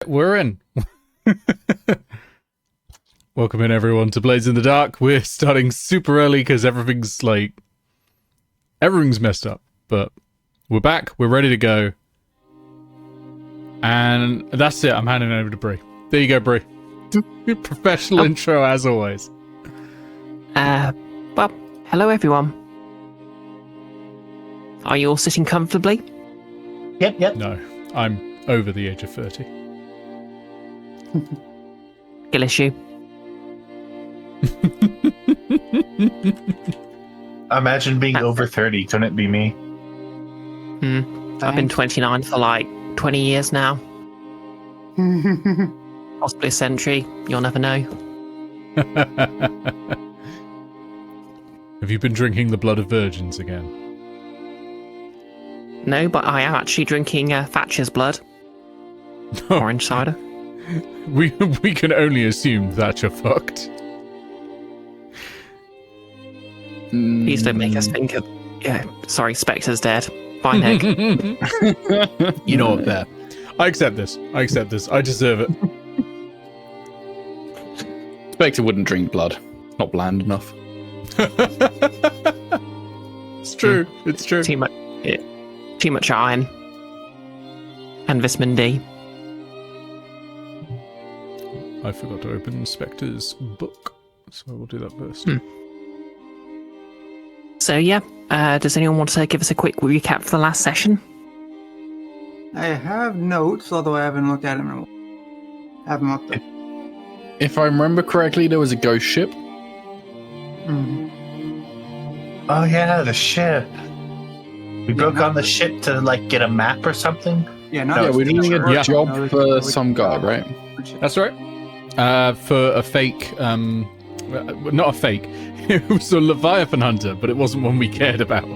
We're in. Welcome in, everyone, to Blades in the Dark. We're starting super early because everything's messed up. But we're back. We're ready to go. And that's it. I'm handing it over to Bree. There you go, Bree. Professional intro, as always. Well, hello, everyone. Are you all sitting comfortably? Yep. No, I'm over the age of 30. Skill issue. Imagine being over 30. Couldn't it be me? I've been 29 for like 20 years now. Possibly a century. You'll never know. Have you been drinking the blood of virgins again? No, but I am actually drinking Thatcher's blood. Orange cider. We can only assume that you're fucked. Please don't make us think of... Yeah, sorry, Spectre's dead. Bye, Nick. You know what, there. I accept this. I deserve it. Spectre wouldn't drink blood. Not bland enough. It's true. It's true. Too much iron. And vitamin D. I forgot to open Spectre's book, so we'll do that first. So, yeah. Does anyone want to give us a quick recap for the last session? I have notes, although I haven't looked at them in a while. I have them up there. If I remember correctly, there was a ghost ship. Oh yeah, the ship. We broke on the ship to get a map or something. Yeah, Yeah, we're doing a job No, for some guy, right? That's right. For a fake, not a fake. It was a Leviathan hunter, but it wasn't one we cared about.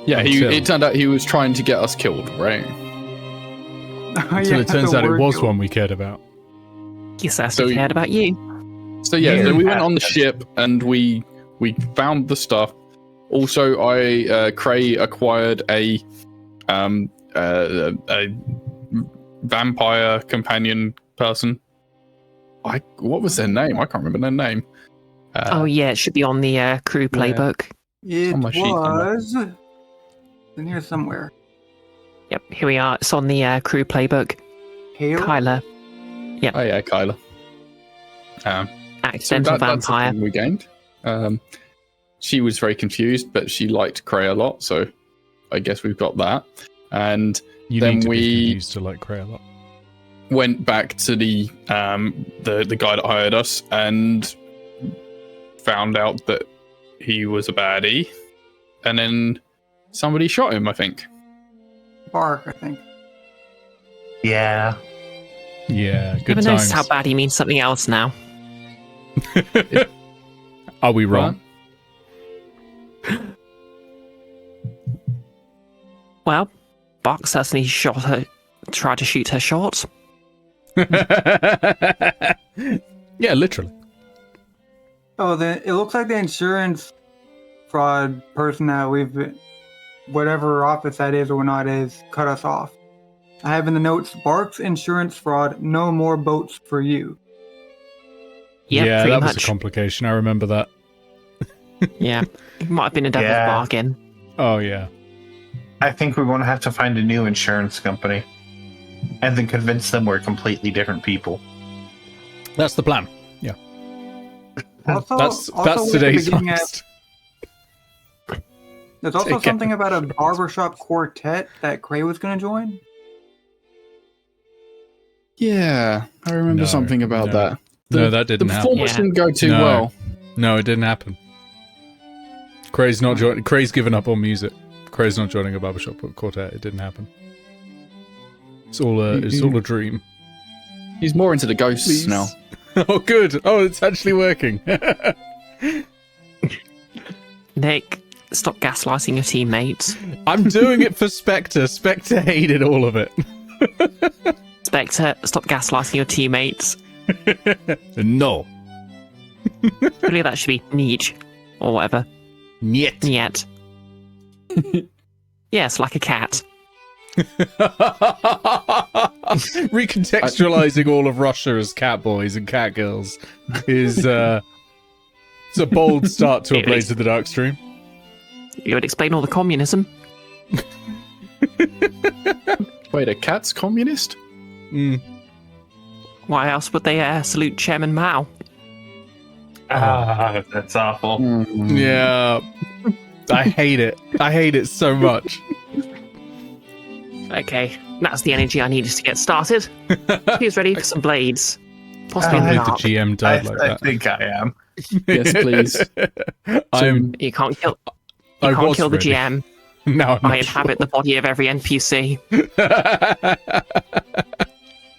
Yeah, it turned out he was trying to get us killed, right? Until it turns out it was one we cared about. Yes, I still cared about you. So so we went on the ship and we found the stuff. Also, Cray acquired a vampire companion person. What was their name? I can't remember their name. Oh yeah, it should be on the crew playbook. It on my sheet somewhere. was in here somewhere. Yep, here we are. It's on the crew playbook. Hale? Kyla, Oh yeah, Kyla. accidental That's the vampire. thing we gained. She was very confused, but she liked Cray a lot, so I guess we've got that. And You then need to be we confused to like Cray a lot. went back to the guy that hired us and found out that he was a baddie, and then somebody shot him, I think. Bark, I think. Yeah. Yeah, good Never times. noticed how bad he means something else now. Are we wrong? Well, Bark certainly tried to shoot her short. Yeah, literally. Oh, it looks like the insurance fraud person that whatever office that is or not is, cut us off. I have in the notes, Bark's insurance fraud, no more boats for you. Yeah, that pretty was much. a complication. I remember that. Yeah, it might have been a devil's Yeah. bargain. Oh, yeah. I think we're going to have to find a new insurance company. And then convince them we're completely different people. That's the plan. Yeah. Also, That's at the today's beginning heist. there's also Take it. something about a barbershop quartet that Cray was going to join. Yeah, I remember No, something about no. that. No, that didn't The happen. performance Yeah. didn't go too No. well. No, it didn't happen. Cray's not joining. Cray's given up on music. Cray's not joining a barbershop quartet. It didn't happen. It's all a dream. He's more into the ghosts Please. now. Oh, good. Oh, it's actually working. Nick, stop gaslighting your teammates. I'm doing it for Spectre. Spectre hated all of it. Spectre, stop gaslighting your teammates. No. Really, that should be Niche. Or whatever. Niet. Niet. Yes, like a cat. Recontextualizing all of Russia as cat boys and cat girls is it's a bold start to a Blades of the Dark stream. You would explain all the communism. Wait, a cat's communist? Mm. Why else would they salute Chairman Mao? Ah, that's awful. Yeah. I hate it. I hate it so much. Okay, that's the energy I needed to get started. Who's ready for some blades? Possibly in the The dark. GM died like I that. think I am. Yes, please. You can't kill. I You can't was kill the ready. GM. No, I'm I not inhabit the body of every NPC.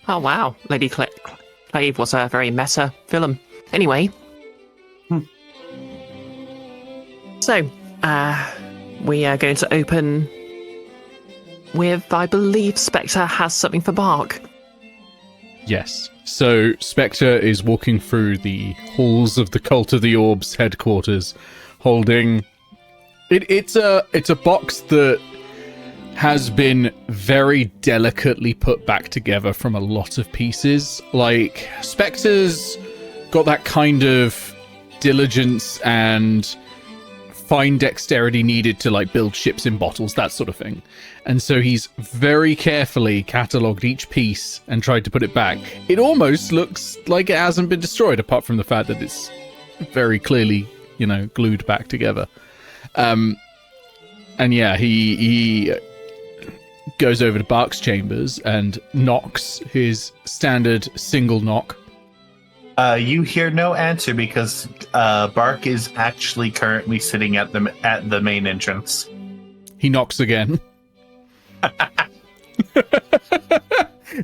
Oh wow, Lady Clave was a very meta villain. Anyway, so we are going to open with, I believe, Spectre has something for Bark. Yes. So Spectre is walking through the halls of the Cult of the Orbs headquarters, holding it's a box that has been very delicately put back together from a lot of pieces. Like, Spectre's got that kind of diligence and fine dexterity needed to like build ships in bottles, that sort of thing. And so he's very carefully catalogued each piece and tried to put it back. It almost looks like it hasn't been destroyed, apart from the fact that it's very clearly, glued back together. And yeah, he goes over to Bark's chambers and knocks his standard single knock. You hear no answer because Bark is actually currently sitting at the main entrance. He knocks again.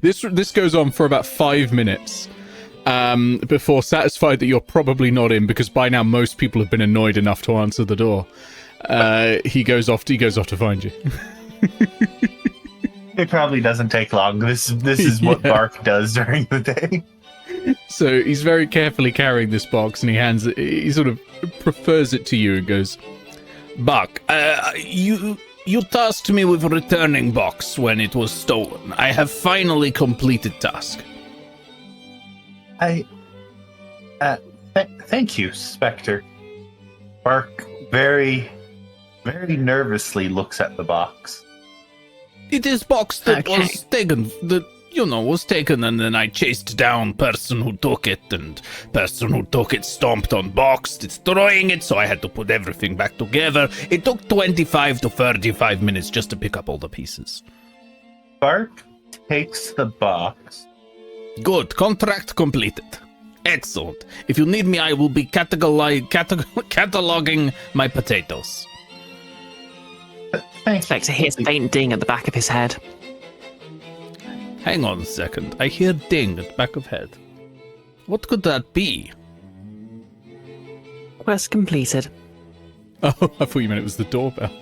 This goes on for about 5 minutes before, satisfied that you're probably not in, because by now most people have been annoyed enough to answer the door. He goes off to find you. It probably doesn't take long. This is what Bark does during the day. So he's very carefully carrying this box, and he sort of prefers it to you and goes, "Bark, you tasked me with returning box when it was stolen. I have finally completed task." Thank you, Spectre. Bark very, very nervously looks at the box. It is box that Okay. was taken, was taken, and then I chased down person who took it, and person who took it stomped on box, destroying it, so I had to put everything back together. It took 25 to 35 minutes just to pick up all the pieces. Bark takes the box. Good, contract completed. Excellent. If you need me, I will be cataloging my potatoes. Thank you. Spectre hears a faint ding at the back of his head. Hang on a second. I hear ding at the back of head. What could that be? Quest completed. Oh, I thought you meant it was the doorbell.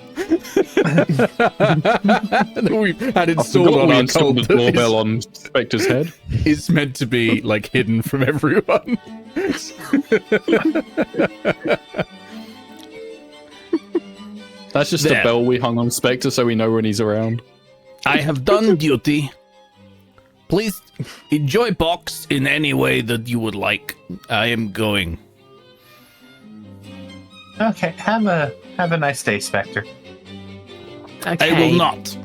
That we've had installed on we our installed cult the that doorbell on Spectre's head. is meant to be like hidden from everyone. That's just There. a bell we hung on Spectre so we know when he's around. I have done duty. Please enjoy box in any way that you would like. I am going. Okay, have a nice day, Spectre. Okay. I will not.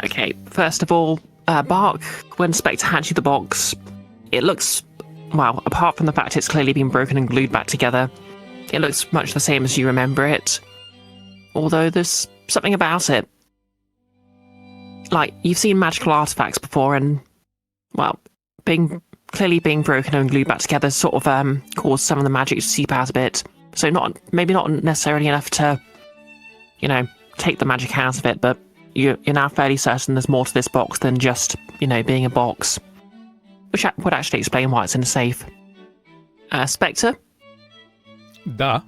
Okay, first of all, Bark, when Spectre hands you the box, it looks, well, apart from the fact it's clearly been broken and glued back together, it looks much the same as you remember it. Although there's something about it. Like, you've seen magical artifacts before, and, well, clearly being broken and glued back together sort of caused some of the magic to seep out a bit. So maybe not necessarily enough to, take the magic out of it, but you're now fairly certain there's more to this box than just, being a box. Which would actually explain why it's in a safe. Spectre, Da.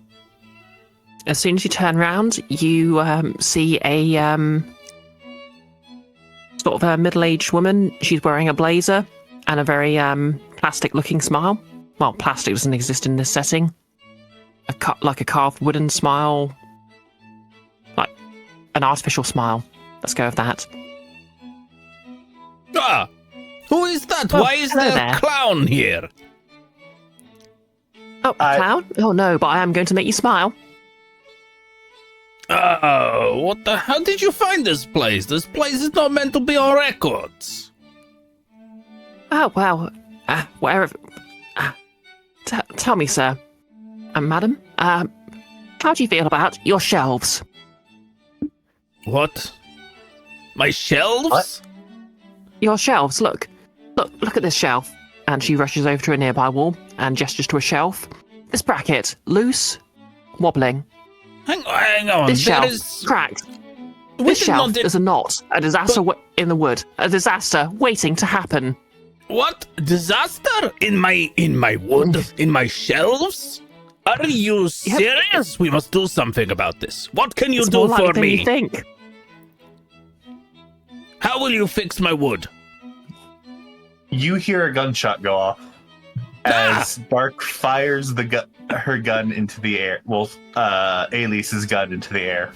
as soon as you turn around, you see a sort of a middle-aged woman. She's wearing a blazer and a very plastic-looking smile. Well, plastic doesn't exist in this setting. Like a carved wooden smile. Like an artificial smile. Let's go with that. Ah! Who is that? Oh, Why is hello there a there. clown here? Oh, clown? Oh no, but I am going to make you smile. Oh, what the? How did you find this place? This place is not meant to be on records. Oh, well, wherever... tell me, sir, madam, how do you feel about your shelves? What? My shelves? What? Your shelves, look at this shelf. And she rushes over to a nearby wall and gestures to a shelf. This bracket, loose, wobbling. Hang on. This there shelf, is... cracked. We This did shelf, not there's a knot, a disaster in the wood, a disaster waiting to happen. What? Disaster? In my wood? In my shelves? Are you serious? We must do something about this. What can you It's do more likely for than me? you think. How will you fix my wood? You hear a gunshot go off as Bark fires her gun into the air. Well, Alice's gun into the air.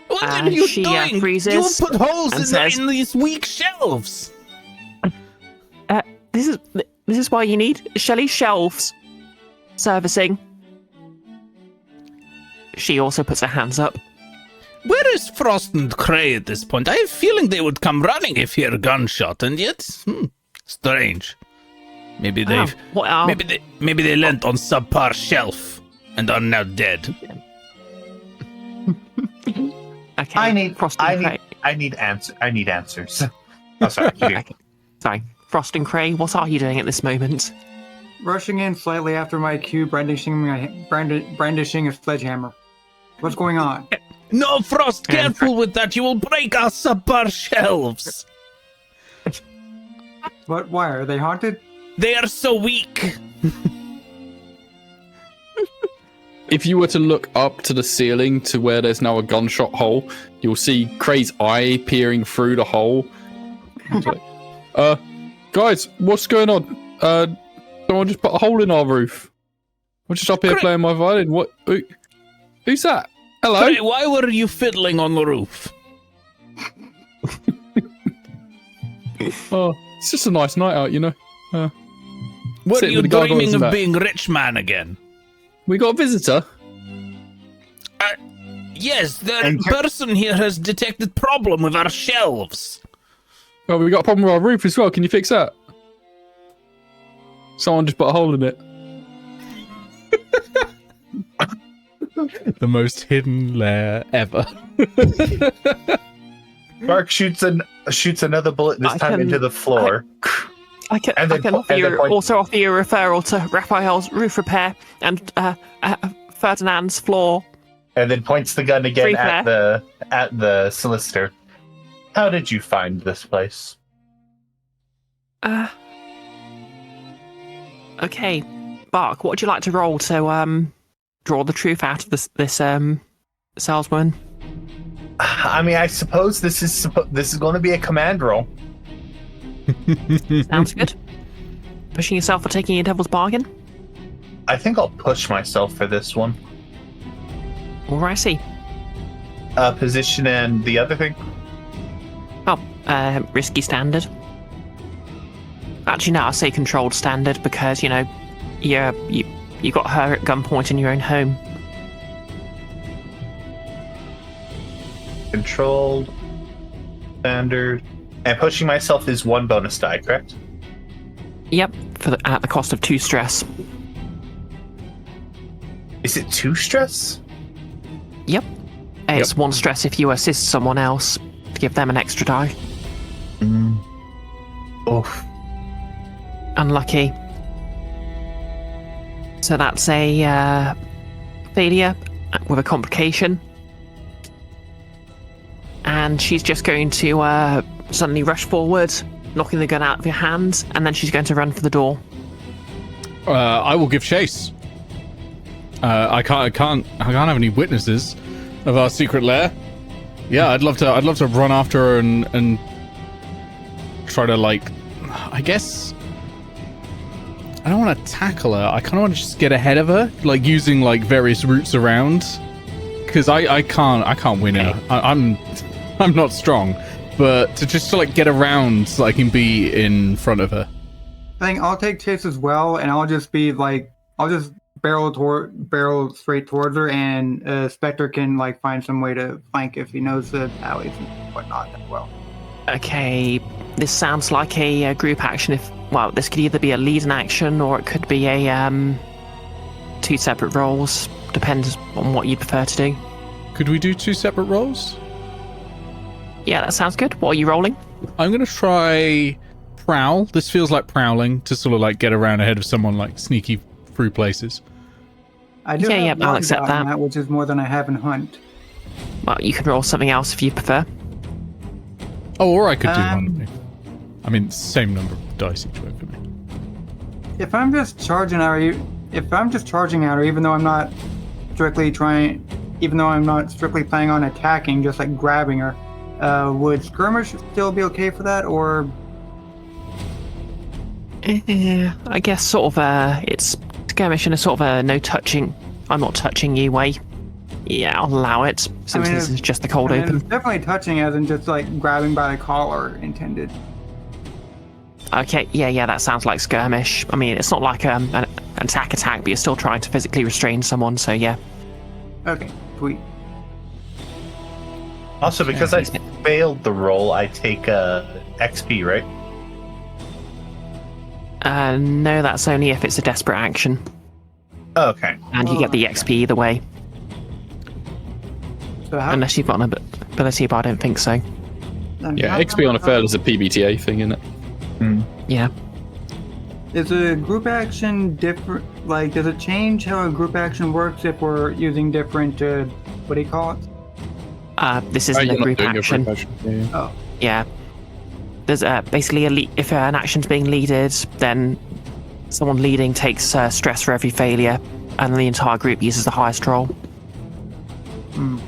What are And you she, doing? freezes You put holes and in, says- in these weak shelves. This is why you need Shelley shelves servicing. She also puts her hands up. Where is Frost and Cray at this point? I have a feeling they would come running if hear a gunshot, and yet, strange. Maybe they've, What are... maybe they lent on subpar shelf and are now dead. Okay. I need Frost and Cray. answers. Oh, sorry. you- Okay. Sorry. Frost and Cray, what are you doing at this moment? Rushing in slightly after my cue, brandishing a sledgehammer. What's going on? No, Frost, And careful with that. You will break our subpar shelves. What? Why are they haunted? They are so weak. If you were to look up to the ceiling to where there's now a gunshot hole, you'll see Cray's eye peering through the hole. It's like, guys, what's going on? Someone just put a hole in our roof. I'm just up here Cray- playing my violin. What? Who's that? Hello? Cray, why were you fiddling on the roof? Oh, it's just a nice night out, you know. Were Sitting you with the gargoyles dreaming and of that. being rich man again? We got a visitor. Yes, the And person here has detected problem with our shelves. Well, we got a problem with our roof as well. Can you fix that? Someone just put a hole in it. The most hidden lair ever. Bark shoots another bullet, this I time can- into the floor. I can And then offer and then you, point- also offer you a referral to Raphael's roof repair and Ferdinand's floor. And then points the gun again Free at the solicitor. How did you find this place? Okay, Bark, what would you like to roll to draw the truth out of this salesman? I mean, I suppose this is going to be a command roll. Sounds good. Pushing yourself for taking a devil's bargain? I think I'll push myself for this one. Alrighty. Position and the other thing. Risky standard. Actually, no, I say controlled standard because, you know, you got her at gunpoint in your own home. Controlled, standard, and pushing myself is 1 bonus die, correct? Yep, at the cost of 2 stress. Is it 2 stress? Yep. It's 1 stress if you assist someone else to give them an extra die. Oof. Unlucky. So that's a failure with a complication. And she's just going to suddenly rush forward, knocking the gun out of your hand, and then she's going to run for the door. I will give chase. I can't have any witnesses of our secret lair. Yeah, I'd love to run after her and try to, like, I guess I don't want to tackle her. I kind of want to just get ahead of her, like using like various routes around, because I can't win her. I'm not strong, but to like get around so I can be in front of her. I think I'll take chase as well, and I'll just be like, I'll just barrel straight towards her, and Spectre can like find some way to flank if he knows the alleys and whatnot as well. Okay, this sounds like a group action. This could either be a lead in action or it could be a 2 separate roles. Depends on what you'd prefer to do. Could we do 2 separate rolls? Yeah, that sounds good. What are you rolling? I'm gonna try prowl. This feels like prowling to sort of like get around ahead of someone, like sneaky through places. I do Yeah, have I'll one accept die on that. which is more than I have in hunt. Well, you can roll something else if you prefer. Oh, or I could do one of me. I mean, same number of dice each way for me. If I'm just charging at her, even though I'm not strictly planning on attacking, just like grabbing her, would skirmish still be okay for that, or? I guess sort of it's skirmish in a sort of a no touching. I'm not touching you way. Yeah, I'll allow it since this is just the cold open. It's definitely touching, as in just like grabbing by the collar intended. Okay, yeah, that sounds like skirmish. I mean, it's not like an attack, but you're still trying to physically restrain someone, so yeah. Okay, sweet. Also, because I failed the roll, I take XP, right? No, that's only if it's a desperate action. Okay. And you get the XP either way. So how, Unless you've got an ability, but I don't think so. Yeah, XP on a fail is a PBTA thing, isn't it? Yeah. Is a group action different? Like, does it change how a group action works if we're using different, what do you call it? This isn't you're a not group doing action. Yeah. Oh, Yeah. There's basically if an action's being leaded, then someone leading takes stress for every failure, and the entire group uses the highest roll. mhm.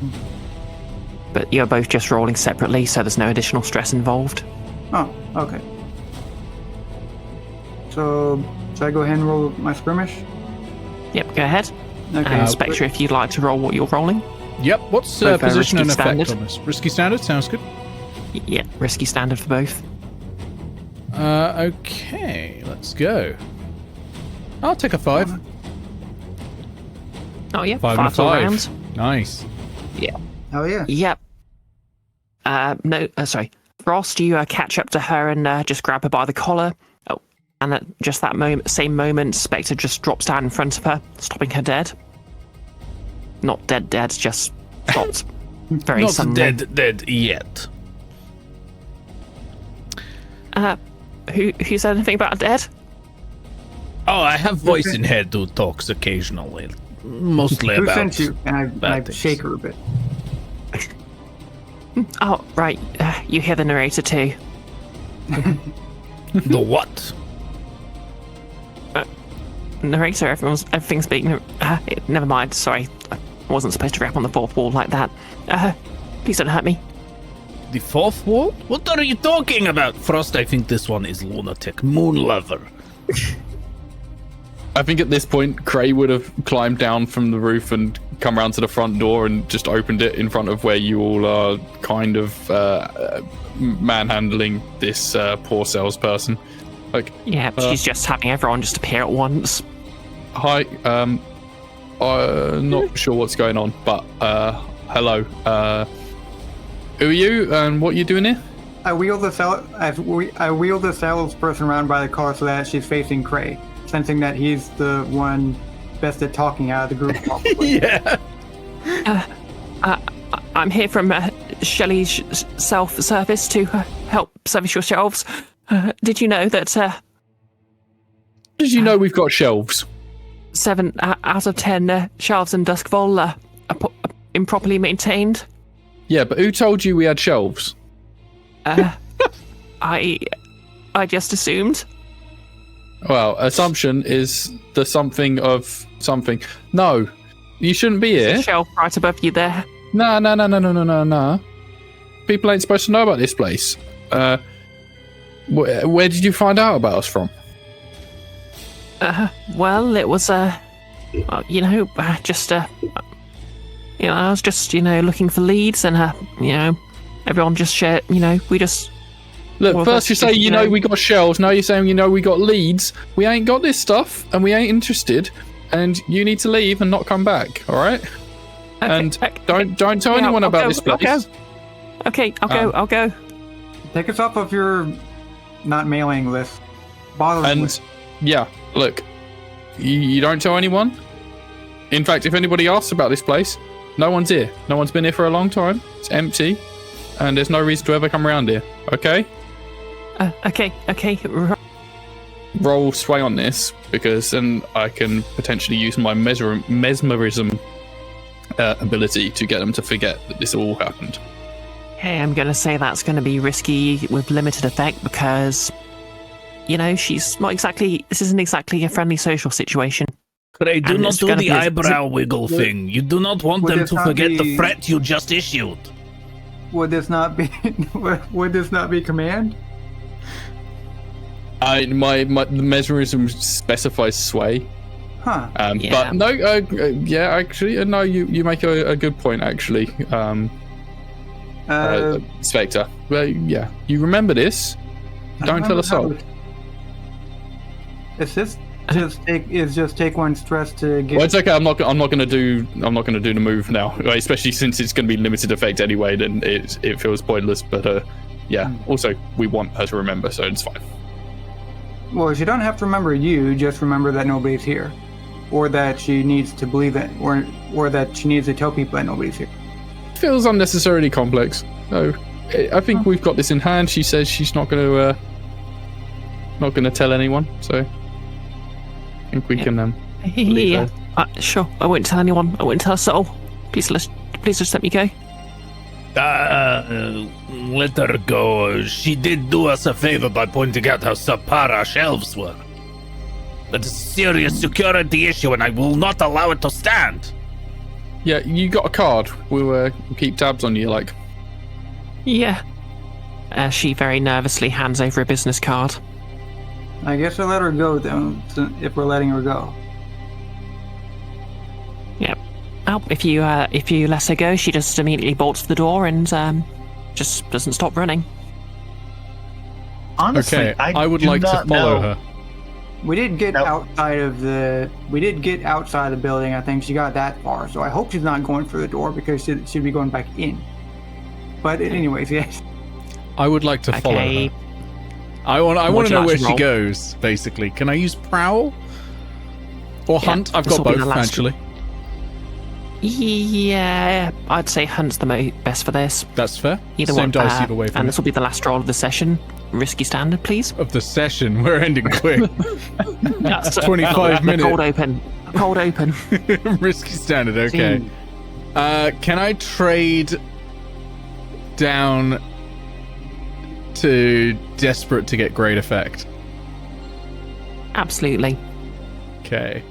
But you're both just rolling separately, so there's no additional stress involved. Oh, okay. So, should I go ahead and roll my skirmish? Yep, go ahead. Okay. And Spectre, if you'd like to roll what you're rolling. Yep. What's Both are position and risky effect standard. on this? Risky standard sounds good. Yeah, risky standard for both. Okay, let's go. I'll take a 5. Oh yeah, 5 and a 5's all 5. round. Nice. Oh yeah. Yep. Sorry. Frost, you catch up to her and just grab her by the collar. Oh, and at just that same moment, Spectre just drops down in front of her, stopping her dead. Not dead, just stopped. Very Not suddenly. dead yet. Who said anything about dead? Oh, I have voice in head who talks occasionally. Mostly Who about... sent you? And I bad things. shake her a bit. Oh, right. You hear the narrator too. The what? Narrator, everything's being... never mind, sorry. I wasn't supposed to rap on the fourth wall like that. Please don't hurt me. The fourth wall? What are you talking about? Frost, I think this one is lunatic. Moon lover. I think at this point, Cray would have climbed down from the roof and come around to the front door and just opened it in front of where you all are kind of manhandling this poor salesperson. Like, Yeah, she's just having everyone just appear at once. hi, not sure what's going on, but hello. Who are you and what are you doing here? I wheel the salesperson around by the car so that she's facing Cray, sensing that he's the one best at talking out of the group. Probably. Yeah. I'm here from Shelley's self-service to help service your shelves. Did you know that Did you know we've got shelves? 7 out of 10 shelves in Duskvol are improperly maintained? Yeah, but who told you we had shelves? I just assumed. Well, assumption is the something of something. No, you shouldn't be There's a here. shelf right above you there. No. People ain't supposed to know about this place. Where did you find out about us from? Well, it was I was just looking for leads, and Everyone just share, we just... Look, Well, first you that's say, just, we got shelves. Now you're saying, we got leads. We ain't got this stuff, and we ain't interested. And you need to leave and not come back, all right? And don't tell anyone about this place. Okay, I'll go. Take us off of your not mailing list. Bothering And, list. yeah, look, you don't tell anyone. In fact, if anybody asks about this place, no one's here. No one's been here for a long time. It's empty. And there's no reason to ever come around here, okay? Okay. Roll sway on this, because then I can potentially use my mesmerism ability to get them to forget that this all happened. Hey, I'm going to say that's going to be risky with limited effect because, she's not exactly... This isn't exactly a friendly social situation. Cray, do And not it's do gonna the be- eyebrow wiggle thing. You do not want Would them this to not forget the be- threat you just issued. Would this not be command? My mesmerism specifies sway. Huh. Yeah. But no, actually, no, you make a good point, actually, Spectre. Well, yeah, you remember this. Don't tell us all. It's just take one stress to get. Well, it's okay. I'm not going to do the move now, especially since it's going to be limited effect anyway. Then it feels pointless. But yeah. Also, we want her to remember, so it's fine. Well, she don't have to remember you. Just remember that nobody's here, or that she needs to believe it, or that she needs to tell people that nobody's here. Feels unnecessarily complex. So I think we've got this in hand. She says she's not going to tell anyone. So I think we can. Yeah. Sure. I won't tell anyone. I won't tell us at all. Please just let me go. Let her go. She did do us a favor by pointing out how subpar our shelves were. That is a serious security issue, and I will not allow it to stand. Yeah, you got a card. We'll keep tabs on you, like. Yeah. She very nervously hands over a business card. I guess I'll let her go then, if we're letting her go. Yep. Oh, if you let her go, she just immediately bolts for the door and just doesn't stop running. Honestly, Okay, I would do like to not follow know. her. We did get Nope. outside of the building. I think she got that far, so I hope she's not going through the door because she'd be going back in. But anyways, yes. I would like to follow Okay. her. I want Would to you know like where to she roll? goes, basically. Can I use prowl? Or Yeah, hunt? I've this got will be both, the last- actually. Yeah, I'd say hunt's the best for this. That's fair. Either Same one. dice either way for and me. this will be the last roll of the session. Risky standard, please. Of the session, we're ending quick. That's 25 minutes. Cold open. Risky standard, okay. Can I trade down to desperate to get great effect? Absolutely. Okay.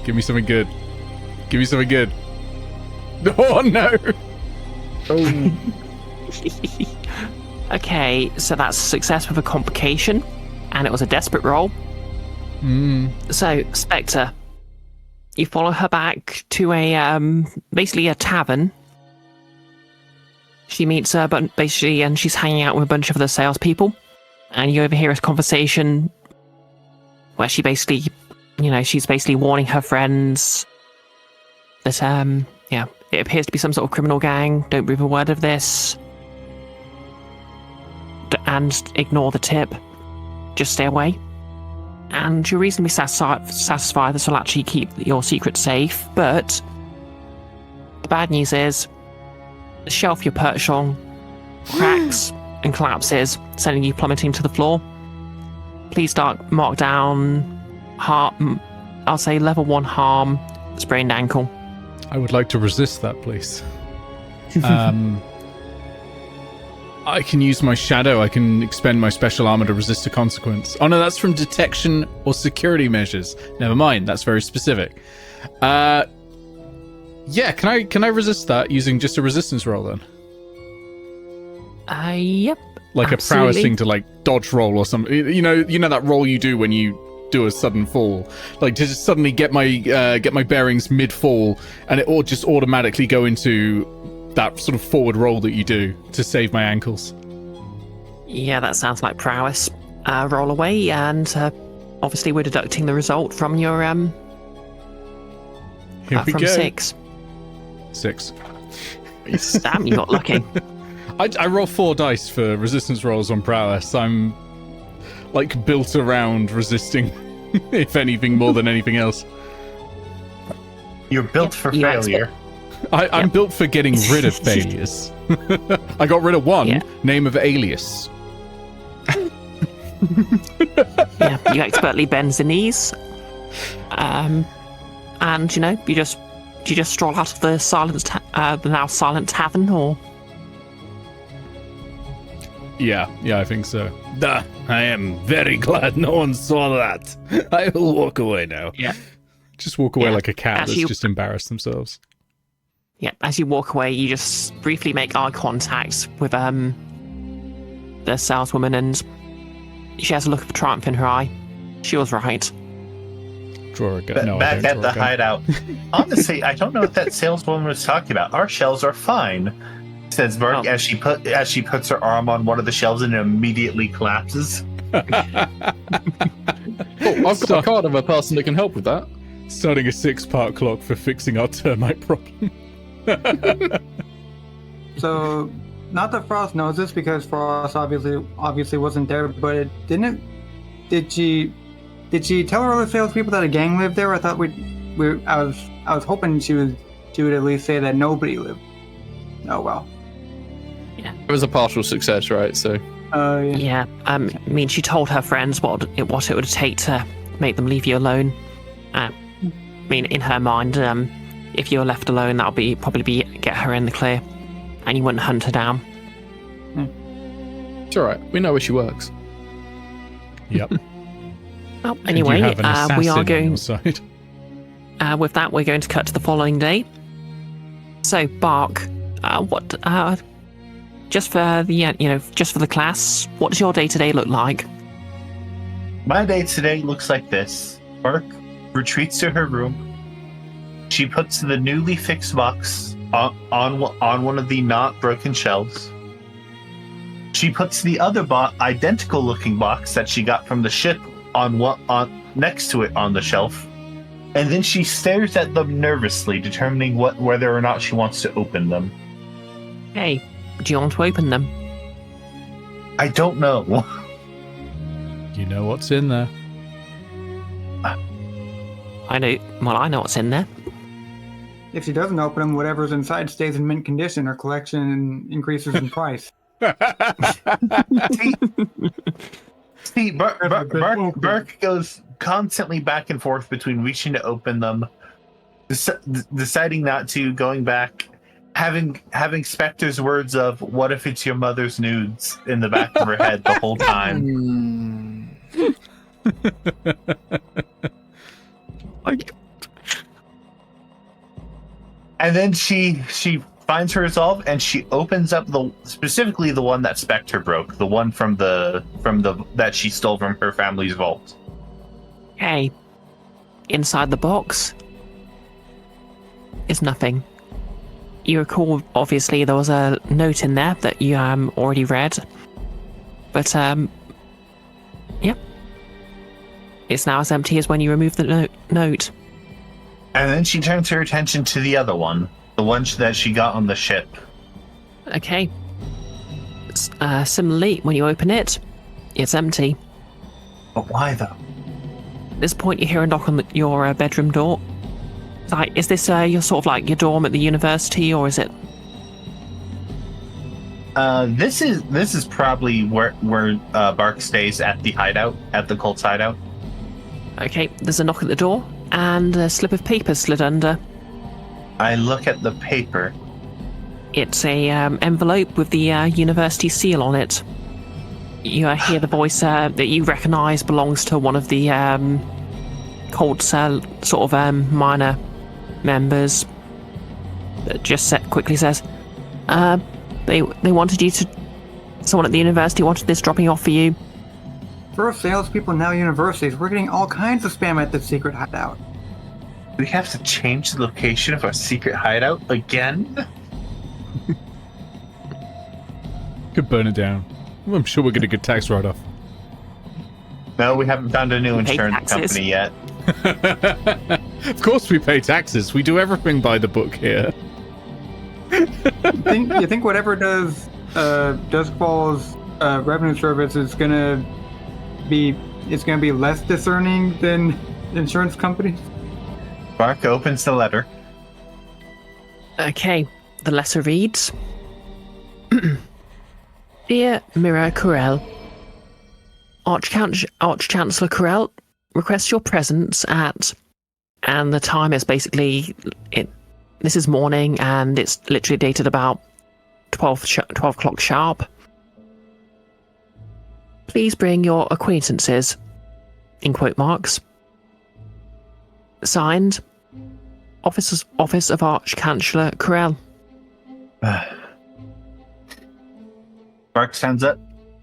Give me something good. Give me something good. Oh no! Okay, so that's a success with a complication, and it was a desperate roll. So, Spectre, you follow her back to basically a tavern. She meets her, but basically, and she's hanging out with a bunch of other salespeople, and you overhear a conversation where she basically, she's basically warning her friends that, it appears to be some sort of criminal gang. Don't breathe a word of this. And ignore the tip. Just stay away. And you're reasonably satisfied this will actually keep your secret safe, but the bad news is the shelf you're perched on cracks and collapses, sending you plummeting to the floor. Please mark down harm. I'll say level 1 harm, sprained ankle. I would like to resist that, please. I can use my shadow. I can expend my special armor to resist a consequence. Oh no, that's from detection or security measures. Never mind, that's very specific. Yeah, can I resist that using just a resistance roll then? Yep. Like absolutely. a prowess thing to like dodge roll or something. You know that roll you do when you do a sudden fall, like to just suddenly get my bearings mid-fall, and it all just automatically go into that sort of forward roll that you do to save my ankles. Yeah, that sounds like prowess. Roll away, and obviously we're deducting the result from your Here we from go. 6. 6. Damn, you got lucky. I roll 4 dice for resistance rolls on prowess. I'm like built around resisting, if anything, more than anything else. You're built for you failure. I'm built for getting rid of failures. I got rid of one. Yeah. Name of alias. Yeah, you expertly bend the knees, and you just stroll out of the now silent tavern, or Yeah, I think so. I am very glad no one saw that. I will walk away now. Yeah. Just walk away Yeah. like a cat As that's you- just embarrassed themselves. yeah. As you walk away, you just briefly make eye contact with the saleswoman, and she has a look of triumph in her eye. She was right. Draw a gun. No, I Back don't at draw the a gun. hideout. Honestly, I don't know what that saleswoman was talking about. Our shelves are fine, says Mark Oh. as she puts her arm on one of the shelves and it immediately collapses. Oh, I've got a card of a person that can help with that. Starting a 6-part clock for fixing our termite problem. So, not that Frost knows this because Frost obviously wasn't there, but did she tell her other salespeople that a gang lived there? I thought I was hoping she would at least say that nobody lived. Oh well. It was a partial success, right? So Yeah. Yeah. I mean, she told her friends what it would take to make them leave you alone. I mean, in her mind, if you were left alone, that would probably get her in the clear, and you wouldn't hunt her down. it's all right. We know where she works. Yep. Well, And anyway, you have an assassin we are on going. your side. With that, we're going to cut to the following day. So, Bark, what? Just for the class, what does your day-to-day look like? My day today looks like this. Bark retreats to her room. She puts the newly fixed box on one of the not broken shelves. She puts the other identical looking box that she got from the ship on next to it on the shelf. And then she stares at them nervously, determining whether or not she wants to open them. Hey, do you want to open them? I don't know. You know what's in there. I know what's in there. If she doesn't open them, whatever's inside stays in mint condition. Her collection increases in price. See, Burke goes constantly back and forth between reaching to open them, deciding not to, going back, having Spectre's words of "What if it's your mother's nudes" in the back of her head the whole time. And then she finds her resolve and she opens up specifically the one that Spectre broke, the one from the that she stole from her family's vault. Hey, inside the box is nothing. You recall, obviously, there was a note in there that you already read, but yep, it's now as empty as when you removed the note. And then she turns her attention to the other one, the one that she got on the ship. Okay. Similarly, when you open it, it's empty. But why though? At this point, you hear a knock on your bedroom door. Like, is this your sort of like your dorm at the university, or is it? This is probably where Bark stays at the hideout, at the cult's hideout. Okay, there's a knock at the door, and a slip of paper slid under. I look at the paper. It's a envelope with the university seal on it. You hear the voice that you recognise belongs to one of the cult's sort of minor members. That just quickly says, they wanted you to. Someone at the university wanted this dropping off for you. first salespeople, now universities. We're getting all kinds of spam at the secret hideout. We have to change the location of our secret hideout again? Could burn it down. Well, I'm sure we're going to get tax write-off. No, we haven't found a new We pay insurance taxes. company yet. Of course we pay taxes. We do everything by the book here. You think whatever does Duskvol's revenue service is gonna be less discerning than insurance companies? Bark opens the letter. Okay, the letter reads: Dear Mira Corell, Arch-Chancellor Corell requests your presence at, and the time is basically, this is morning and it's literally dated about 12 o'clock sharp. Please bring your acquaintances, in quote marks. Signed, Office of Arch-Chancellor Corell. Bark stands up.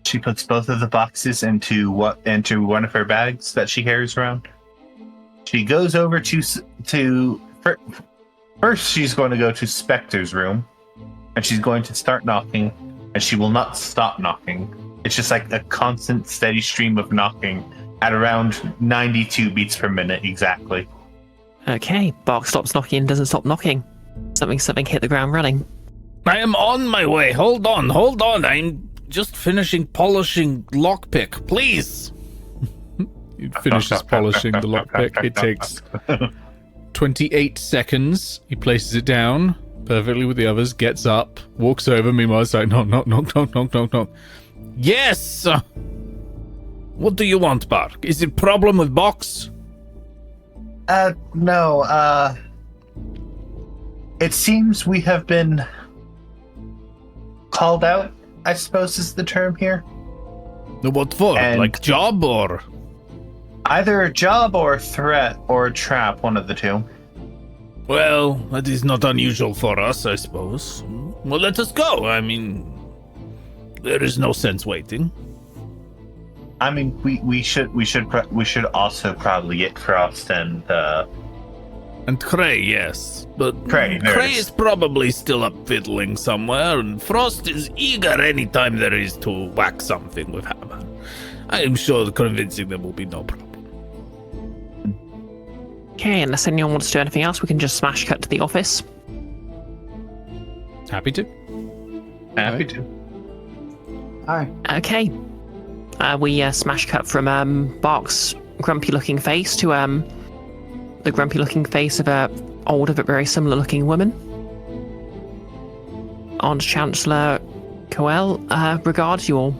She puts both of the boxes into one of her bags that she carries around. She goes over first she's going to go to Spectre's room, and she's going to start knocking, and she will not stop knocking. It's just like a constant, steady stream of knocking at around 92 beats per minute exactly. Okay, Bark stops knocking and doesn't stop knocking. Something hit the ground running. I am on my way. Hold on. I'm just finishing polishing lockpick. Please. He finishes polishing the lockpick. It takes 28 seconds. He places it down perfectly with the others, gets up, walks over. Meanwhile, it's like, knock. Yes. What do you want, Bark? Is it problem with box? No, it seems we have been called out, I suppose is the term here. What for? And- Like job or? Either a job or a threat or a trap, one of the two. Well, that is not unusual for us, I suppose. Well, let us go. I mean, there is no sense waiting. I mean, we should also probably get Frost and Cray, yes. But Cray, there Cray it is. is probably still up fiddling somewhere, and Frost is eager anytime there is to whack something with hammer. I am sure convincing them will be no problem. Okay, unless anyone wants to do anything else, we can just smash cut to the office. Happy to. happy to. Hi. Okay. We smash cut from Bark's grumpy-looking face to the grumpy-looking face of a older but very similar-looking woman. Arch-Chancellor Coel regards you all.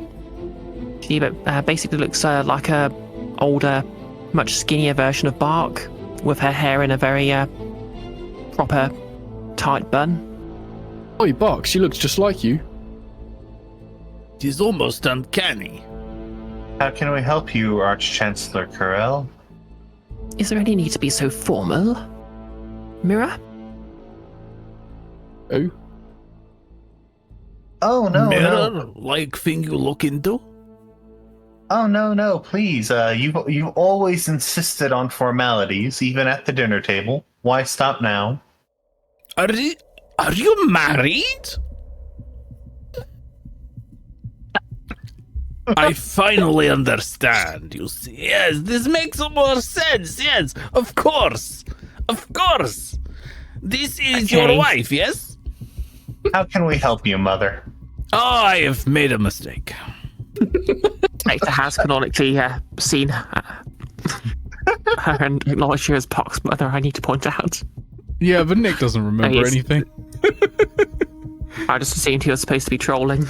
She basically looks like a older, much skinnier version of Bark, with her hair in a very proper, tight bun. Oh, Bark, she looks just like you. It is almost uncanny. How can we help you, Arch-Chancellor Corell? Is there any need to be so formal? Mira? Oh, Oh no, Mirror, no. like thing you look into? Oh no, please. You've always insisted on formalities, even at the dinner table. Why stop now? Are you married? I finally understand, you see. Yes, this makes more sense. Yes, of course. This is Okay. your wife, yes? How can we help you, Mother? Oh, I have made a mistake. Spectre has canonically seen her and acknowledged her as Pox's mother, I need to point out. Yeah, but Nick doesn't remember Yes. anything. I just assumed he was supposed to be trolling.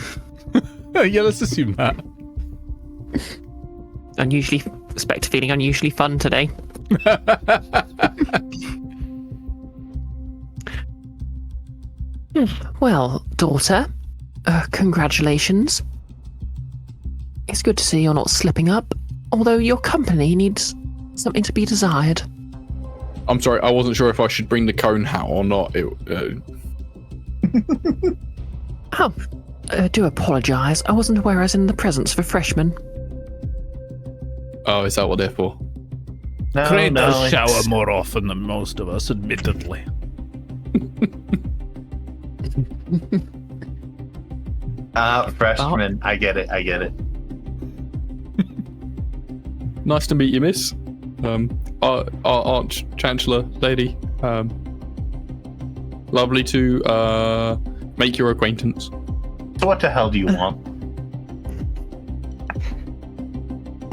Yeah, let's assume that. Spectre feeling unusually fun today. Well, daughter, congratulations. It's good to see you're not slipping up, although your company needs something to be desired. I'm sorry, I wasn't sure if I should bring the cone hat or not. I do apologise. I wasn't aware I was in the presence of a freshman. Oh, is that what they're for? No, Cray no, does shower it's- more often than most of us, admittedly. Freshman. I get it. Nice to meet you, miss. Our Chancellor lady. Lovely to make your acquaintance. So what the hell do you want?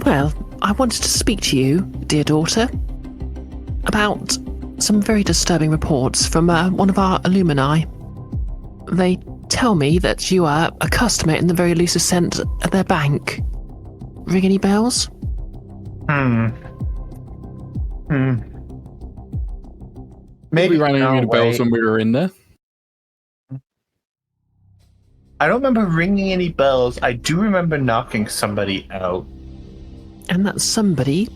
Well, I wanted to speak to you, dear daughter, about some very disturbing reports from one of our alumni. They tell me that you are a customer in the very loosest sense at their bank. Ring any bells? Maybe we ran no, any bells wait. when we were in there. I don't remember ringing any bells. I do remember knocking somebody out. And that somebody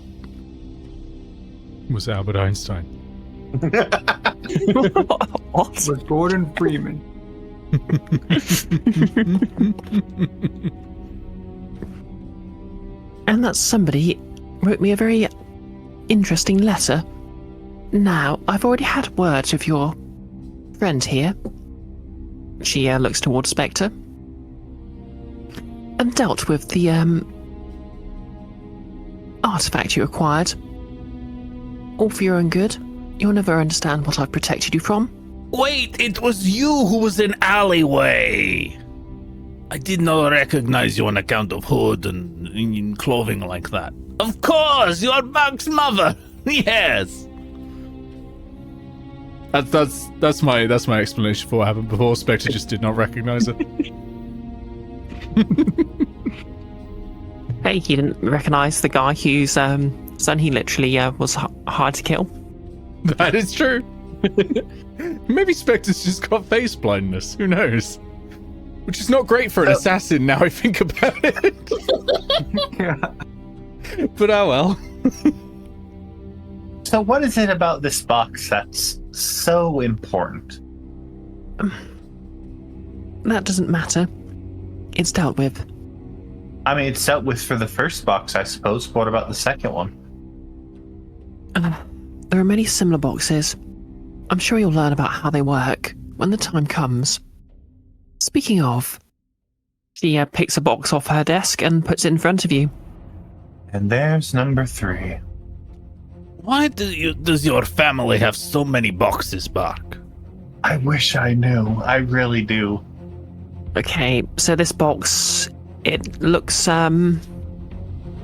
Was Albert Einstein. what? Was Gordon Freeman. And that somebody wrote me a very interesting letter. Now, I've already had words with your friend here. She looks towards Spectre. And dealt with the artifact you acquired. All for your own good. You'll never understand what I've protected you from. Wait, it was you who was in alleyway. I did not recognize you on account of hood and in clothing like that. Of course, you're Buck's mother. Yes. That's my explanation for what happened before. Spectre just did not recognize her. Hey, he didn't recognise the guy whose son he literally was hard to kill. That is true. Maybe Spectre's just got face blindness. Who knows? Which is not great for an assassin now I think about it. Yeah. But oh well. So what is it about this box that's so important? That doesn't matter. It's dealt with. I mean, it's dealt with for the first box, I suppose. What about the second one? There are many similar boxes. I'm sure you'll learn about how they work when the time comes. Speaking of, she picks a box off her desk and puts it in front of you. And there's number 3. Why does your family have so many boxes, Bark? I wish I knew. I really do. Okay, so this box, it looks,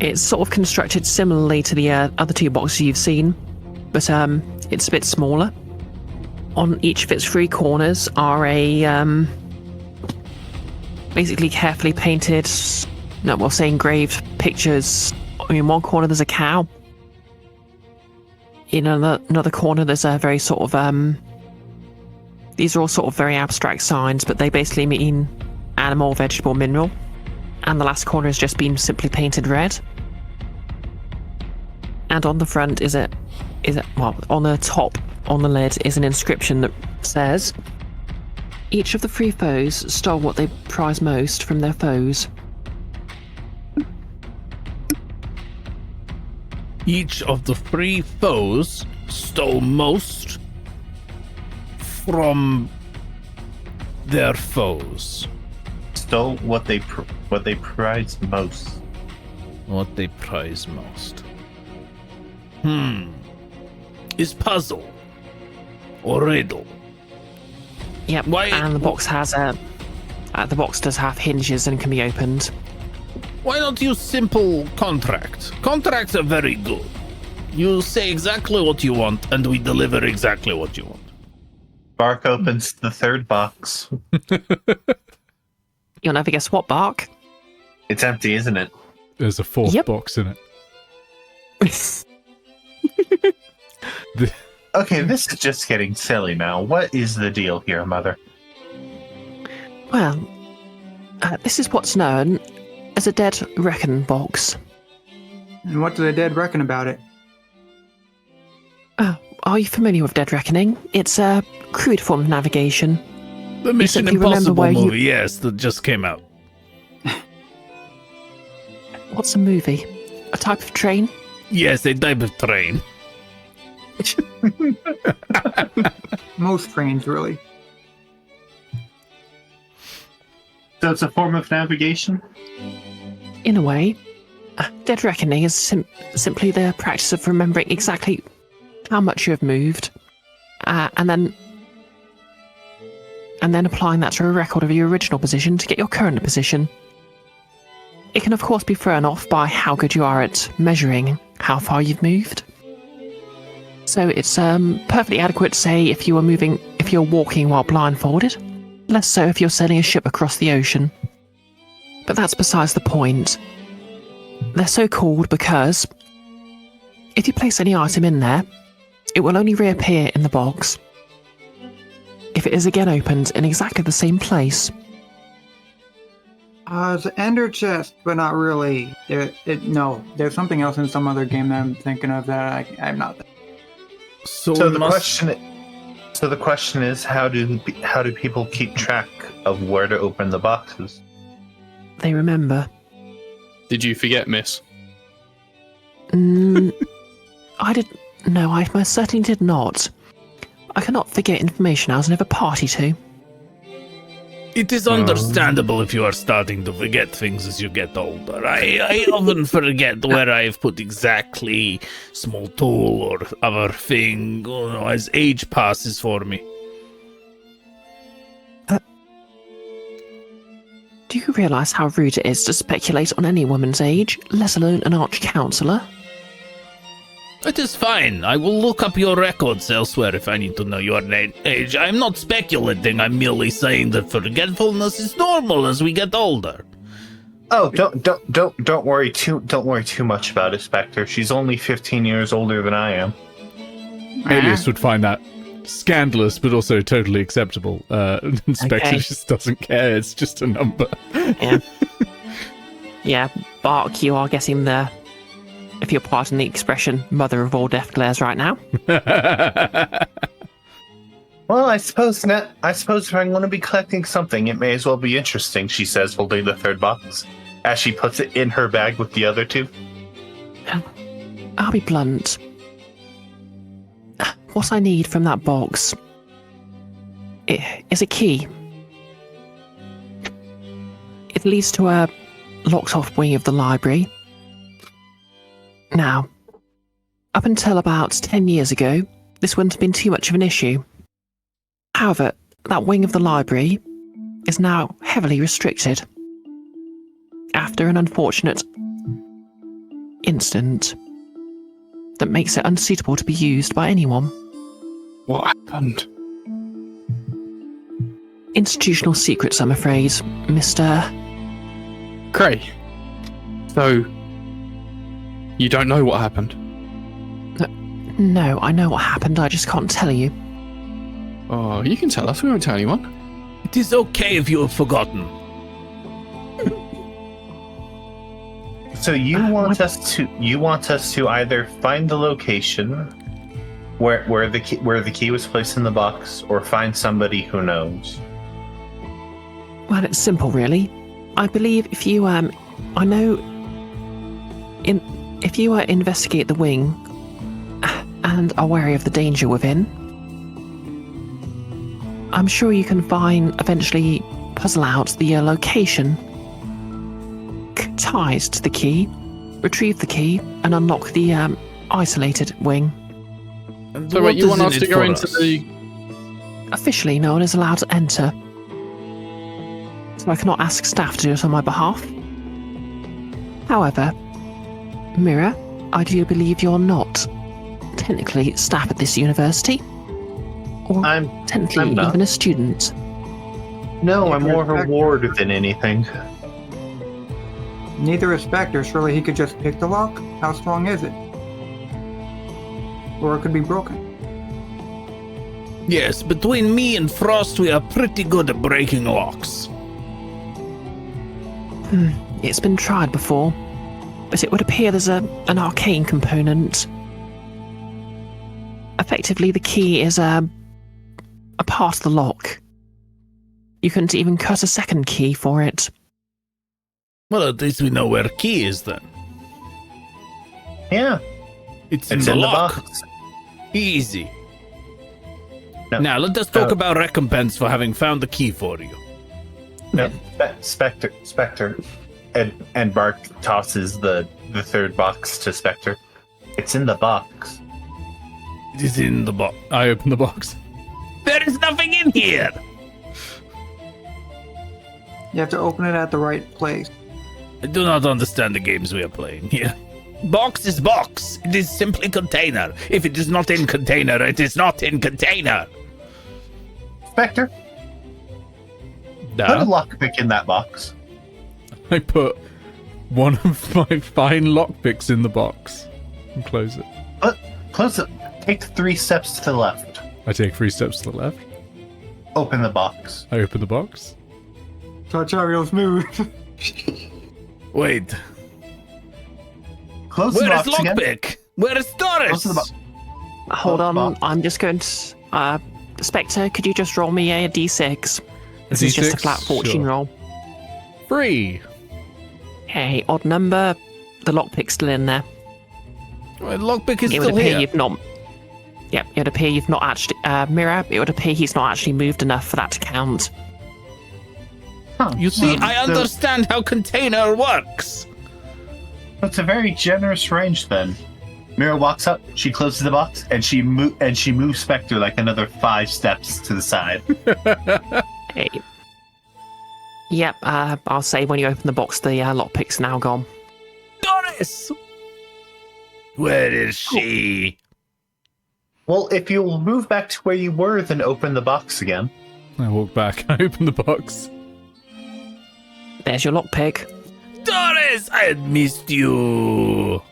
it's sort of constructed similarly to the other 2 boxes you've seen, but it's a bit smaller. On each of its 3 corners are a, basically carefully painted, engraved pictures. In one corner there's a cow. In another corner there's a very sort of, these are all sort of very abstract signs, but they basically mean animal, vegetable, mineral. And the last corner has just been simply painted red. And on the front on the top, on the lid, is an inscription that says, each of the 3 foes stole what they prize most from their foes. Each of the 3 foes stole most from their foes. Stole what they prize most. What they prize most. Is puzzle or riddle. Yep. Why- And the box has the box does have hinges and can be opened. Why not use simple contract? Contracts are very good. You say exactly what you want, and we deliver exactly what you want. Bark opens the 3rd box. You'll never guess what, Bark. It's empty, isn't it? There's a 4th Yep. box in it. Okay, this is just getting silly now. What is the deal here, Mother? Well, this is what's known as a dead reckon box. And what do the dead reckon about it? Are you familiar with dead reckoning? It's a crude form of navigation. The Mission simply remember Impossible where you- movie, yes, that just came out. What's a movie? A type of train? Yes, a type of train. Most trains, really. So it's a form of navigation? In a way. Dead reckoning is simply the practice of remembering exactly how much you have moved, and then applying that to a record of your original position to get your current position. It can of course be thrown off by how good you are at measuring how far you've moved. So it's perfectly adequate to say if you're walking while blindfolded, less so if you're sailing a ship across the ocean. But that's besides the point. They're so called because if you place any item in there, it will only reappear in the box if it is again opened in exactly the same place. It's an ender chest, but not really. No, there's something else in some other game that I'm thinking of that I'm not. So the question is, how do people keep track of where to open the boxes? They remember. Did you forget, miss? I did. No, I most certainly did not. I cannot forget information I was never party to. It is understandable if you are starting to forget things as you get older. I often forget where I've put exactly small tool or other thing as age passes for me. Do you realise how rude it is to speculate on any woman's age, let alone an arch-counsellor? It is fine. I will look up your records elsewhere if I need to know your age. I'm not speculating. I'm merely saying that forgetfulness is normal as we get older. Oh, don't worry too much about it, Spectre. She's only 15 years older than I am. Alias would find that scandalous, but also totally acceptable. Spectre just doesn't care. It's just a number. Yeah. Yeah, Bark, you are getting the, if you're pardon the expression, mother of all death glares right now. Well, I suppose if I'm going to be collecting something, it may as well be interesting, she says, holding the third box, as she puts it in her bag with the other two. I'll be blunt. What I need from that box is a key. It leads to a locked-off wing of the library. Now, up until about 10 years ago, this wouldn't have been too much of an issue. However, that wing of the library is now heavily restricted after an unfortunate incident that makes it unsuitable to be used by anyone. What happened? Institutional secrets, I'm afraid, Mr. Cray. So, you don't know what happened? No, I know what happened, I just can't tell you. Oh, you can tell us. We won't tell anyone. It is okay if you have forgotten. So you want us to either find the location where the key was placed in the box, or find somebody who knows. Well, it's simple, really. I believe if you if you investigate the wing and are wary of the danger within, I'm sure you can eventually puzzle out the location ties to the key, retrieve the key, and unlock the isolated wing. So wait, you want us to go into the... Officially, no one is allowed to enter, so I cannot ask staff to do it on my behalf. However, Mira, I do believe you're not technically staff at this university, or I'm technically not. even a student. No, I'm more of a ward than anything. Neither is Spectre. Surely he could just pick the lock? How strong is it? Or it could be broken. Yes, between me and Frost, we are pretty good at breaking locks. It's been tried before, but it would appear there's an arcane component. Effectively, the key is a part of the lock. You couldn't even cut a second key for it. Well, at least we know where key is then. Yeah, It's it's in in the the lock. box. Easy. No. Now let us talk about recompense for having found the key for you. No, Spectre, and Bark tosses the third box to Spectre. It's in the box. It is in the box. I open the box. There is nothing in here. You have to open it at the right place. I do not understand the games we are playing here. Box is box. It is simply container. If it is not in container, it is not in container. Spectre, put a lockpick in that box. I put one of my fine lockpicks in the box and close it. Close it. Take 3 steps to the left. I take 3 steps to the left. Open the box. I open the box. Touch out real smooth. Wait. Close the Where is box again. lockpick? Where is Close Doris? the box. Hold on, box. I'm just going to. Spectre, could you just roll me a d6? This is just a D6? flat fortune Sure. roll. 3. Hey, odd number. The lockpick's still in there. Well, lockpick is It would still appear here. you've not. Yep, it would appear you've not actually. Mirror, it would appear he's not actually moved enough for that to count. Huh. You see, I So- understand how container works. That's a very generous range then. Mira walks up, she closes the box, and she moves Spectre like another 5 steps to the side. Hey. Yep, I'll say when you open the box, the lockpick's now gone. Doris! Where is she? Well, if you'll move back to where you were, then open the box again. I walk back. I open the box. There's your lockpick. Doris, I had missed you.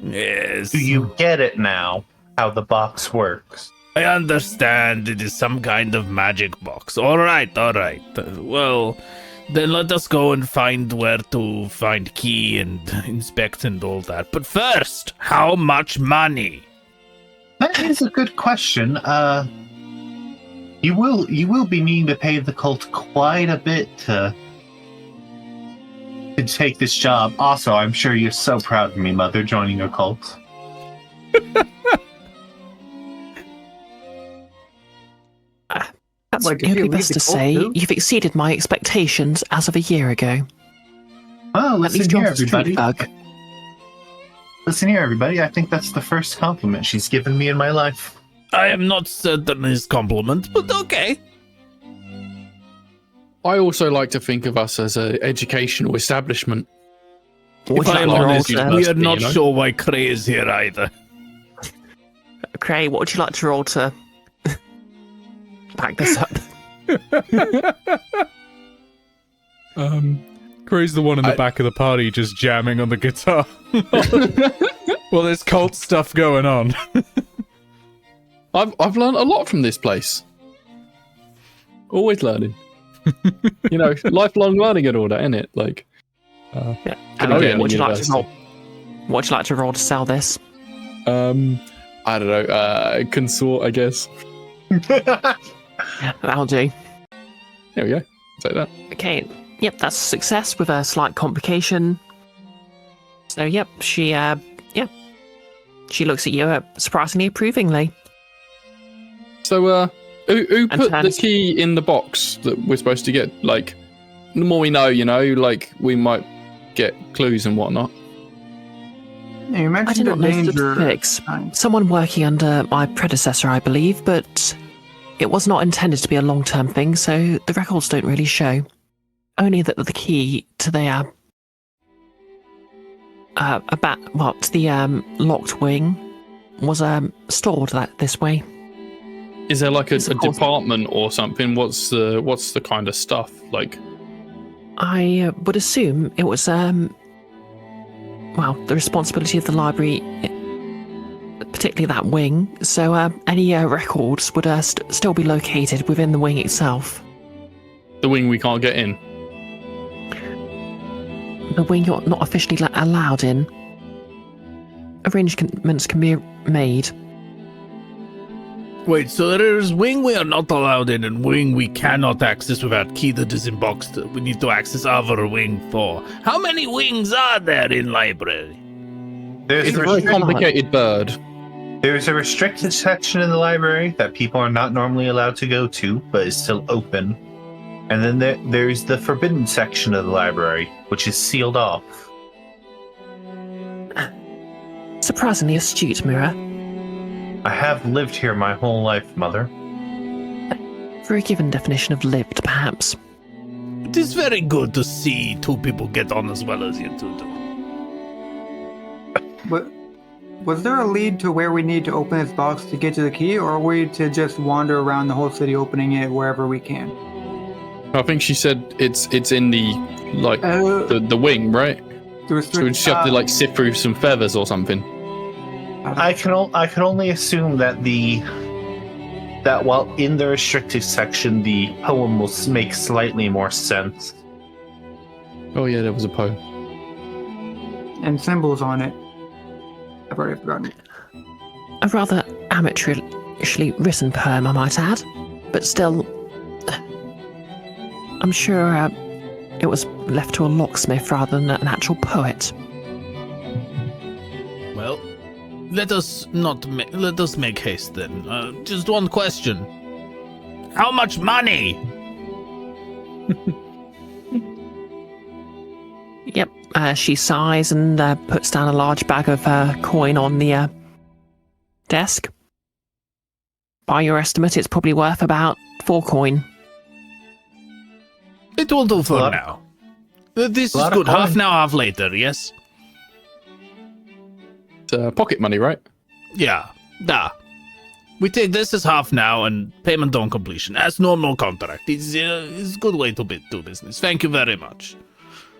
Yes. Do you get it now, how the box works? I understand it is some kind of magic box. All right. Well, then let us go and find where to find key and inspect and all that. But first, how much money? That is a good question. You will be needing to pay the cult quite a bit to take this job. Also, I'm sure you're so proud of me, Mother, joining your cult. That's Like, if going to you be leave best the to cult say. too? You've exceeded my expectations as of a year ago. Oh, At listen least here, yours is truly everybody. bug. Listen here, everybody. I think that's the first compliment she's given me in my life. I am not certain his compliment, but okay. I also like to think of us as an educational establishment. Would If you I am like to roll honest, to, we are University, not you know? sure why Cray is here either. Cray, what would you like to roll to back this up? Cray's the one in the back of the party just jamming on the guitar. Well, there's cult stuff going on. I've learned a lot from this place. Always learning. You know, lifelong learning and all that, innit? Like, Yeah. Can I get in Would you like to university? roll? Would you like to roll to sell this? I don't know, consort, I guess. That'll do. There we go. Take that. Okay. Yep, that's a success with a slight complication. So yep, she she looks at you surprisingly approvingly. So, who And put the turns- key in the box that we're supposed to get? Like, the more we know, you know, like, we might get clues and whatnot. Yeah, you I mentioned did the not know danger. specifics. Someone working under my predecessor, I believe, but it was not intended to be a long-term thing, so the records don't really show. Only that the key to the to the locked wing was stored this way. Is there like a Yes, of course. department or something? What's the kind of stuff like? I would assume it was the responsibility of the library, particularly that wing. So any records would still be located within the wing itself. The wing we can't get in. The wing you're not officially allowed in. Arrangements can be made. Wait, so there is wing we are not allowed in and wing we cannot access without key that is in box that we need to access other wing for. How many wings are there in library? There's It's a a very restrict- complicated bird. There's a restricted section in the library that people are not normally allowed to go to, but is still open. And then there's the forbidden section of the library, which is sealed off. Surprisingly astute, Mira. I have lived here my whole life, Mother. For a given definition of lived, perhaps. It is very good to see two people get on as well as you two do. But was there a lead to where we need to open this box to get to the key, or are we to just wander around the whole city opening it wherever we can? I think she said it's in the like the wing, right? So we just have to like sift through some feathers or something. I can only assume that while in the restricted section, the poem will make slightly more sense. Oh yeah, there was a poem. And symbols on it. I've already forgotten. A rather amateurishly written poem, I might add. But still, I'm sure it was left to a locksmith rather than an actual poet. Well, let us make haste then. Just one question. How much money? Yep, she sighs and puts down a large bag of coin on the desk. By your estimate, it's probably worth about 4 coin. It will do for Lot- now. This is lot of good. Half coin. now, half later, yes? It's pocket money, right? Yeah. Da. We take this as half now and payment on completion. As normal contract. It's a good way to do business. Thank you very much.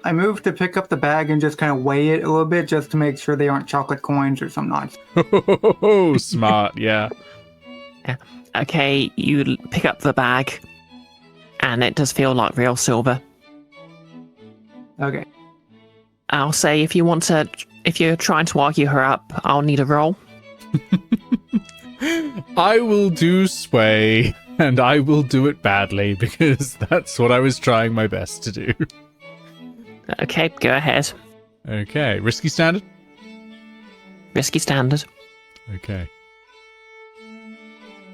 I moved to pick up the bag and just kind of weigh it a little bit just to make sure they aren't chocolate coins or some nonsense. Oh, smart, yeah. Okay, you pick up the bag, and it does feel like real silver. Okay. I'll say if you're trying to argue her up, I'll need a roll. I will do sway, and I will do it badly because that's what I was trying my best to do. Okay, go ahead. Okay, risky standard? Risky standard. Okay.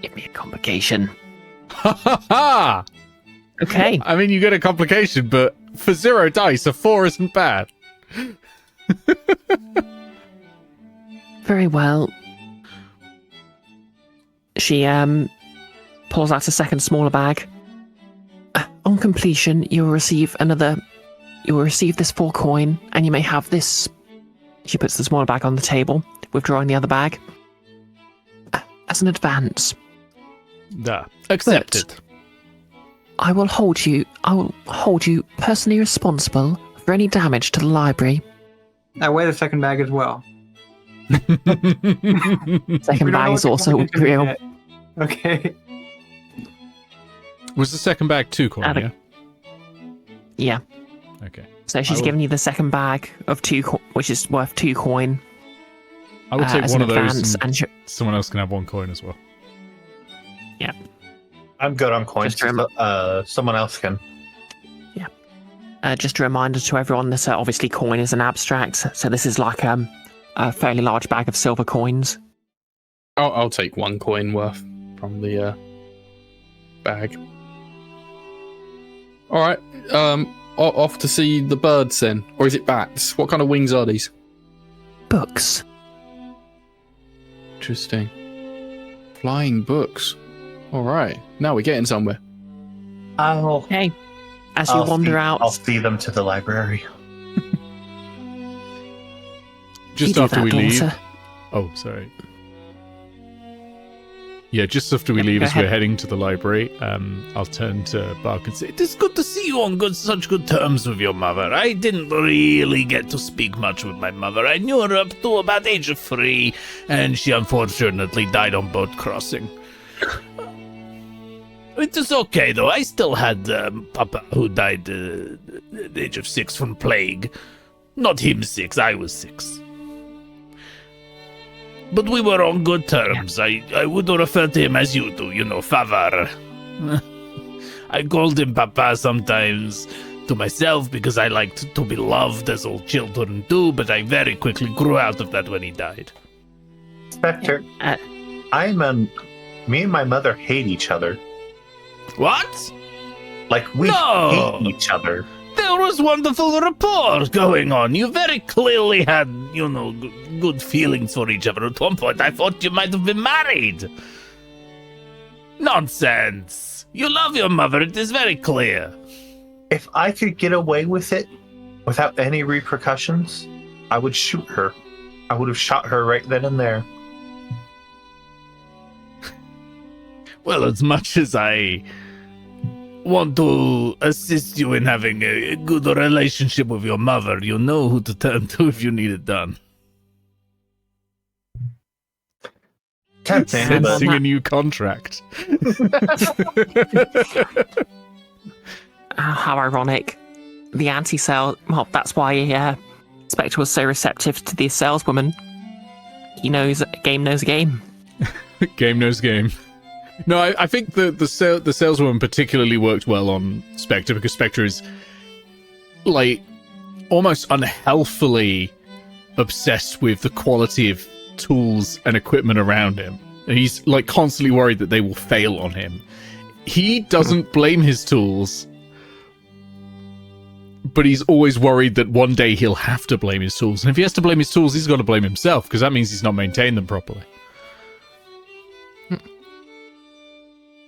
Give me a complication. Ha ha ha! Okay. I mean, you get a complication, but for 0 dice, a 4 isn't bad. Very well. She pulls out a second smaller bag. On completion, you will receive this 4 coin, and you may have this. She puts the smaller bag on the table, withdrawing the other bag. As an advance. Duh. Accepted. I will hold you personally responsible for any damage to the library. I weigh the second bag as well. Second We don't know bag what is the also competition real. yet. Okay. Was the second bag 2 coin, Add a- yeah? Yeah. Okay. So she's will- giving you the second bag of 2 which is worth 2 coin. I will take as one an of those, advance, and and someone else can have 1 coin as well. I'm good on coins. Just rem- Someone else can. just a reminder to everyone that obviously coin is an abstract, so this is like a fairly large bag of silver coins. I'll take 1 coin worth from the bag. All right. Off to see the birds then, or is it bats? What kind of wings are these? Books. Interesting. Flying books. All right. Now we're getting somewhere. Okay. As you wander out, I'll see them to the library. Just you do after that, we leave. daughter. Oh, sorry. Yeah, just after we Yeah, leave, go as we're ahead. heading to the library, I'll turn to Bark and say, It is good to see you on such good terms with your mother. I didn't really get to speak much with my mother. I knew her up to about age of 3, and she unfortunately died on boat crossing. It is okay, though. I still had Papa, who died at the age of 6 from plague. Not him 6, I was 6. But we were on good terms. I would refer to him as you do, father. I called him Papa sometimes. to myself because I liked to be loved as all children do, but I very quickly grew out of that when he died. Spectre, me and my mother hate each other. What? Like, we No! hate each other. There was wonderful rapport going on. You very clearly had, good feelings for each other. At one point, I thought you might have been married. Nonsense. You love your mother. It is very clear. If I could get away with it without any repercussions, I would shoot her. I would have shot her right then and there. Well, as much as I want to assist you in having a good relationship with your mother, you know who to turn to if you need it done. Captain, Sensing a new contract. How ironic. The anti-sale... Well, that's why Spectre was so receptive to the saleswoman. He knows... Game knows game. Game knows game. No, I think the saleswoman particularly worked well on Spectre because Spectre is, like, almost unhealthily obsessed with the quality of tools and equipment around him. And he's, like, constantly worried that they will fail on him. He doesn't blame his tools, but he's always worried that one day he'll have to blame his tools. And if he has to blame his tools, he's got to blame himself because that means he's not maintained them properly.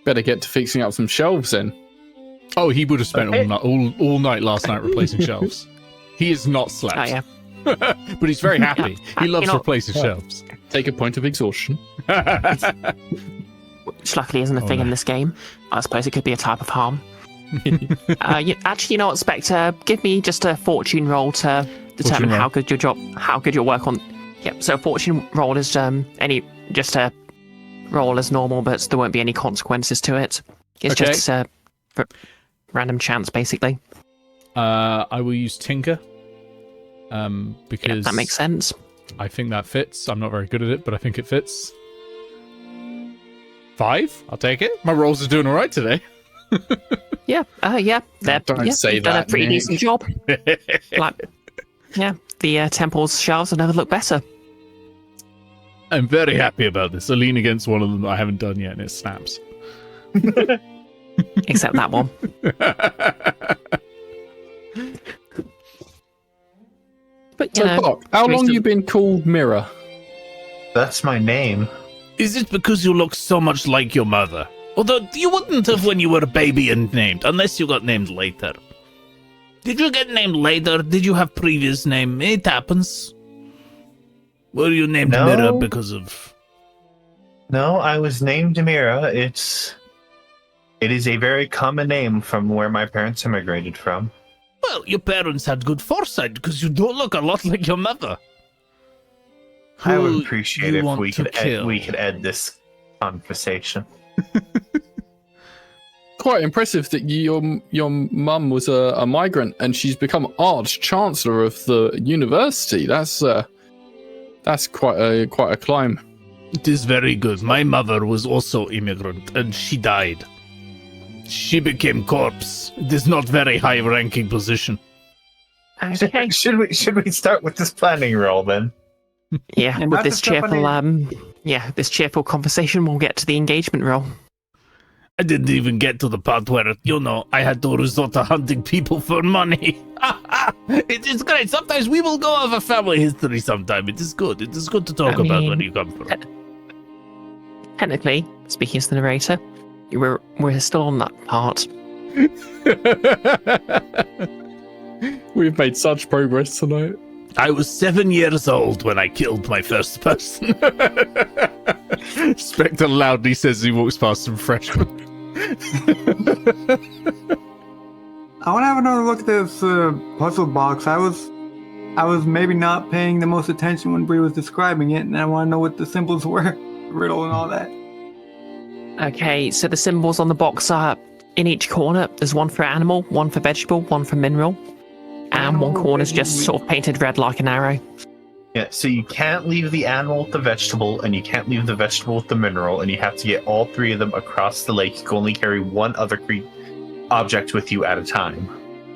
Better get to fixing up some shelves then. Oh, he would have spent all night last night replacing shelves. He has not slept. Oh, yeah. But he's very happy. He loves replacing shelves. Take a point of exhaustion. Which luckily isn't a thing in this game. I suppose it could be a type of harm. Actually, you know what, Spectre? Give me just a fortune roll to determine how good your work on... Yep, so a fortune roll is just a roll as normal, but there won't be any consequences to it. It's just random chance, basically. I will use Tinker. Because that makes sense. I think that fits. I'm not very good at it, but I think it fits. 5? I'll take it. My rolls are doing all right today. Yeah. Don't say you've done that, a pretty Nick. decent job. The temple's shelves have never looked better. I'm very happy about this. I lean against one of them that I haven't done yet, and it snaps. Except that one. But So, Doc, how long you been called Mirror? That's my name. Is it because you look so much like your mother? Although you wouldn't have when you were a baby and named, unless you got named later. Did you get named later? Did you have previous name? It happens. Were you named No. Mirror because of... No, I was named Mira. It is a very common name from where my parents immigrated from. Well, your parents had good foresight because you don't look a lot like your mother. I Who would appreciate you if want we to could kill? end this conversation. Quite impressive that your mum was a migrant and she's become Arch Chancellor of the university. That's quite a climb. It is very good. My mother was also immigrant and she died. She became corpse. It is not very high-ranking position. Okay. Should we start with this planning roll then? Yeah, And with not this to step on cheerful this cheerful conversation, we'll get to the engagement roll. I didn't even get to the part where, I had to resort to hunting people for money. It is great. Sometimes we will go over family history sometime. It is good. It is good to talk about where you come from. Technically, speaking as the narrator, we're still on that part. We've made such progress tonight. I was 7 years old when I killed my first person. Spectre loudly says he walks past some freshmen. I want to have another look at this puzzle box. I was maybe not paying the most attention when Bree was describing it, and I want to know what the symbols were, riddle and all that. Okay, so the symbols on the box are in each corner. There's one for animal, one for vegetable, one for mineral, and one corner's just sort of painted red like an arrow. Yeah, so you can't leave the animal with the vegetable, and you can't leave the vegetable with the mineral, and you have to get all three of them across the lake. You can only carry one other object with you at a time.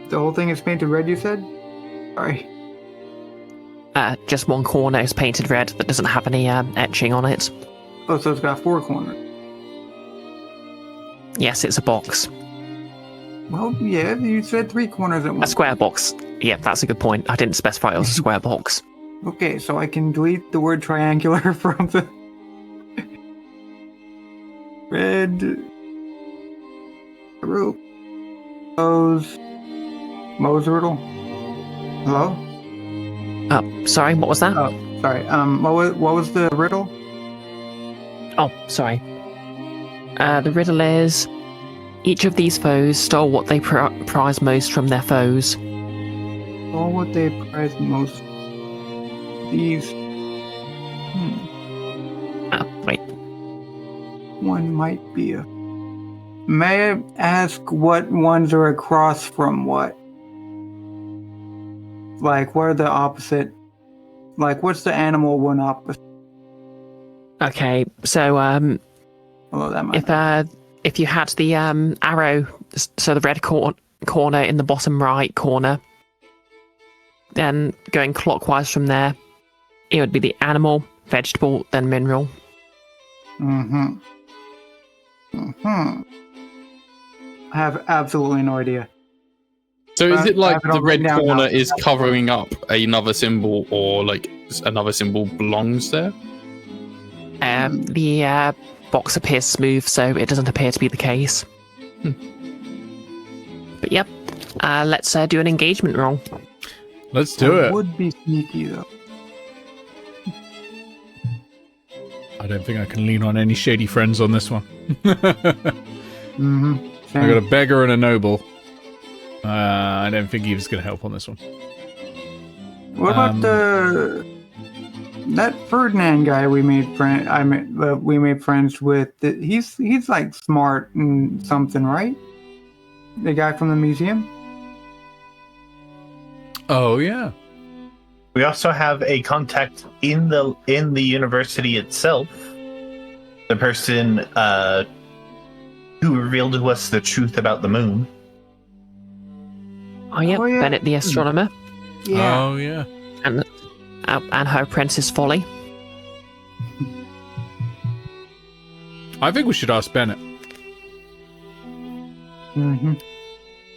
The whole thing is painted red, you said? Sorry. Just one corner is painted red that doesn't have any etching on it. Oh, so it's got 4 corners. Yes, it's a box. Well, yeah, you said 3 corners at A once. square box. Yeah, that's a good point. I didn't specify it was a square box. Okay, so I can delete the word triangular from the red rope. Moe's riddle. Hello? Oh, sorry, what was that? Oh, sorry. What was the riddle? Oh, sorry. The riddle is, each of these foes stole what they prize most from their foes. Or what they prize most? These. Wait. One might be a. May I ask what ones are across from what? Like, what are the opposite? Like, what's the animal one opposite? Okay, so Although that might. if you had the arrow, so the red corner in the bottom right corner, then going clockwise from there, it would be the animal, vegetable, then mineral. I have absolutely no idea. So is it I like have it the all red written down corner now. is covering up another symbol, or like another symbol belongs there? The box appears smooth, so it doesn't appear to be the case. But yep, let's do an engagement roll. Let's do That it. would be sneaky though. I don't think I can lean on any shady friends on this one. I got a beggar and a noble. I don't think Eve's going to help on this one. What about that Ferdinand guy we made friends with? He's like smart and something, right? The guy from the museum. Oh yeah. We also have a contact in the university itself. The person who revealed to us the truth about the moon. Oh yeah, Oh, yeah. Bennett the astronomer Yeah. Oh yeah. and her apprentice Folly. I think we should ask Bennett,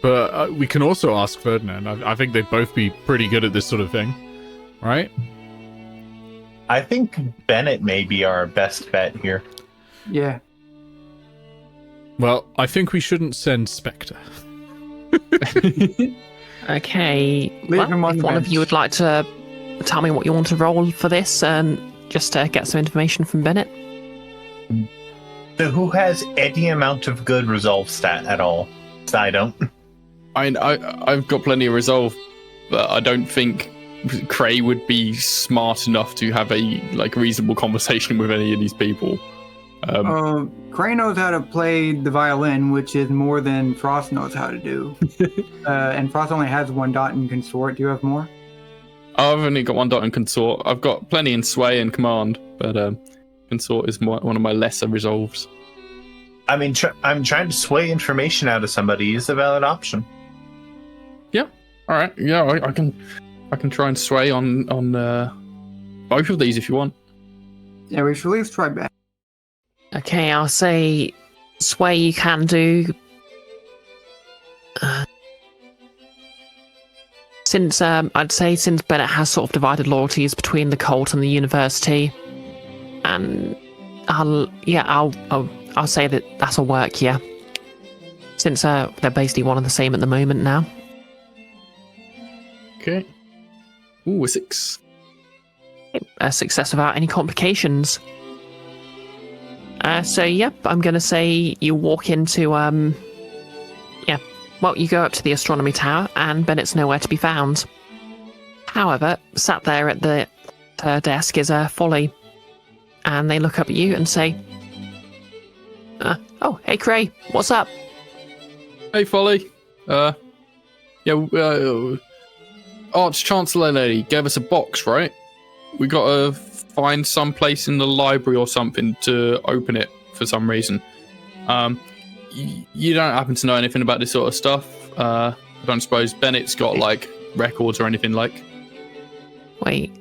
but we can also ask Ferdinand. I think they'd both be pretty good at this sort of thing, right? I think Bennett may be our best bet here. Yeah. Well, I think we shouldn't send Spectre. Okay, Leave him on if the one of bench. you would like to tell me what you want to roll for this, and just to get some information from Bennett. So who has any amount of good resolve stat at all? I don't. I've got plenty of resolve, but I don't think Cray would be smart enough to have a reasonable conversation with any of these people. Cray knows how to play the violin, which is more than Frost knows how to do. And Frost only has 1 dot in consort. Do you have more? I've only got 1 dot in consort. I've got plenty in sway and command, but consort is one of my lesser resolves. I mean, I'm trying to sway information out of somebody is a valid option. Yeah. All right. Yeah, I can try and sway on both of these if you want. Yeah, we should at least try back. Okay, I'll say sway you can do. Since I'd say since Bennett has sort of divided loyalties between the cult and the university, and I'll say that'll work. Yeah, since they're basically one and the same at the moment now. Okay. Ooh, a 6. A success without any complications. So yep, I'm gonna say you walk into you go up to the astronomy tower and Bennett's nowhere to be found. However, sat there at the desk is Folly, and they look up at you and say, "Oh, hey Cray, what's up?" Hey, Folly. Arch Chancellor lady gave us a box, right? We gotta find some place in the library or something to open it for some reason. You don't happen to know anything about this sort of stuff? I don't suppose Bennett's got like records or anything like. Wait,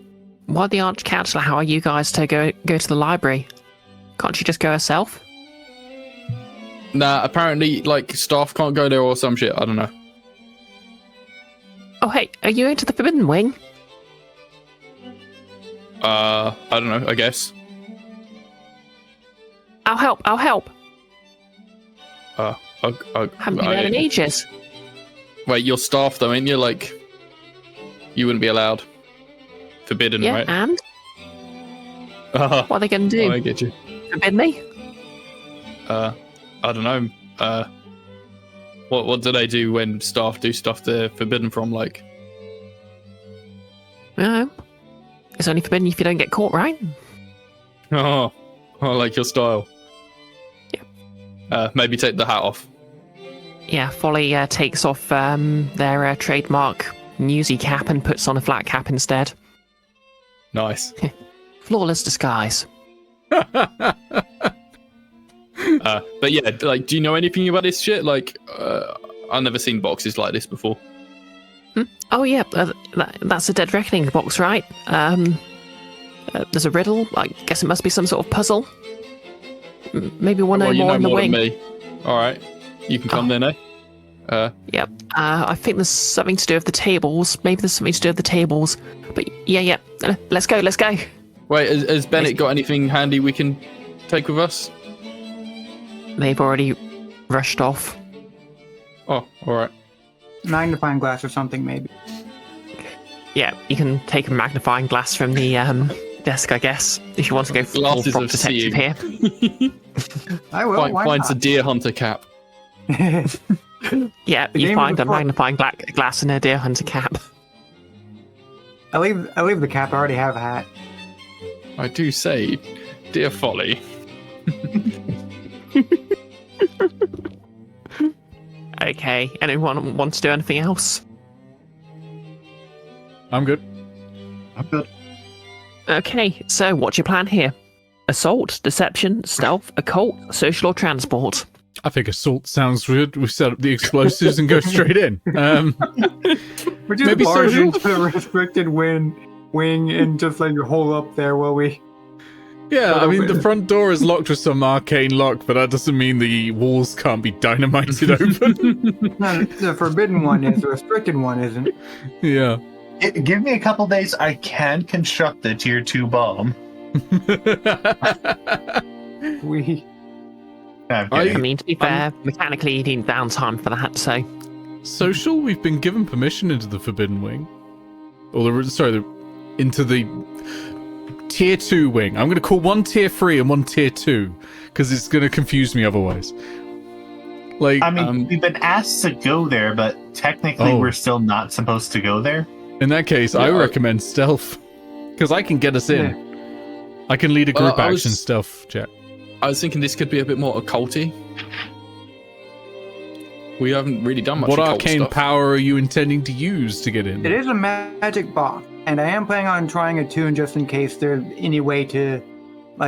why the Arch-Councillor? How are you guys to go to the library? Can't she just go herself? Nah, apparently like staff can't go there or some shit. I don't know. Oh, hey, are you into the Forbidden Wing? I don't know. I guess. I'll help. I Haven't been there in ages. Wait, you're staff though, ain't you? Like, you wouldn't be allowed. Forbidden, Yeah, right? and what are they going to do? Oh, I get you. Forbid me? I don't know. What do they do when staff do stuff they're forbidden from? Like, No. It's only forbidden if you don't get caught, right? oh, I like your style. Yeah. Maybe take the hat off. Yeah, Folly takes off their trademark newsy cap and puts on a flat cap instead. Nice. Flawless disguise. But yeah, like, do you know anything about this shit? Like, I've never seen boxes like this before. Oh yeah, that's a Dead Reckoning box, right? There's a riddle. I guess it must be some sort of puzzle. Maybe we'll know Well, you more know in the more wing. than me. All right, you can come then, eh? Yep. I think there's something to do with the tables. Maybe there's something to do with the tables. But yeah. Let's go. Wait, has Bennett got anything handy we can take with us? They've already rushed off. Oh, all right. Magnifying glass or something, maybe. Yeah, you can take a magnifying glass from the desk, I guess, if you want to go full Glasses prop of detective seeing. here. I will. Why Finds a not? deer hunter cap. Yeah, The you game find of a the magnifying glass and a deer hunter cap. I leave the cap. I already have a hat. I do say, dear Folly. Okay, anyone want to do anything else? I'm good. I'm good. Okay, so what's your plan here? Assault, deception, stealth, occult, social, or transport? I think assault sounds good. We set up the explosives and go straight in. We're just Maybe barge social? into the restricted wing and just let you hole up there while we. Yeah, I mean, the open. front door is locked with some arcane lock, but that doesn't mean the walls can't be dynamited open. No, the forbidden one is. The restricted one isn't. Yeah. Give me a couple days. I can construct a tier 2 bomb. We. I'm I kidding. mean, to be fair, mechanically you need downtime for that, so... Social, we've been given permission into the Forbidden Wing. Into the Tier 2 wing. I'm going to call one Tier 3 and one Tier 2, because it's going to confuse me otherwise. Like, I mean, we've been asked to go there, but technically Oh. we're still not supposed to go there. in that case, I recommend stealth, because I can get us in. I can lead a Well, group I was- action stealth check. I was thinking this could be a bit more occulty. We haven't really done much What occult arcane stuff. power are you intending to use to get in? It is a magic box, and I am planning on trying a tune just in case there's any way to, Yeah.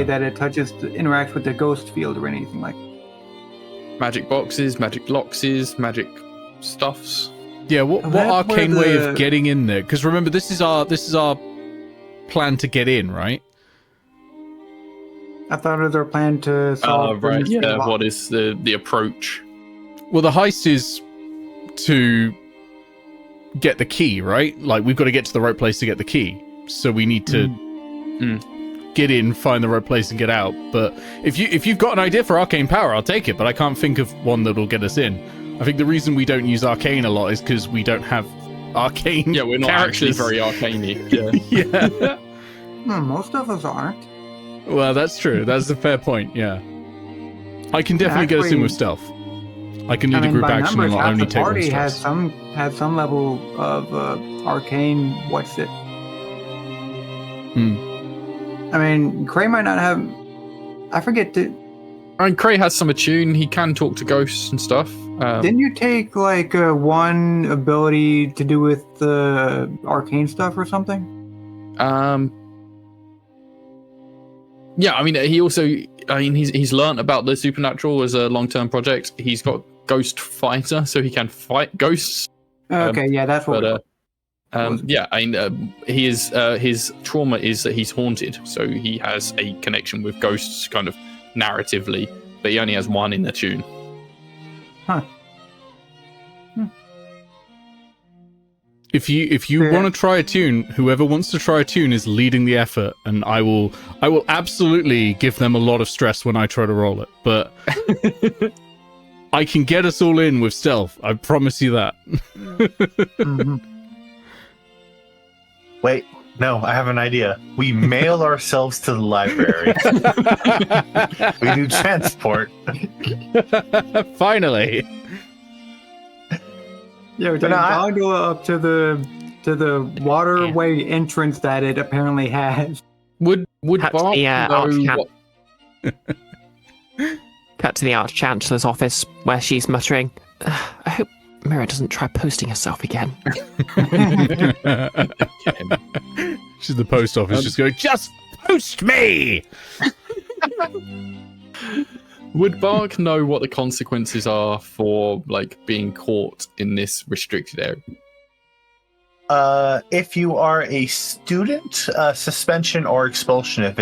that it interacts with the ghost field or anything like. Magic boxes, magic lockses, magic stuffs. Yeah, what That's where arcane way the- of getting in there? Because remember, this is our plan to get in, right? I thought it was our plan to solve. the Right. mystery Yeah. box. What is the approach? Well, the heist is to get the key, right? Like, we've got to get to the right place to get the key. So we need to get in, find the right place, and get out. But if you've got an idea for arcane power, I'll take it. But I can't think of one that'll get us in. I think the reason we don't use arcane a lot is because we don't have arcane. Yeah, we're not actually characters. very arcane-y. Yeah. Yeah. Most of us aren't. Well, that's true. That's a fair point. Yeah. I can definitely get us in Actually- with stealth. I can lead a group by action and numbers, not half only the take one party stress. has some level of arcane. What's it? I mean, Cray might not have. I forget. I mean, Cray has some attune. He can talk to ghosts and stuff. Didn't you take one ability to do with the arcane stuff or something? Yeah, I mean, he also, he's learnt about the supernatural as a long-term project. He's got ghost fighter, so he can fight ghosts. Okay, yeah, that's what. Yeah, I mean, he is. His trauma is that he's haunted, so he has a connection with ghosts, kind of narratively, but he only has one in the tune. Huh. If you want to try a tune, whoever wants to try a tune is leading the effort, and I will absolutely give them a lot of stress when I try to roll it. But I can get us all in with stealth. I promise you that. Mm-hmm. Wait, no, I have an idea. We mail ourselves to the library. We do transport. Finally. Yeah, we take a gondola up to the waterway entrance that it apparently has. Would Cut to Bart the, know Archchan- what? Cut to the Arch-Chancellor's office, where she's muttering, I hope Mira doesn't try posting herself again. She's the post office just going, just post me! Would Bark know what the consequences are for being caught in this restricted area? If you are a student, suspension or expulsion if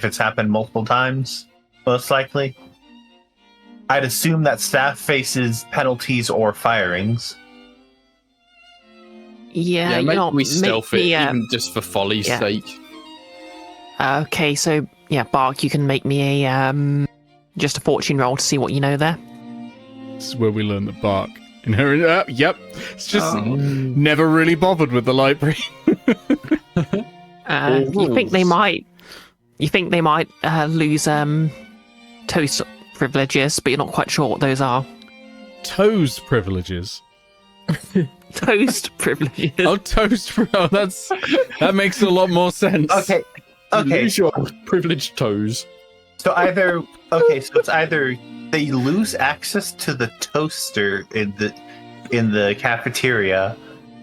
it's happened multiple times, most likely. I'd assume that staff faces penalties or firings. Yeah, maybe we stealth it, me, even just for folly's sake. Okay, so yeah, Bark, you can make me a just a fortune roll to see what you know there. This is where we learn that Bark inherent. Yep, it's just never really bothered with the library. You think they might? You think they might lose toast privileges, but you're not quite sure what those are. Toes privileges. Toast privileges. Oh, toast. Oh, that makes a lot more sense. Okay. Lose your privileged toes. So it's either they lose access to the toaster in the cafeteria,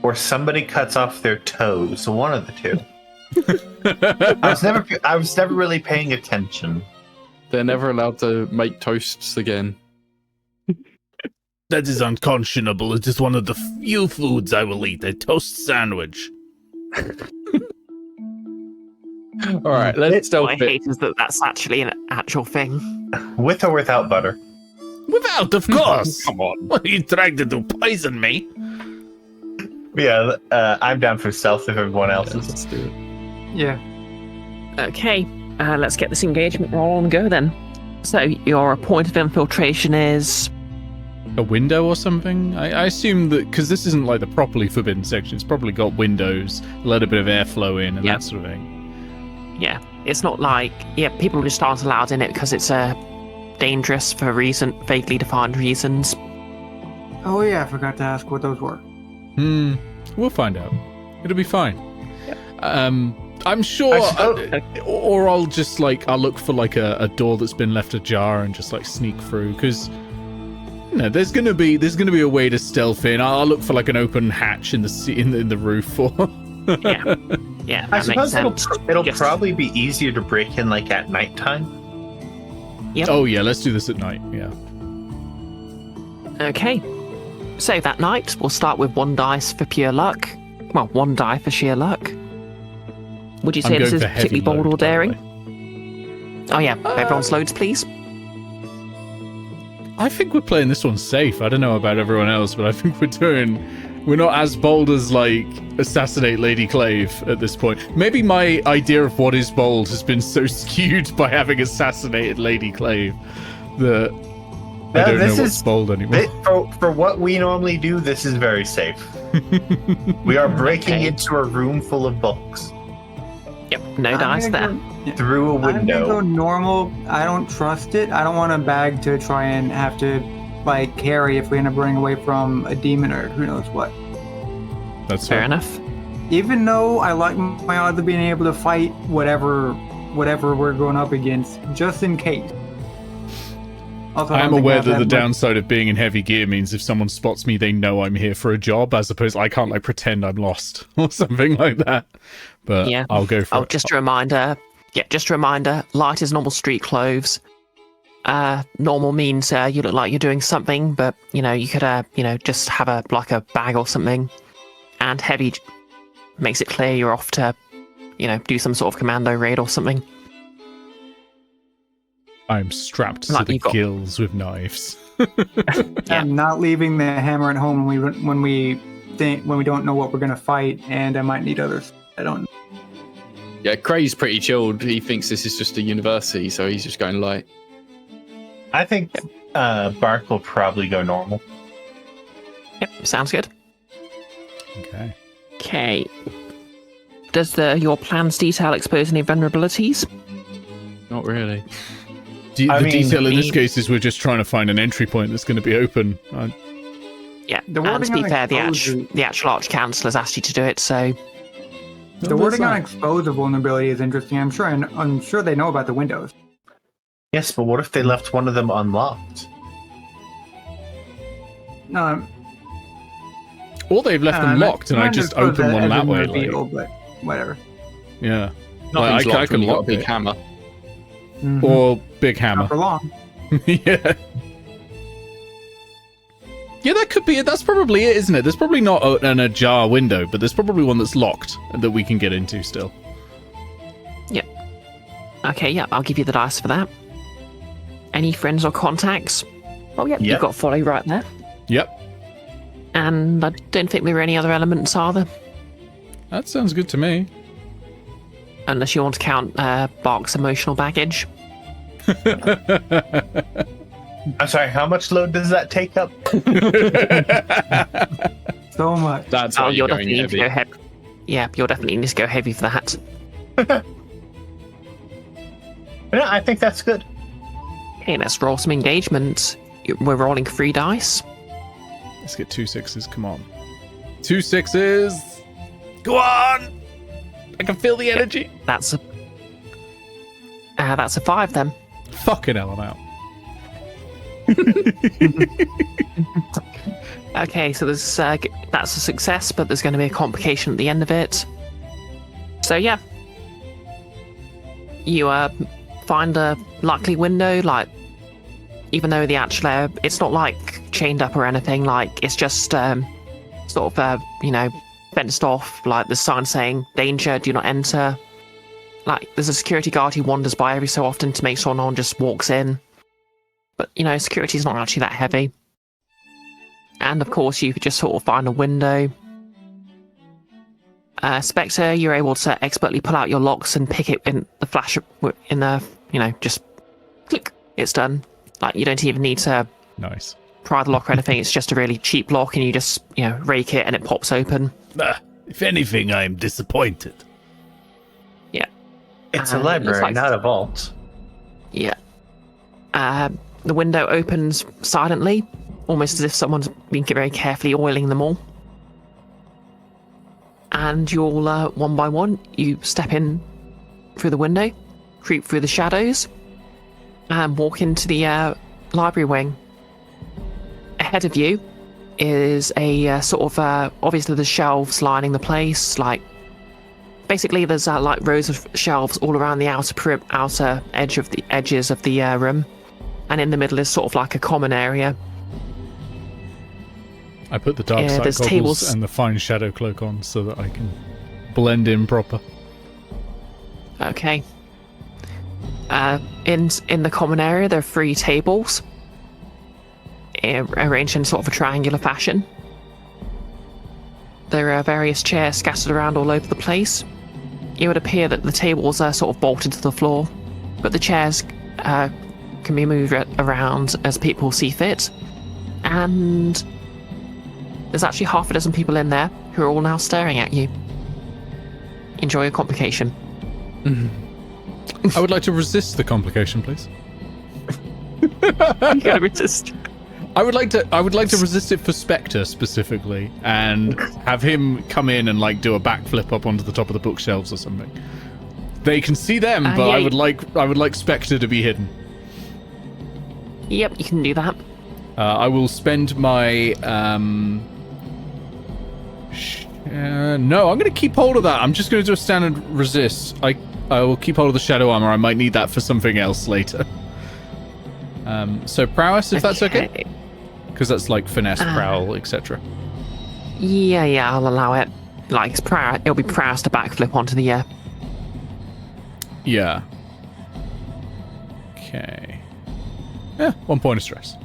or somebody cuts off their toes. So one of the two. I was never really paying attention. They're never allowed to make toasts again. That is unconscionable. It is one of the few foods I will eat. A toast sandwich. All right, let's stealth What I it. hate is that that's actually an actual thing. With or without butter. Without, of course. Come on. What are you trying to do? Poison me? Yeah, I'm down for stealth if everyone else is. Let's do it. Yeah. Okay, let's get this engagement roll on the go then. So your point of infiltration is A window or something? I assume that because this isn't like the properly forbidden section, it's probably got windows, let a bit of airflow in, and that sort of thing. yeah. It's not like people just aren't allowed in it because it's dangerous for vaguely defined reasons. Oh yeah, I forgot to ask what those were. We'll find out. It'll be fine. I'm sure, or I'll just I'll look for a door that's been left ajar and just sneak through, because there's gonna be a way to stealth in. I'll look for an open hatch in the roof, or Yeah, I that makes suppose sense. it'll Just- probably be easier to break in at nighttime. Yep. Oh yeah, let's do this at night. Yeah. Okay. So that night, we'll start with 1 dice for pure luck. Well, 1 die for sheer luck. Would you say I'm this going is for heavy particularly bold load, or by the daring? way. Oh yeah, everyone's loads, please. I think we're playing this one safe. I don't know about everyone else, but I think we're not as bold as assassinate Lady Clave at this point. Maybe my idea of what is bold has been so skewed by having assassinated Lady Clave that I don't know what's bold anymore. For what we normally do, this is very safe. We are breaking Okay. into a room full of books Yep, no dice there. through a I'm gonna go window. normal. I don't trust it. I don't want a bag to try and have to carry if we end up running away from a demon or who knows what. That's Fair enough. Even though I like my odds of being able to fight whatever we're going up against, just in case. Also, I am don't think aware have that the much- downside of being in heavy gear means if someone spots me, they know I'm here for a job, as opposed I can't pretend I'm lost or something like that. But Yeah. I'll go for it. Just a reminder. Yeah, just a reminder. Light as normal street clothes. normal means you look like you're doing something, but you could just have a bag or something. And heavy makes it clear you're off to do some sort of commando raid or something. I'm strapped to Like the you've got- gills with knives. Yeah. I'm not leaving the hammer at home when we don't know what we're gonna fight, and I might need others. I don't. Yeah, Cray's pretty chilled. He thinks this is just a university, so he's just going light. I think Bark will probably go normal. Yep, sounds good. Okay. Okay. Does your plans detail expose any vulnerabilities? Not really. The I mean, detail in this case is we're just trying to find an entry point that's going to be open. Yeah. The And wording to be on fair, the expose- actual Arch Councillor's asked you to do it, so The wording on expose a vulnerability is interesting. I'm sure they know about the windows. Yes, but what if they left one of them unlocked? No, Or they've left them locked, and I just open one that way. Reveal, but whatever. Yeah. Nothing's I locked can when you've got a lock big it. hammer. Mhm. Or big Not hammer. for long. Yeah. Yeah, that could be it. That's probably it, isn't it? There's probably not an ajar window, but there's probably one that's locked that we can get into still. okay, yeah, I'll give you the dice for that. Any friends or contacts? Oh, yeah, Yep. you've got follow right there. Yep. And I don't think there are any other elements, are there? That sounds good to me. Unless you want to count Bark's emotional baggage. I'm sorry, how much load does that take up? So much. That's why you'll you're going definitely need to go heavy. heavy. Yeah, you'll definitely need to go heavy for that. Yeah, I think that's good. Okay, let's roll some engagement. We're rolling 3 dice. Let's get 2 6s. Come on. 2 6s. Go on. I can feel the energy. That's a 5 then. Fucking hell, I'm out. Okay, so there's that's a success, but there's going to be a complication at the end of it. So yeah, you find a likely window. Like, even though the actual it's not like chained up or anything. Like, it's just sort of fenced off. Like, there's signs saying "Danger, do not enter." Like, there's a security guard who wanders by every so often to make sure no one just walks in. But security's not actually that heavy. And of course, you could just sort of find a window. Spectre, you're able to expertly pull out your locks and pick it in the flash, in the, just click, it's done. Like, you don't even need to Nice. pry the lock or anything. It's just a really cheap lock, and you just, rake it and it pops open. If anything, I am disappointed. It's a It looks library, like- not a vault. Yeah. The window opens silently, almost as if someone's been very carefully oiling them all. And you'll, one by one, you step in through the window, creep through the shadows, and walk into the library wing. Ahead of you is a sort of, obviously there's shelves lining the place, like, basically there's like rows of shelves all around the outer edges of the room. And in the middle is sort of like a common area. I put the dark Yeah, sight there's goggles tables. and the fine shadow cloak on so that I can blend in proper. Okay. In the common area, there are 3 tables, arranged in sort of a triangular fashion. There are various chairs scattered around all over the place. It would appear that the tables are sort of bolted to the floor, but the chairs can be moved around as people see fit. And there's actually half a dozen people in there who are all now staring at you. Enjoy a complication. I would like to resist the complication, please. You gotta resist. I would like to resist it for Spectre specifically, and have him come in and like do a backflip up onto the top of the bookshelves or something. They can see them, but yeah, I would like Spectre to be hidden. Yep, you can do that. I will spend my no, I'm going to keep hold of that. I'm just going to do a standard resist. I will keep hold of the shadow armor. I might need that for something else later. So prowess, if that's okay, because that's like finesse, prowl, etc. Yeah, I'll allow it. Like it's it'll be prowess to backflip onto the air. Yeah. Okay. Yeah, 1 point of stress.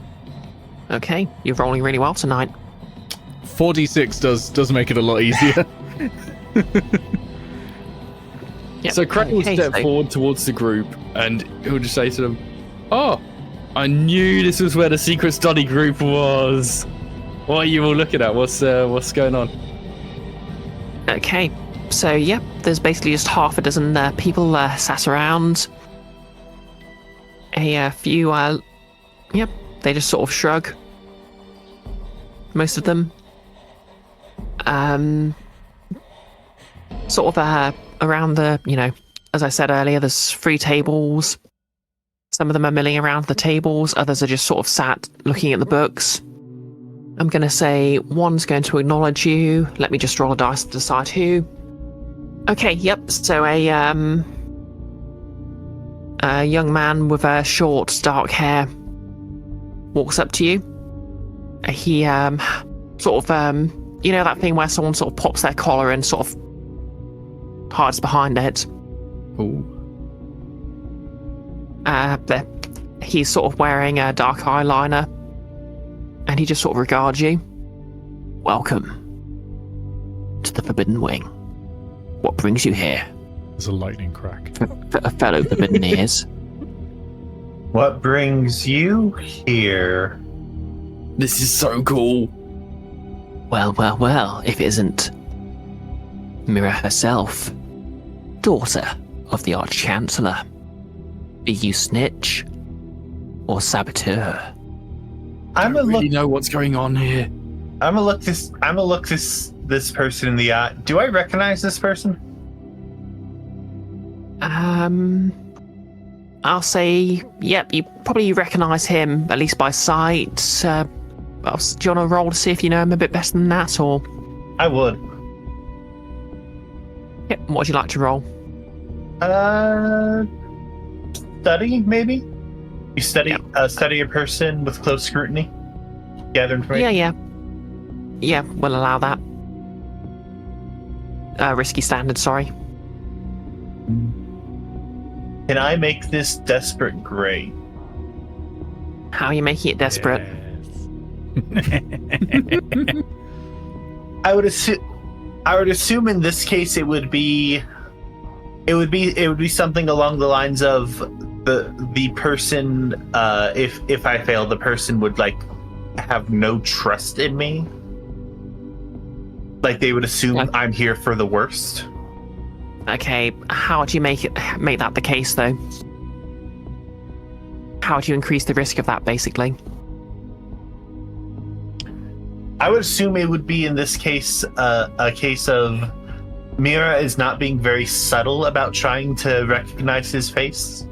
Okay, you're rolling really well tonight. 46 does make it a lot easier. Yep. So Cray will okay, step forward towards the group and he'll just say to them, "Oh, I knew this was where the secret study group was. What are you all looking at? What's going on?" Okay, so yep, there's basically just half a dozen people sat around. A few, yep, they just sort of shrug. Most of them. Sort of around the, as I said earlier, there's 3 tables. Some of them are milling around the tables, others are just sort of sat looking at the books. I'm going to say one's going to acknowledge you. Let me just roll a dice to decide who. Okay, yep, so a young man with short, dark hair walks up to you. He sort of, that thing where someone sort of pops their collar and sort of hides behind it. Ooh. He's sort of wearing a dark eyeliner, and he just sort of regards you. Welcome to the Forbidden Wing. What brings you here? There's a lightning crack. Fellow Forbidden Ears. What brings you here? This is so cool. Well, if it isn't Mira herself, daughter of the Arch-Chancellor. Be you snitch or saboteur? I'm I gonna really look. know what's going on here. I'm gonna look this person in the eye. Do I recognize this person? I'll say, yep, you probably recognise him, at least by sight. Do you want to roll to see if you know him a bit better than that, or? I would. Yep, what would you like to roll? Study, maybe? You study study a person with close scrutiny? Gather information? Yeah. Yeah, we'll allow that. Risky standard, sorry. Can I make this desperate great? How are you making it desperate? I would assume in this case it would be something along the lines of the person if I fail, the person would like have no trust in me. Like they would assume I'm here for the worst. Okay, how would you make that the case though? How would you increase the risk of that, basically? I would assume it would be in this case a case of Mira is not being very subtle about trying to recognize his face.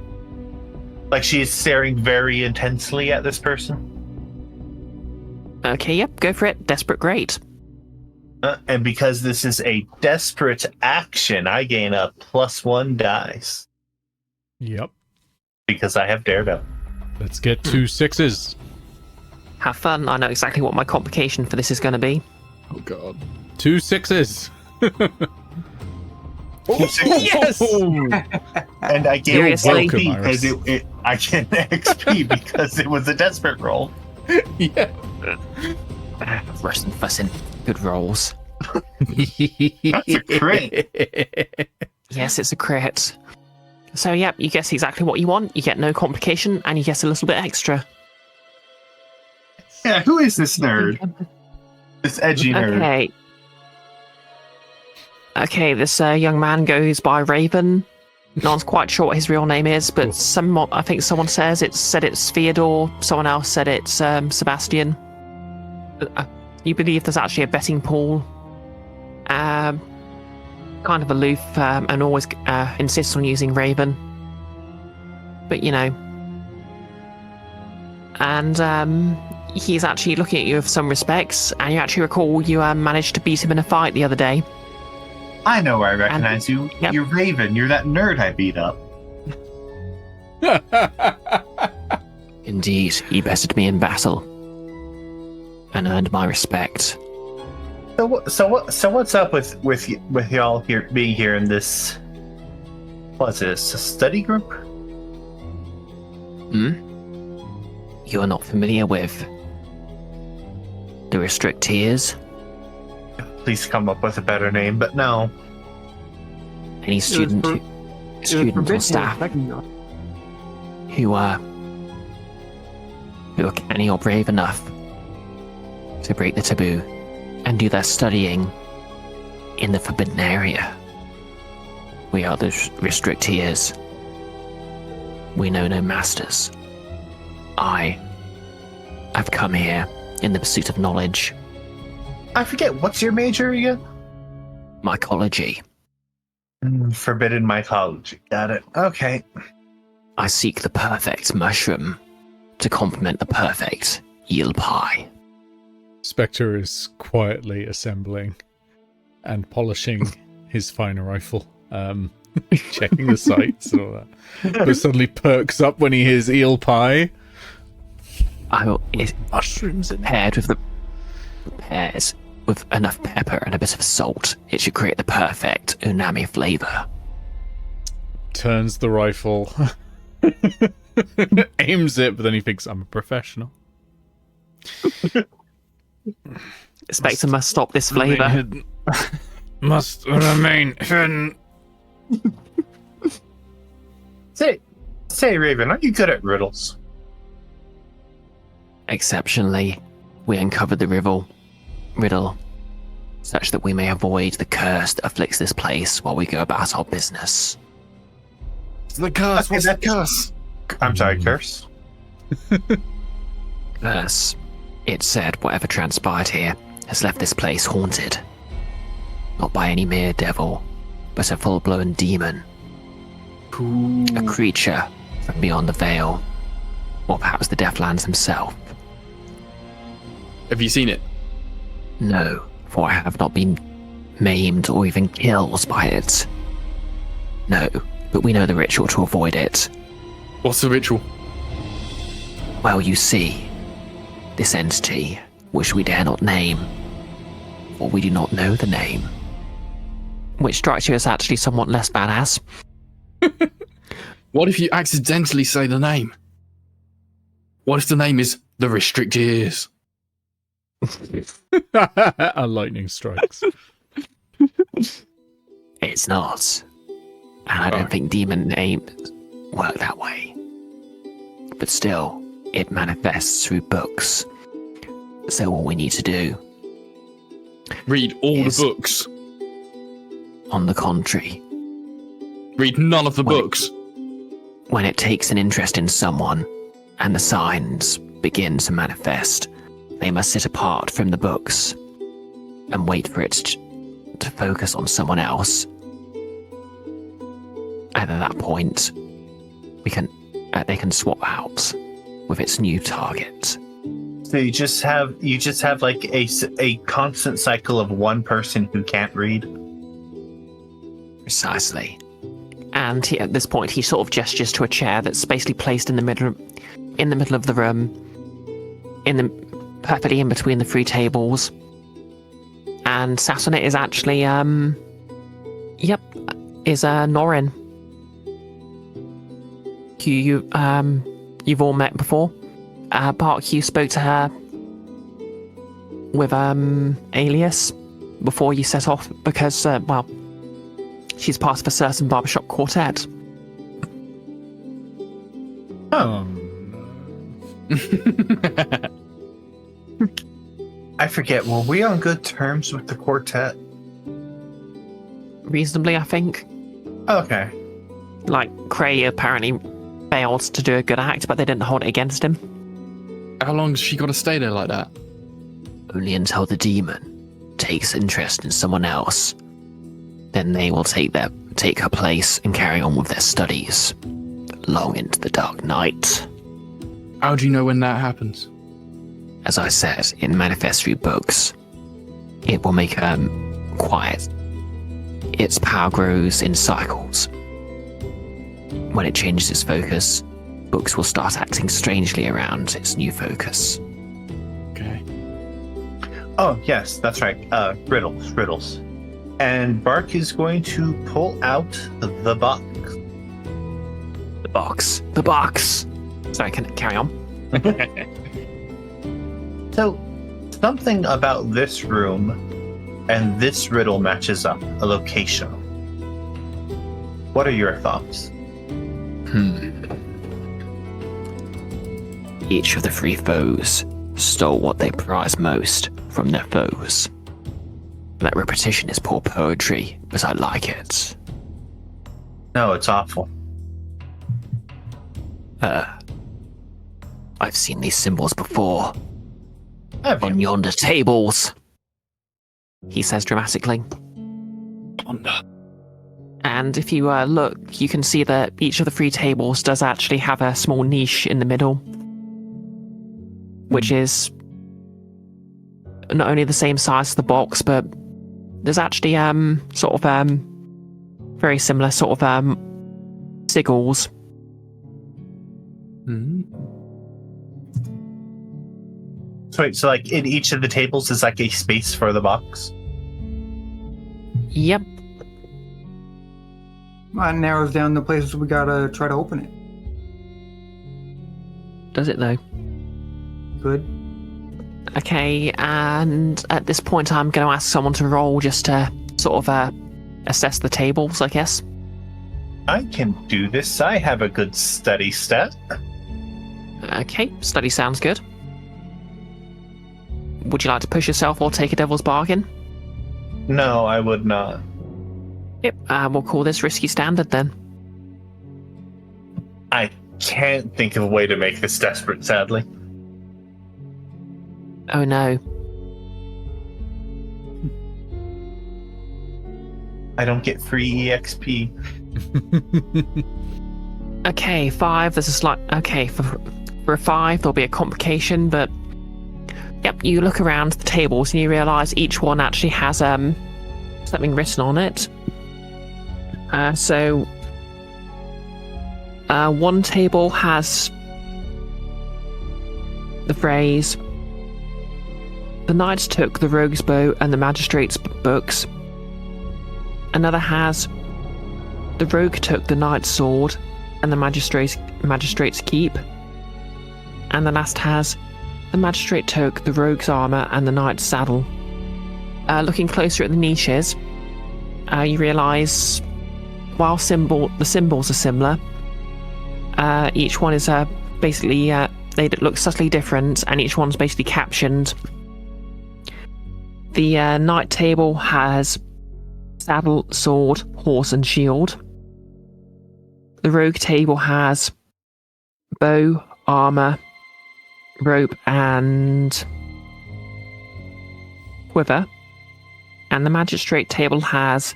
Like she is staring very intensely at this person. Okay, yep, go for it. Desperate, great. And because this is a desperate action, I gain a +1 dice. Yep. Because I have Daredevil. Let's get 2 6s. Have fun. I know exactly what my complication for this is going to be. Oh god. 2 6s. Yes! And I gain Seriously? XP because I get XP because it was a desperate roll. Yeah. Rushing, fussing. Good rolls. That's a crit. Yes, it's a crit. So, yep, you guess exactly what you want. You get no complication, and you get a little bit extra. Yeah, who is this nerd? This edgy nerd. Okay, this young man goes by Raven. No one's quite sure what his real name is, but I think someone said it's Theodore. Someone else said it's Sebastian. You believe there's actually a betting pool. Kind of aloof and always insists on using Raven. But and he's actually looking at you with some respects, and you actually recall you managed to beat him in a fight the other day. I know where I recognize you. Yep. You're Raven. You're that nerd I beat up. Indeed, he bested me in battle and earned my respect. So what's up with y'all here being here in this? What's this? A study group? You are not familiar with the restrictees? Please come up with a better name, but no. Any student or staff who are canny or brave enough to break the taboo and do their studying in the forbidden area. We are the restrictees. We know no masters. I've come here in the pursuit of knowledge. I forget, what's your major again? Mycology. Forbidden mycology. Got it. Okay. I seek the perfect mushroom to complement the perfect eel pie. Spectre is quietly assembling and polishing his fine rifle, checking the sights and all that. But suddenly perks up when he hears eel pie. Mushrooms paired with the pears with enough pepper and a bit of salt. It should create the perfect umami flavor. Turns the rifle, aims it, but then he thinks, I'm a professional. Spectre must stop this flavor. Must remain hidden. Say, Raven, are you good at riddles? Exceptionally, we uncovered the riddle, such that we may avoid the curse that afflicts this place while we go about our business. It's the curse. What's the curse? I'm sorry, curse? Curse. It said whatever transpired here has left this place haunted. Not by any mere devil, but a full-blown demon. A creature from beyond the veil. Or perhaps the Deathlands himself. Have you seen it? No, for I have not been maimed or even killed by it. No, but we know the ritual to avoid it. What's the ritual? Well, you see, this entity, which we dare not name, or we do not know the name. Which strikes you as actually somewhat less badass. What if you accidentally say the name? What if the name is the Restrictees? A lightning strikes. It's not. And I don't think demon names work that way. But still, it manifests through books. So all we need to do... Read all the books. On the contrary. Read none of the books. When it takes an interest in someone, and the signs begin to manifest, they must sit apart from the books and wait for it to focus on someone else. And at that point, they can swap out with its new target. So you just have like a constant cycle of one person who can't read. Precisely. And at this point, he sort of gestures to a chair that's basically placed in the middle of the room, perfectly in between the three tables. And sat on it is actually, Norin. You've all met before. Park, you spoke to her with Alias before you set off because, she's part of a certain barbershop quartet. I forget, were we on good terms with the quartet? Reasonably, I think. Okay. Like, Cray apparently failed to do a good act, but they didn't hold it against him. How long has she got to stay there like that? Only until the demon takes interest in someone else. Then they will take her place and carry on with their studies long into the dark night. How do you know when that happens? As I said, in Manifestory books, it will make quiet. Its power grows in cycles. When it changes its focus, books will start acting strangely around its new focus. Okay. Oh, yes, that's right. Riddles. And Bark is going to pull out the box. The box. Sorry, can carry on? So, something about this room and this riddle matches up. A location. What are your thoughts? Each of the three foes stole what they prize most from their foes. That repetition is poor poetry, but I like it. No, it's awful. I've seen these symbols before. Have you? On yonder tables, he says dramatically. And if you look, you can see that each of the three tables does actually have a small niche in the middle, which is not only the same size as the box, but there's actually very similar sort of sigils. So, wait, so like in each of the tables is like a space for the box? Yep. That narrows down the places we gotta try to open it. Does it though? Good. Okay, and at this point I'm going to ask someone to roll just to sort of assess the tables, I guess. I can do this. I have a good study stat. Okay, study sounds good. Would you like to push yourself or take a devil's bargain? No, I would not. Yep, we'll call this risky standard then. I can't think of a way to make this desperate, sadly. Oh no. I don't get free EXP. Okay, 5, there's a slight... Okay, for a 5 there'll be a complication, but... Yep, you look around the tables and you realise each one actually has something written on it. So one table has the phrase, "The knights took the rogue's bow and the magistrate's books." Another has, "The rogue took the knight's sword and the magistrate's keep." And the last has, "The magistrate took the rogue's armour and the knight's saddle." Looking closer at the niches, you realise, while the symbols are similar, each one is basically, they look subtly different, and each one's basically captioned. The knight table has saddle, sword, horse and shield. The rogue table has bow, armour, rope and quiver. And the magistrate table has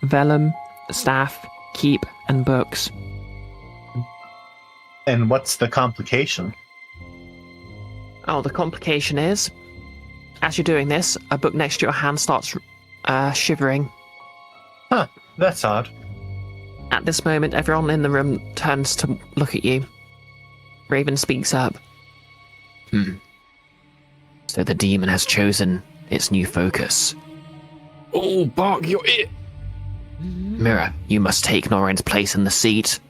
vellum, staff, keep and books. And what's the complication? Oh, the complication is, as you're doing this, a book next to your hand starts shivering. Huh, that's odd. At this moment, everyone in the room turns to look at you. Raven speaks up. So the demon has chosen its new focus. Oh, Bark, you're it. Mirror, you must take Norrin's place in the seat.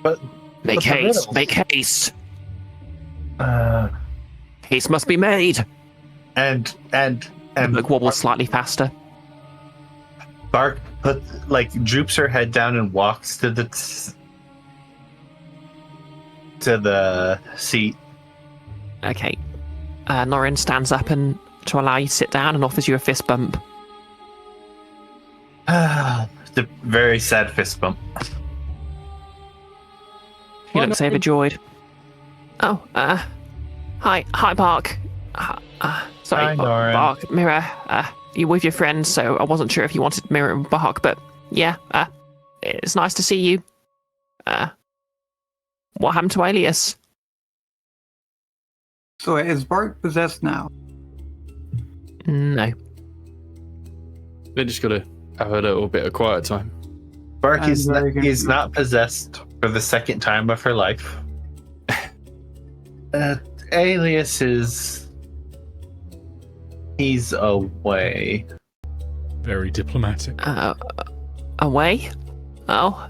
But Make but the haste! riddles. Make haste! Uh, Haste must be made! and The book wobbles slightly faster. Bark droops her head down and walks to the seat. Okay. Norrin stands up and to allow you to sit down and offers you a fist bump. It's a very sad fist bump. He looks overjoyed. Oh, hi, Bark. Sorry, Hi, Norrin. Bark, Mirror. You're with your friends, so I wasn't sure if you wanted Mirror and Bark, but yeah, it's nice to see you. What happened to Alias? So is Bart possessed now? No. They just gotta have a little bit of quiet time. Bark I'm is very not confused. possessed, for the second time of her life. Alias is... He's away. Very diplomatic. Away? Oh,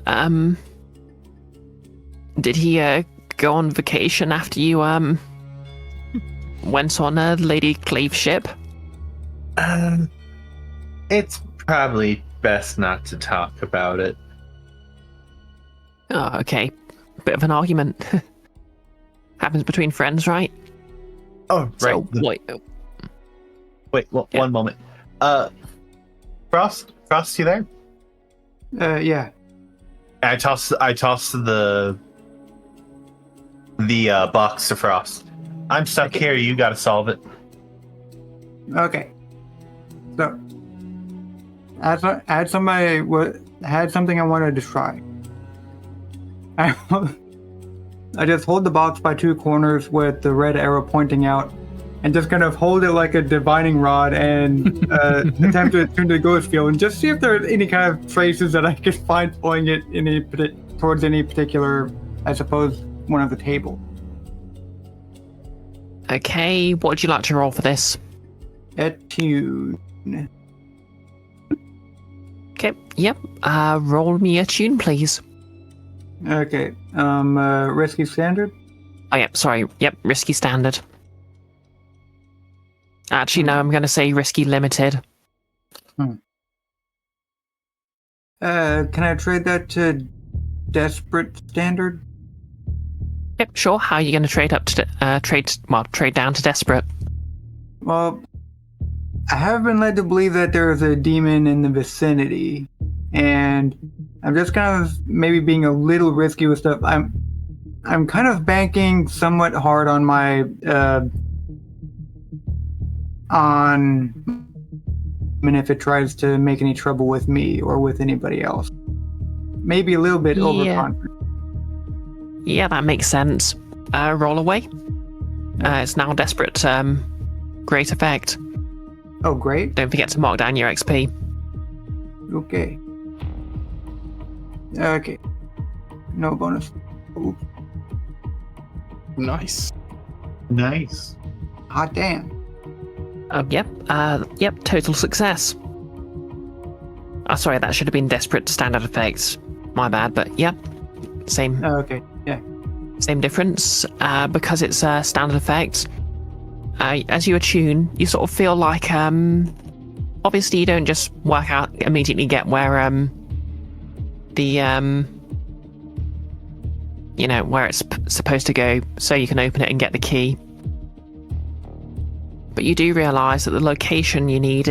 did he, go on vacation after you, went on a Lady Clave ship? It's probably best not to talk about it. Oh, okay. Bit of an argument. Happens between friends, right? Oh, right. So, wait. Wait, Yeah. one moment. Frost, you there? Yeah. I toss the box to Frost. I'm stuck here. You gotta solve it. Okay. So, I had something I wanted to try. I just hold the box by two corners with the red arrow pointing out, and just kind of hold it like a divining rod and attempt to turn to the ghost field and just see if there are any kind of traces that I could find pulling it towards any particular, I suppose, one of the table. Okay, what would you like to roll for this? Attune. Okay, yep. Roll me a tune, please. Okay. Risky standard. Oh, yep, sorry. Yep, risky standard. Actually, no, I'm going to say risky limited. Can I trade that to desperate standard? Yep, sure. How are you going to trade up to trade down to desperate? Well, I have been led to believe that there is a demon in the vicinity, and I'm just kind of maybe being a little risky with stuff. I'm kind of banking somewhat hard on my if it tries to make any trouble with me or with anybody else. Maybe a little bit overconfident. Yeah, that makes sense. Roll away. It's now desperate. Great effect. Oh, great. Don't forget to mark down your XP. Okay. Okay. No bonus. Oops. Nice. Nice. Hot damn. Yep. Yep. Total success. Oh, sorry, that should have been desperate standard effects. My bad, but yep. Same. Okay. Yeah. Same difference. Because it's standard effects. As you attune, you sort of feel like obviously you don't just work out immediately get where where it's supposed to go, so you can open it and get the key. But you do realise that the location you need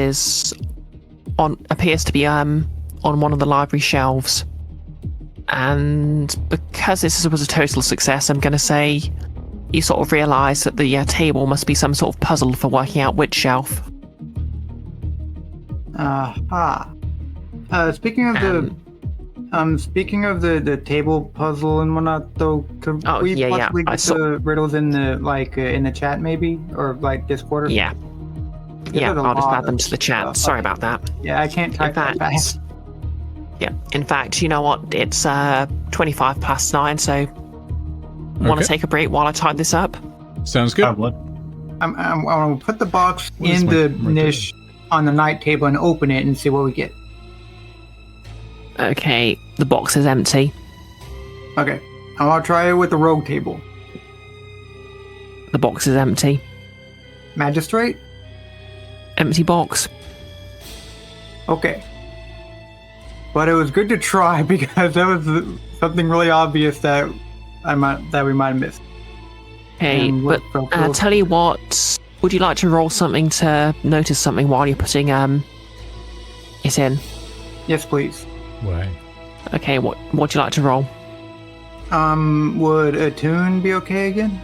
appears to be on one of the library shelves. And because this was a total success, I'm going to say you sort of realise that the table must be some sort of puzzle for working out which shelf. Speaking of the table puzzle and whatnot, though, could we possibly get the riddles in the chat maybe, or like Discord? Yeah, I'll just add them to the chat. Sorry about that. Yeah, I can't type that fast. Yeah, in fact, you know what? It's 25 past 9, so want to take a break while I type this up? Sounds good. I would. I'm gonna put the box in the niche on the night table and open it and see what we get. Okay, the box is empty. Okay, I'll try it with the rogue table. The box is empty. Magistrate? Empty box. Okay. But it was good to try because that was something really obvious that we might have missed. Okay, but tell you what, would you like to roll something to notice something while you're putting it in? Yes, please. Way. Okay, what would you like to roll? Would attune be okay again?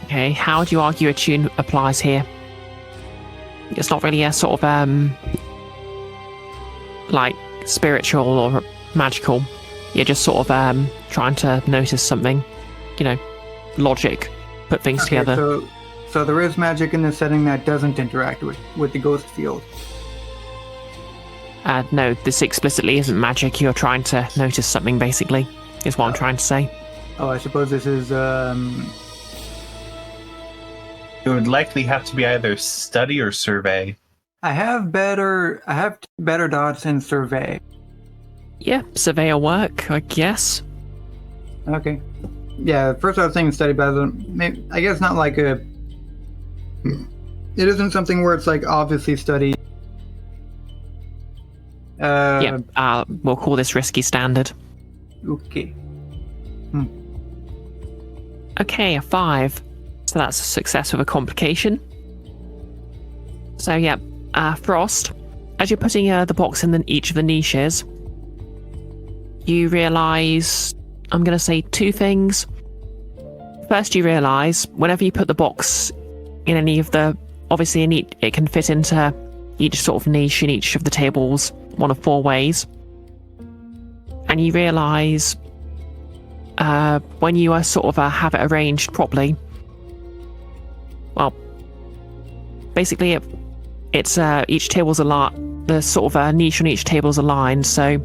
Okay, how do you argue attune applies here? It's not really a sort of like spiritual or magical. You're just sort of trying to notice something, logic, put things together. So there is magic in the setting that doesn't interact with the ghost field. No, this explicitly isn't magic. You're trying to notice something, basically. is what I'm trying to say. Oh, I suppose this is It would likely have to be either study or survey. I have better dots in survey. Yeah, surveyor work, I guess. Okay. Yeah, first I was thinking study, but I guess not like a. It isn't something where it's like obviously study. We'll call this risky standard. Okay. Okay, a 5. So that's a success with a complication. So yeah, Frost, as you're putting the box in each of the niches, you realise, I'm going to say 2 things. First, you realise whenever you put the box in any of the, obviously it can fit into each sort of niche in each of the tables, one of 4 ways. And you realise when you sort of have it arranged properly, well, basically it's each table's the sort of niche on each table's aligned, so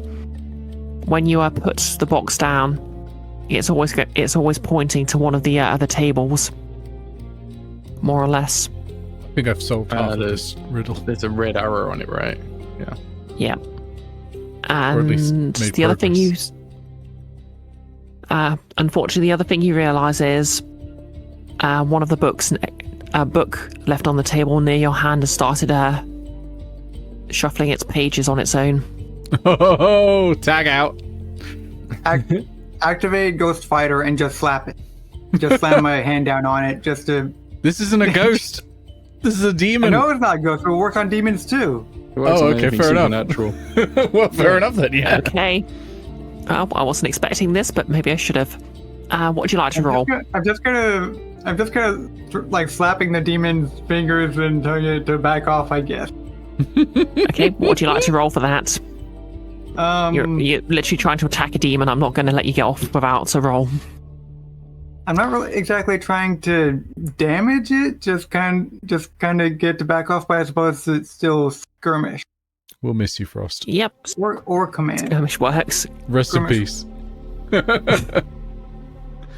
when you put the box down, it's always pointing to one of the other tables, more or less. I think I've solved half of this riddle. There's a red arrow on it, right? Yeah. Yeah. Or at least And made the other thing progress. unfortunately, the other thing you realise is one of the books, a book left on the table near your hand, has started shuffling its pages on its own. Oh, tag out. Activate Ghost Fighter and just slap it. Just slam my hand down on it just to. This isn't a ghost. This is a I demon. know it's not Ghost, but we'll work on demons too. Oh, okay, fair enough. Natural. Well, fair enough then, yeah. Okay. I wasn't expecting this, but maybe I should have. What would you like to roll? I'm just gonna like slapping the demon's fingers and telling it to back off, I guess. Okay, what would you like to roll for that? You're I'm literally trying to attack a demon. I'm not going to let you get off without a roll. not really exactly trying to damage it. Just kind of get to back off, but I suppose it's still skirmish We'll miss you, Frost. Yep, or command. skirmish works. Rest in Skirmish. peace.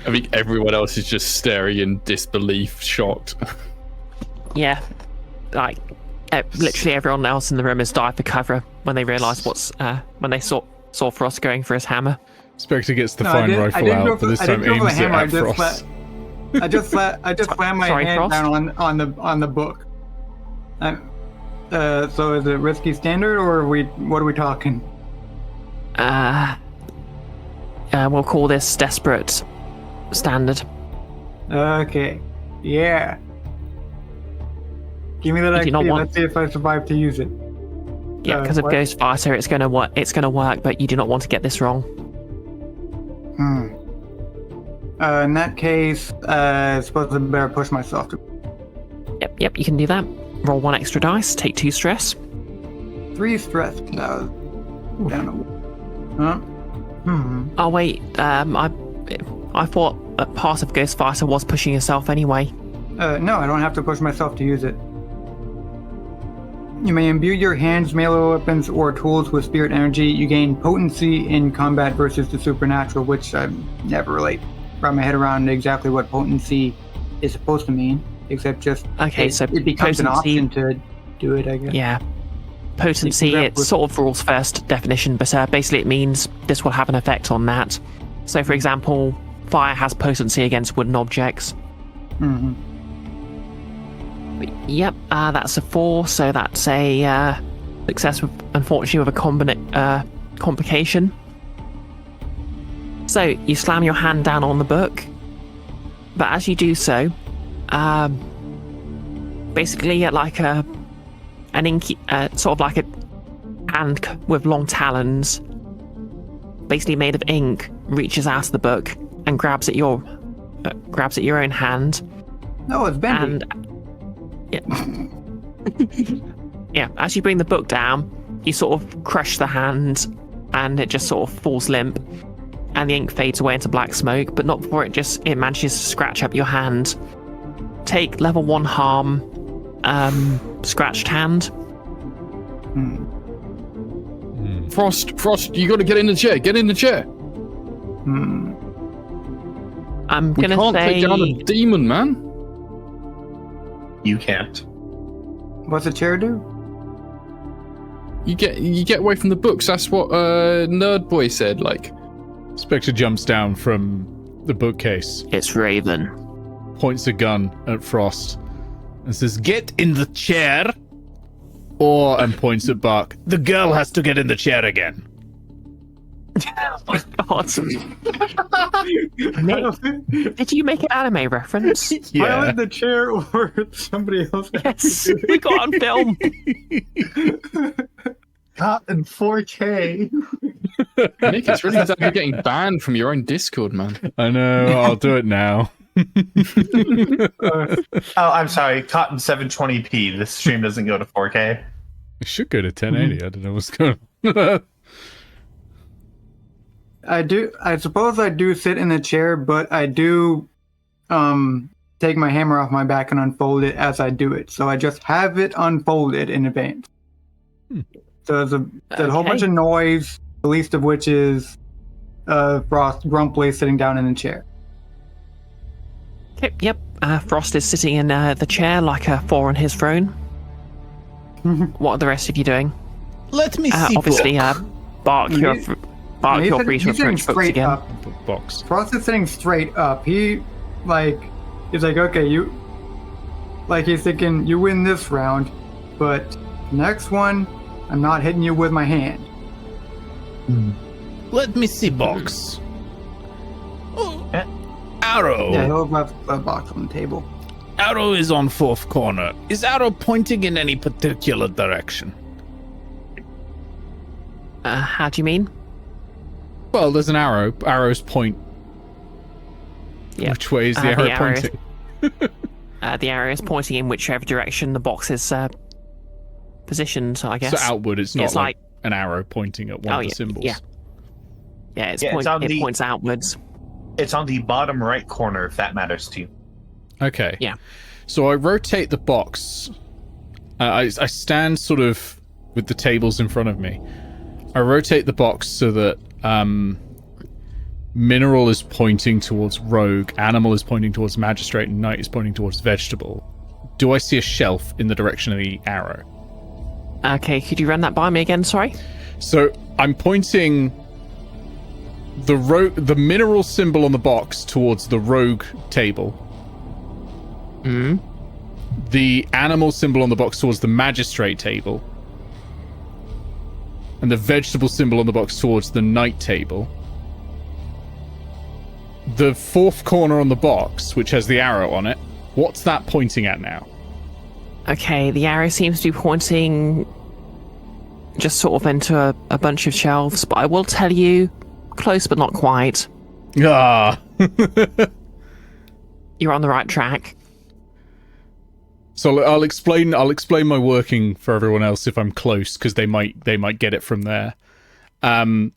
I think everyone else is just staring in disbelief, shocked. Yeah, like literally everyone else in the room has dived for cover when they realised when they saw Frost going for his hammer. Spectre gets the No, fine rifle out, but this time go for the aims it hammer. at Frost. I just slammed my Sorry, hand Frost? down on the book. So is it risky standard or what are we talking? We'll call this desperate standard. Okay, yeah. Give me that You do not XP. want- Let's see if I survive to use it. Yeah, because of what? Ghost Fighter, it's going to work. It's going to work, but you do not want to get this wrong. In that case, I suppose I better push myself to Yep, you can do that. Roll 1 extra dice. Take 2 stress. 3 stress. No, I don't know. Huh? Oh wait, I thought that part of Ghost Fighter was pushing yourself anyway. No, I don't have to push myself to use it. You may imbue your hands, melee weapons, or tools with spirit energy. You gain potency in combat versus the supernatural, which I never really wrap my head around exactly what potency is supposed to mean, except just Okay, so it becomes an potency- option to do it, I guess. Yeah. Potency, You can it's sort of rules first definition, but basically it means this will have an effect on that. So for example, fire has potency against wooden objects. Mm-hmm. But yep, that's a 4, so that's a success, unfortunately, with a complication. So you slam your hand down on the book, but as you do so, basically like an inky, sort of like a hand with long talons, basically made of ink, reaches out of the book and grabs at your own hand. No, it's bendy. And yeah, as you bring the book down, you sort of crush the hand, and it just sort of falls limp, and the ink fades away into black smoke. But not before it manages to scratch up your hand. Take level 1 harm, scratched hand. Frost, you got to get in the chair. Get in the chair. I'm We gonna can't say take down a demon, man. You can't. What's the chair do? You get away from the books. That's what Nerd Boy said. Like, Spectre jumps down from the bookcase, it's Raven. points a gun at Frost, and says, Get in the chair, and points at Buck. the girl has to get in the chair again. Oh my god. Nick, did you make an anime reference? Pilot the chair or somebody else? Yes, we got on film. Caught in 4K. Nick, it's really sad you're getting banned from your own Discord, man. I know, I'll do it now. Oh, I'm sorry. Caught in 720p. This stream doesn't go to 4K. It should go to 1080. I don't know what's going on. I suppose I do sit in the chair, but I do take my hammer off my back and unfold it as I do it. So I just have it unfolded in advance. So there's a whole bunch of noise, the least of which is Frost grumpily sitting down in a chair. Yep. Frost is sitting in the chair like a 4 on his throne. What are the rest of you doing? Let me see. Obviously, Bark, you're free to He's sitting approach books straight again. up. Box. Frost is sitting straight up. He's like, okay, he's thinking, you win this round, but next one, I'm not hitting you with my hand. Let me see, box. Arrow. Yeah, he'll have a box on the table. Arrow is on fourth corner. Is arrow pointing in any particular direction? How do you mean? Well, there's an arrow. Arrows point. Yeah. Which way is the arrow pointing? The arrow is pointing in whichever direction the box is positioned, I guess. So outward, it's not It's like an arrow pointing at one of the symbols. Yeah, it points outwards. It's on the bottom right corner, if that matters to you. Okay. Yeah. So I rotate the box. I stand sort of with the tables in front of me. I rotate the box so that mineral is pointing towards rogue, animal is pointing towards magistrate, and knight is pointing towards vegetable. Do I see a shelf in the direction of the arrow? Okay, could you run that by me again? Sorry. So I'm pointing the mineral symbol on the box towards the rogue table. The animal symbol on the box towards the magistrate table. And the vegetable symbol on the box towards the knight table. The fourth corner on the box, which has the arrow on it, what's that pointing at now? Okay, the arrow seems to be pointing just sort of into a bunch of shelves, but I will tell you, close but not quite. Ah. You're on the right track. So I'll explain my working for everyone else if I'm close, because they might get it from there. The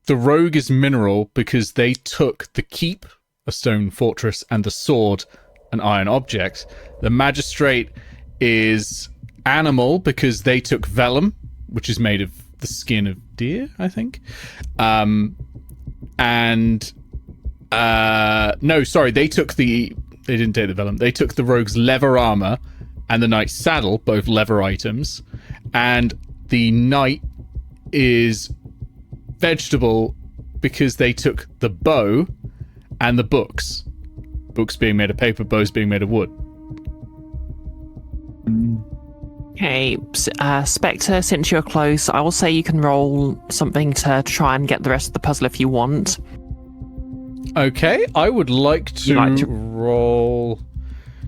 rogue is mineral because they took the keep, a stone fortress, and the sword, an iron object. The magistrate is animal because they took vellum, which is made of the skin of deer, I think. They didn't take the vellum. They took the rogue's leather armor and the knight's saddle, both leather items. And the knight is vegetable because they took the bow and the books. Books being made of paper, bows being made of wood. Okay, Spectre, since you're close, I will say you can roll something to try and get the rest of the puzzle if you want. Okay, I would like to roll...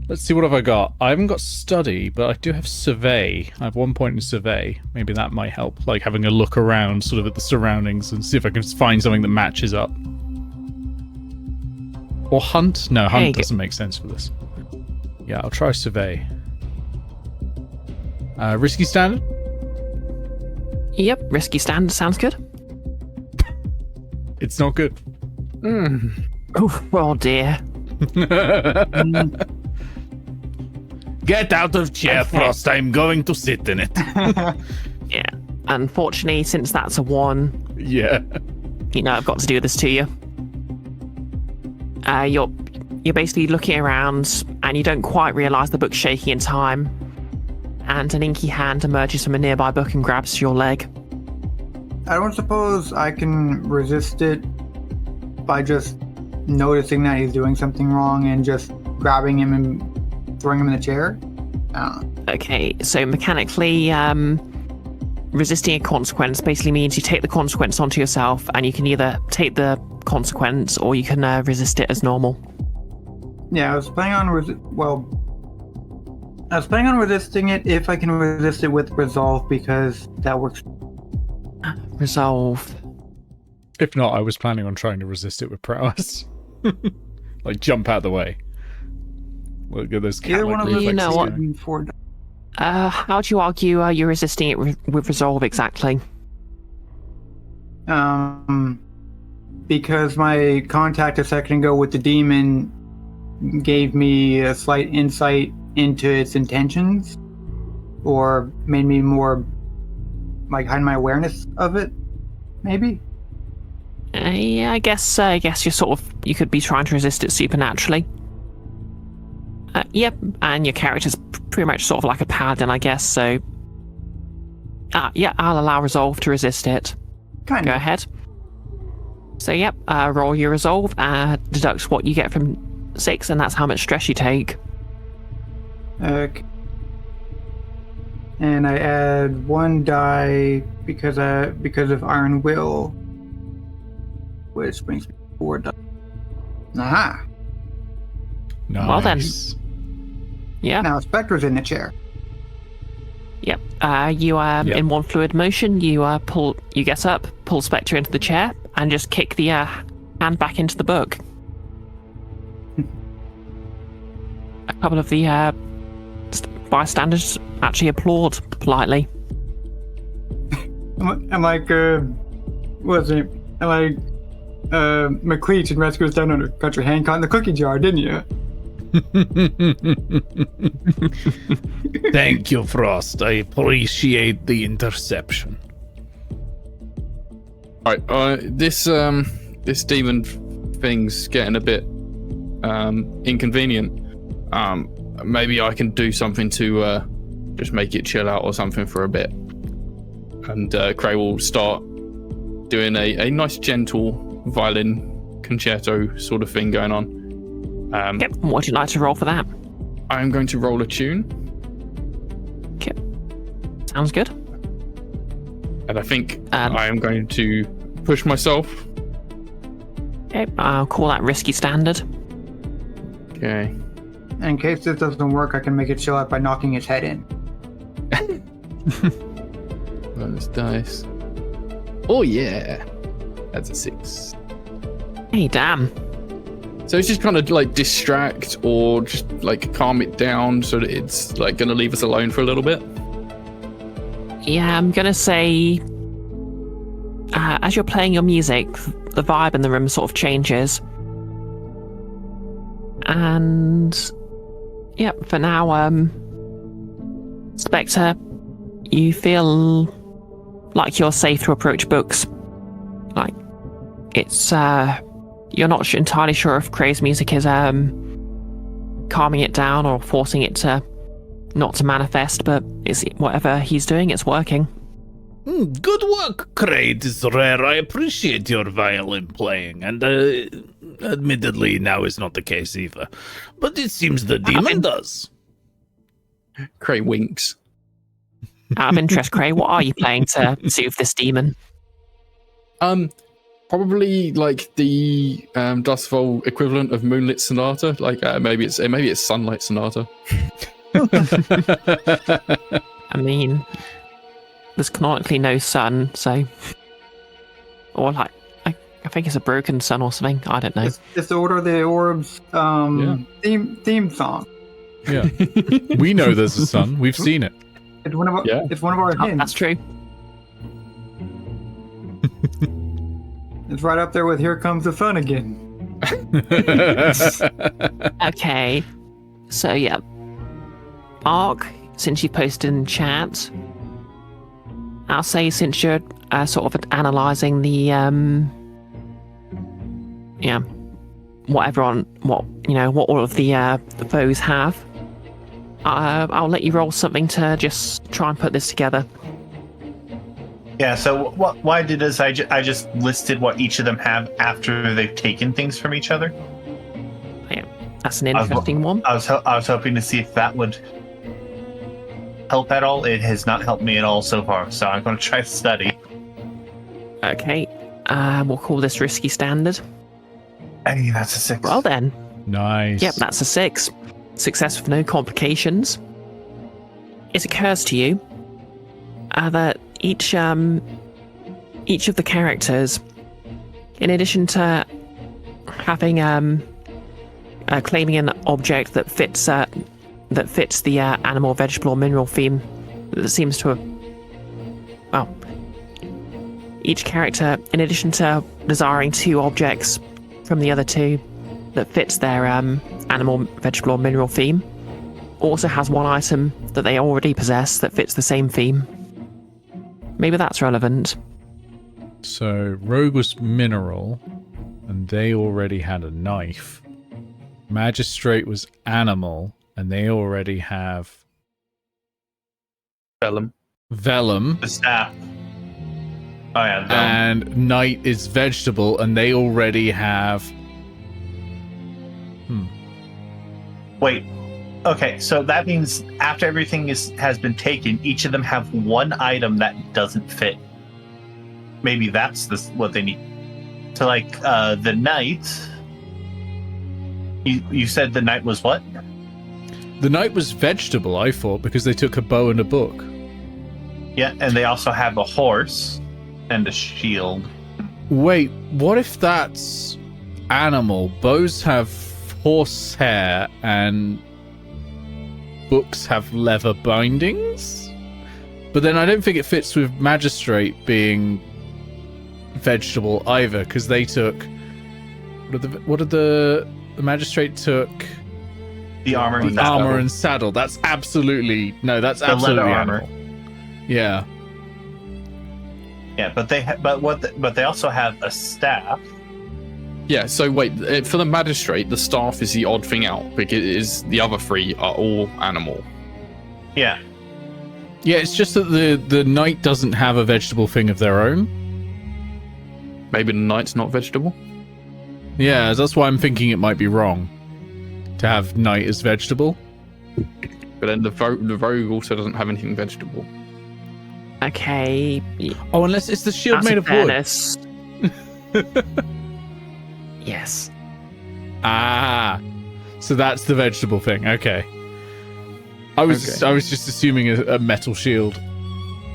Let's see, what have I got? I haven't got study, but I do have survey. I have 1 point in survey. Maybe that might help, like having a look around sort of at the surroundings and see if I can find something that matches up. Or hunt? No, hunt doesn't make sense for this. Yeah, I'll try survey. Risky standard? Yep, risky standard sounds good. It's not good. Oh dear. Get out of chair, Frost. I'm going to sit in it. Yeah. Unfortunately, since that's a 1, Yeah. I've got to do this to you. you're basically looking around and you don't quite realise the book's shaking in time, and an inky hand emerges from a nearby book and grabs your leg. I don't suppose I can resist it by just noticing that he's doing something wrong and just grabbing him and throwing him in the chair? Okay, so mechanically, resisting a consequence basically means you take the consequence onto yourself, and you can either take the consequence or you can resist it as normal. Yeah, I was planning on resisting it if I can resist it with resolve, because that works. Resolve. If not, I was planning on trying to resist it with prowess. Like, jump out the way. Look at those Either one of cat-like those. You know what? reflexes going. How do you argue you're resisting it with resolve exactly? Because my contact a second ago with the demon gave me a slight insight into its intentions, or made me more like heighten my awareness of it, maybe. Yeah, I guess you could be trying to resist it supernaturally. Yep, and your character's pretty much sort of like a paladin, I guess, so... yeah, I'll allow resolve to resist it. Kind Go of. ahead. So, yep, roll your resolve, deduct what you get from 6, and that's how much stress you take. Okay. And I add 1 die because of Iron Will, which brings me 4 die. Aha! Nice. Well then. Yeah. Now Spectre's in the chair. Yep. You in one fluid motion. You get up, pull Spectre into the chair, and just kick the hand back into the book. A couple of the bystanders actually applaud politely. I'm like, what's it? I'm like, McCleach in Rescuers Down Under. Got your hand caught in the cookie jar, didn't you? Thank you, Frost. I appreciate the interception. Alright, this demon thing's getting a bit inconvenient. Maybe I can do something to just make it chill out or something for a bit. And Cray will start doing a nice gentle violin concerto sort of thing going on. Yep. What would you like to roll for that? I'm going to roll a tune. Okay. Sounds good. And I think I am going to push myself. Okay. I'll call that risky standard. Okay. In case this doesn't work, I can make it chill out by knocking his head in. Bonus dice. Oh yeah. That's a 6. Hey, damn. So it's just kind of like distract or just like calm it down so that it's like going to leave us alone for a little bit. Yeah, I'm gonna say, as you're playing your music, the vibe in the room sort of changes. And yeah, for now, Spectre, you feel like you're safe to approach books. Like, it's you're not entirely sure if Cray's music is calming it down or forcing it to not to manifest, but it's whatever he's doing, it's working. Good work, Cray. It is rare. I appreciate your violin playing, and admittedly, now is not the case either. But it seems the demon does. Cray winks. Out of interest, Cray, what are you playing to soothe this demon? Probably like the Duskvol equivalent of Moonlit Sonata. Like maybe it's Sunlight Sonata. I mean, there's canonically no sun, so, or like I think it's a broken sun or something. I don't know. It's the Order of the Orbs theme song. Yeah. We know there's a sun. We've seen it. It's one of our, Yeah. It's one of our Oh, hymns. that's true. It's right up there with "Here Comes the Sun Again." Okay, so yeah, Ark, since you posted in chat, I'll say since you're sort of analysing the what all of the foes have. I'll let you roll something to just try and put this together. Yeah, so what I did is I just listed what each of them have after they've taken things from each other. Yeah, that's an interesting one. I was hoping to see if that would help at all. It has not helped me at all so far, so I'm going to try to study. Okay, we'll call this risky standard. Hey, that's a 6. Well then. Nice. Yep, that's a 6. Success with no complications. It occurs to you that each of the characters, in addition to having claiming an object that fits the animal, vegetable, or mineral theme, that seems to have, well, each character, in addition to desiring 2 objects from the other 2 that fits their animal, vegetable, or mineral theme, also has 1 item that they already possess that fits the same theme. Maybe that's relevant. So Rogue was mineral, and they already had a knife. Magistrate was animal, and they already have Vellum. vellum. The staff. Oh yeah. And knight is vegetable, and they already have. Wait. Okay, so that means after everything has been taken, each of them have 1 item that doesn't fit. Maybe that's what they need. So, like, the knight. You said the knight was what? The knight was vegetable, I thought, because they took a bow and a book. Yeah, and they also have a horse and a shield. Wait, what if that's animal? Bows have horse hair and books have leather bindings? But then I don't think it fits with magistrate being vegetable either, because they took what did the magistrate took? The armor and armor and saddle. That's absolutely absolutely leather animal. armor. Yeah. Yeah, but they also have a staff. Yeah, so wait, for the magistrate, the staff is the odd thing out, because the other 3 are all animal. Yeah. Yeah, it's just that the knight doesn't have a vegetable thing of their own. Maybe the knight's not vegetable? Yeah, that's why I'm thinking it might be wrong to have knight as vegetable. But then the rogue also doesn't have anything vegetable. Okay. Oh, unless it's the shield That's made in of fairness. Yes. Ah, so that's the vegetable thing. Okay. I was just assuming a metal shield.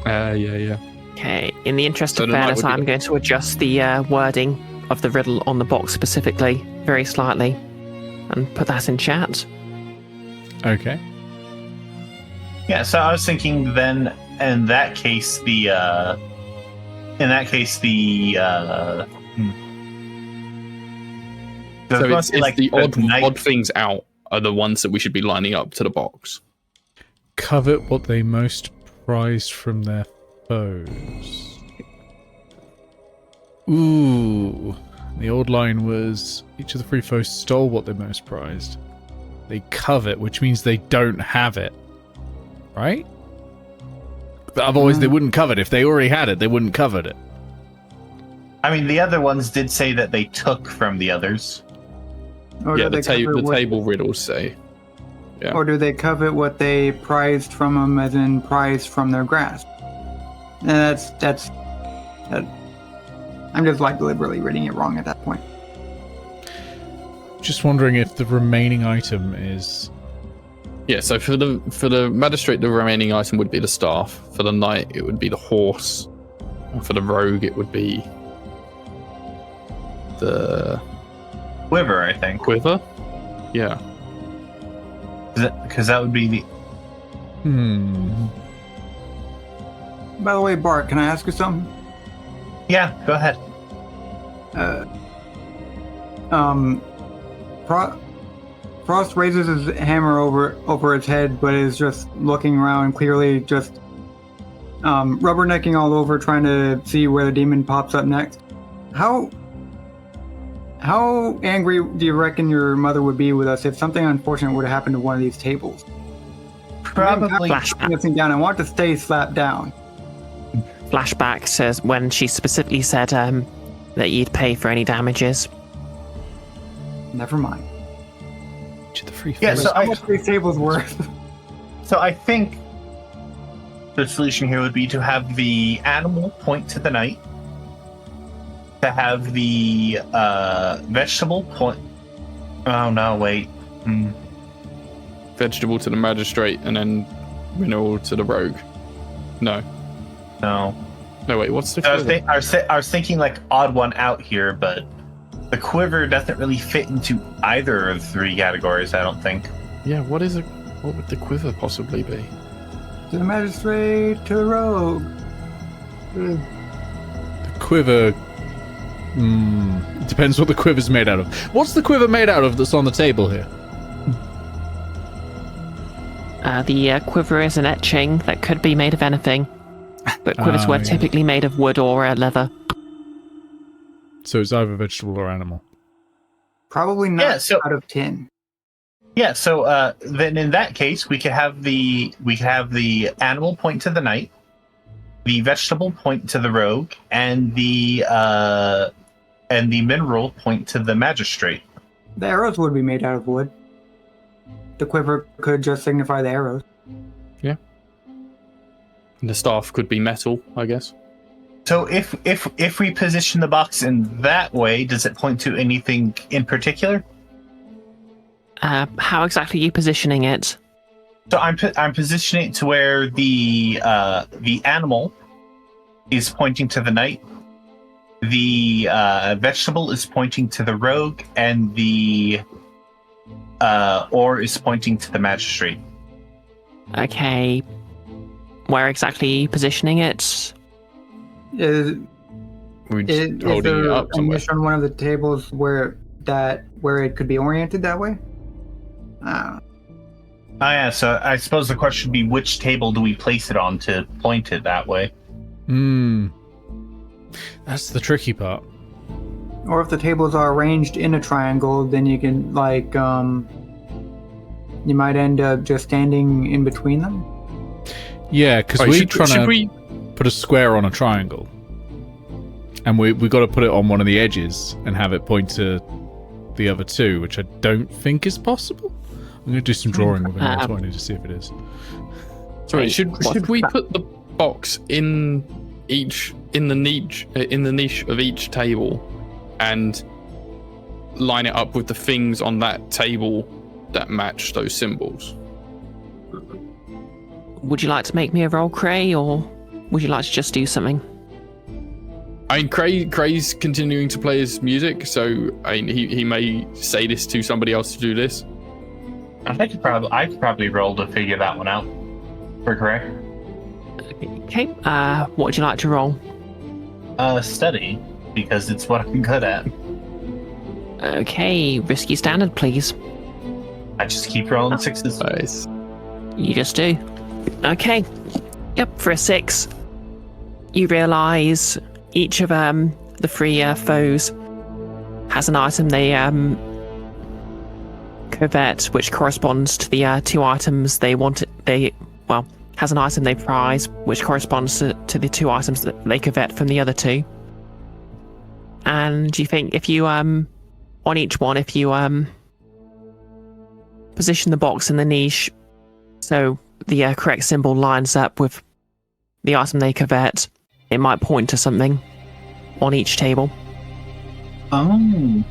Yeah. Okay. In the interest So of the knight fairness, would be I'm going to adjust the wording of the riddle on the box specifically, very slightly, and put that in chat. Okay. Yeah, so I was thinking then in that case the So it's like the knight. odd things out are the ones that we should be lining up to the box. Covet what they most prized from their foes. Ooh. The old line was, each of the 3 foes stole what they most prized. They covet, which means they don't have it. Right? But otherwise they wouldn't covet. If they already had it, they wouldn't covet it. I mean, the other ones did say that they took from the others. Or Yeah, do the they covet table riddles say. Yeah. Or do they covet what they prized from them, as in prized from their grasp? And that's I'm just like deliberately reading it wrong at that point. Just wondering if the remaining item is... Yeah, so for the magistrate, the remaining item would be the staff. For the knight, it would be the horse. And for the rogue, it would be the Quiver, I think. quiver. Yeah. Because that would be the... By the way, Bart, can I ask you something? Yeah, go ahead. Frost raises his hammer over its head, but is just looking around, clearly just rubbernecking all over, trying to see where the demon pops up next. How How angry do you reckon your mother would be with us if something unfortunate were to happen to one of these tables? Probably. Flashback. Down. I want to stay slapped down. Flashback says when she specifically said that you'd pay for any damages. Never mind. To the free Yeah, so How much these tables worth? So I think the solution here would be to have the animal point to the knight, to have the vegetable point. Oh no! Wait. Vegetable to the magistrate, and then mineral to the rogue. No. No. No, wait, what's the I was thinking like odd one out here, but the quiver doesn't really fit into either of the three categories, I don't think. Yeah, what would the quiver possibly be? To the magistrate, to the rogue. The quiver. Depends what the quiver's made out of. What's the quiver made out of that's on the table here? The quiver is an etching that could be made of anything, but quivers were typically made of wood or leather. So it's either vegetable or animal. Probably not out of tin. Yeah, so then in that case, we could have the animal point to the knight, the vegetable point to the rogue, and the mineral point to the magistrate. The arrows would be made out of wood. The quiver could just signify the arrows. Yeah. And the staff could be metal, I guess. So if we position the box in that way, does it point to anything in particular? How exactly are you positioning it? So I'm positioning it to where the animal is pointing to the knight, the vegetable is pointing to the rogue, and the ore is pointing to the magistrate. Okay. Where exactly are you positioning it? Is Holding there it up a somewhere. niche on one of the tables where it could be oriented that way? Oh yeah, so I suppose the question would be which table do we place it on to point it that way? That's the tricky part. Or if the tables are arranged in a triangle, then you can you might end up just standing in between them. Yeah, because we're trying to put a square on a triangle, and we got to put it on one of the edges and have it point to the other two, which I don't think is possible. I'm going to do some drawing with it as well to see if it is. Sorry, should we put the box in the niche of each table and line it up with the things on that table that match those symbols? Would you like to make me a roll, Cray, or would you like to just do something? I mean, Cray's continuing to play his music, so I mean, he may say this to somebody else to do this. I could probably roll to figure that one out for Cray. Okay. What would you like to roll? Study, because it's what I'm good at. Okay, risky standard, please. I just keep rolling sixes. Nice. You just do. Okay. Yep, for a 6. You realise each of the 3 foes has an item they covet, which corresponds to the 2 items they want. Has an item they prize, which corresponds to the 2 items that they covet from the other 2. And you think if you on each one, if you position the box in the niche so the correct symbol lines up with the item they covet, it might point to something on each table. Oh.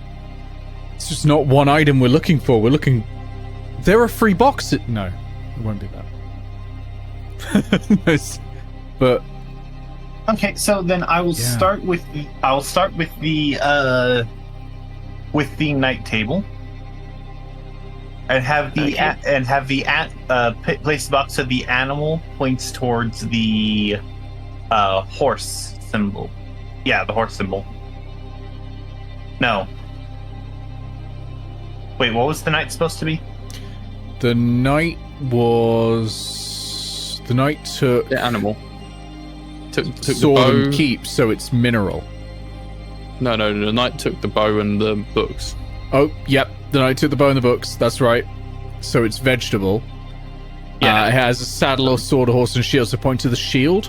It's just not one item we're looking for. We're looking. There are 3 boxes. No, it won't be that. But Okay, so then I will start with the night table, and have the place the box so the animal points towards the horse symbol. Yeah, the horse symbol. No. Wait, what was the knight supposed to be? the knight took The animal. Took the sword bow. and keep, so it's mineral. No, the knight took the bow and the books. Oh, yep. The knight took the bow and the books. That's right. So it's vegetable. Yeah. It has a saddle, a sword, a horse, and shield. So point to the shield,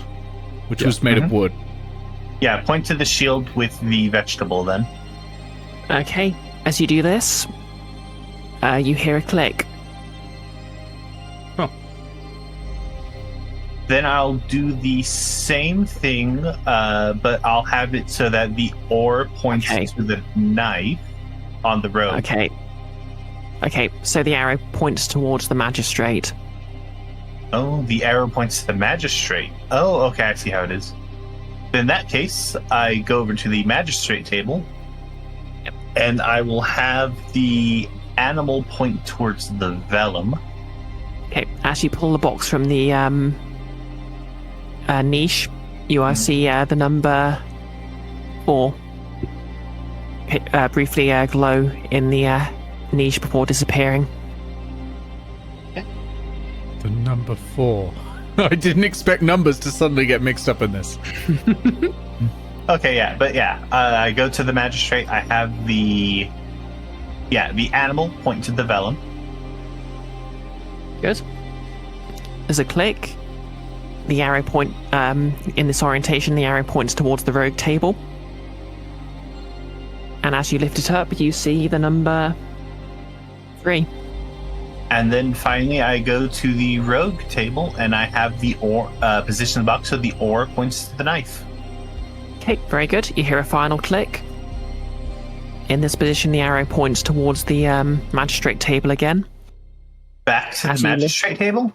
which was made of wood. Yeah, point to the shield with the vegetable then. Okay, as you do this, you hear a click. Then I'll do the same thing, but I'll have it so that the oar points to the knife on the road. Okay, so the arrow points towards the magistrate. Oh, the arrow points to the magistrate. Oh, okay, I see how it is. In that case, I go over to the magistrate table, and I will have the animal point towards the vellum. Okay, as you pull the box from the niche, you see the number 4 briefly glow in the niche before disappearing. The number 4. I didn't expect numbers to suddenly get mixed up in this. Okay, I go to the magistrate. I have the animal point to the vellum. Good. There's a click. The arrow point, in this orientation, the arrow points towards the rogue table. And as you lift it up, you see the number 3. And then finally, I go to the rogue table, and I have the oar position the box so the oar points to the knife. Okay, very good. You hear a final click. In this position, the arrow points towards the magistrate table again. Back to the magistrate table?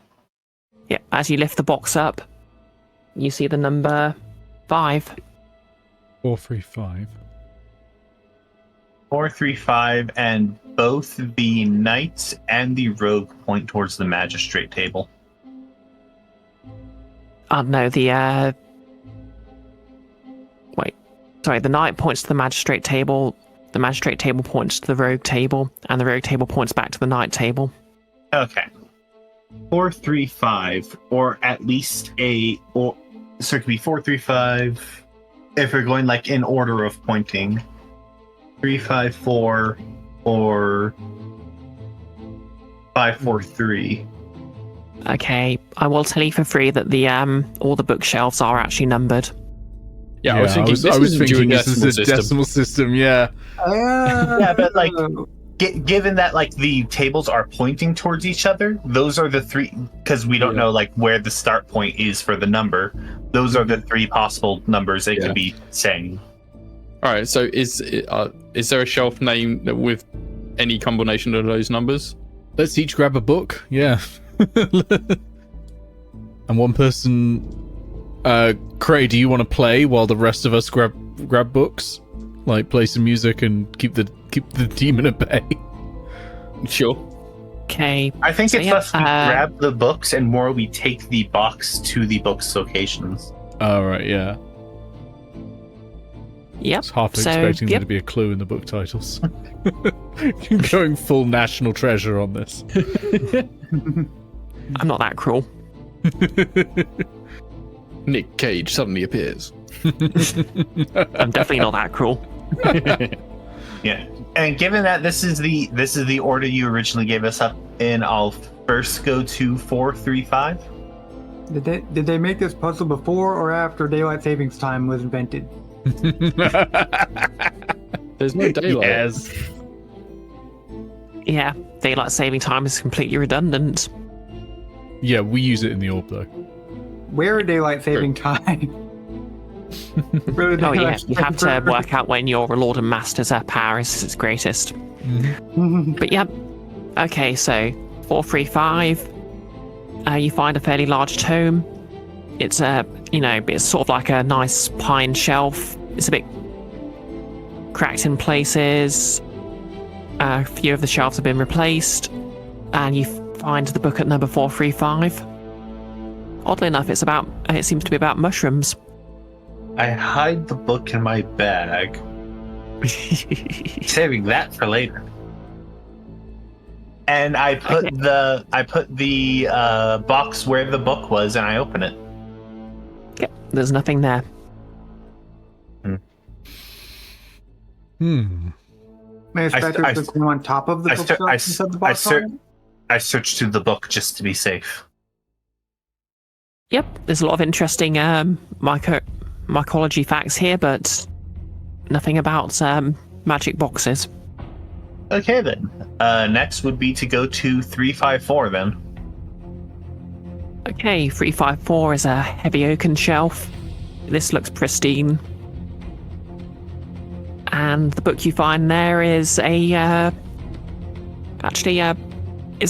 Yeah, as you lift the box up, you see the number 5. 435. 435, and both the knights and the rogue point towards the magistrate table. No, the the knight points to the magistrate table points to the rogue table, and the rogue table points back to the knight table. Okay. 435, or at least so it could be 435 if we're going like in order of pointing. 354 or 543. Okay, I will tell you for free that the all the bookshelves are actually numbered. Yeah, I was thinking this is a decimal system. Yeah. Yeah, but like, given that like the tables are pointing towards each other, those are the 3. Because we don't know like where the start point is for the number. Those are the 3 possible numbers they could be saying. All right. So is there a shelf name with any combination of those numbers? Let's each grab a book. Yeah. And one person. Cray, do you want to play while the rest of us grab books? Like play some music and keep the demon at bay. Sure. Okay. I think it's less we grab the books and more we take the box to the book's locations. Oh, right, yeah. Yep. I was half expecting there to be a clue in the book titles. Going full national treasure on this. I'm not that cruel. Nick Cage suddenly appears. I'm definitely not that cruel. Yeah. And given that this is the order you originally gave us up in, I'll first go to 435. Did they make this puzzle before or after daylight savings time was invented? There's no daylight. Yes. Yeah, daylight saving time is completely redundant. Yeah, we use it in the orb though. Where daylight saving time? Oh yeah, you have to work out when your Lord and Master's power is its greatest. But yeah, okay, so 435. You find a fairly large tome. It's it's sort of like a nice pine shelf. It's a bit cracked in places. A few of the shelves have been replaced, and you find the book at number 435. Oddly enough, it seems to be about mushrooms. I hide the book in my bag, saving that for later. And I put the box where the book was, and I open it. Okay, there's nothing there. Hmm. May Spectre put them on top of the bookshelf instead of the box on it? I searched through the book just to be safe. Yep, there's a lot of interesting mycology facts here, but nothing about magic boxes. Okay, then. Next would be to go to 354, then. Okay, 354 is a heavy oaken shelf. This looks pristine. And the book you find there is it's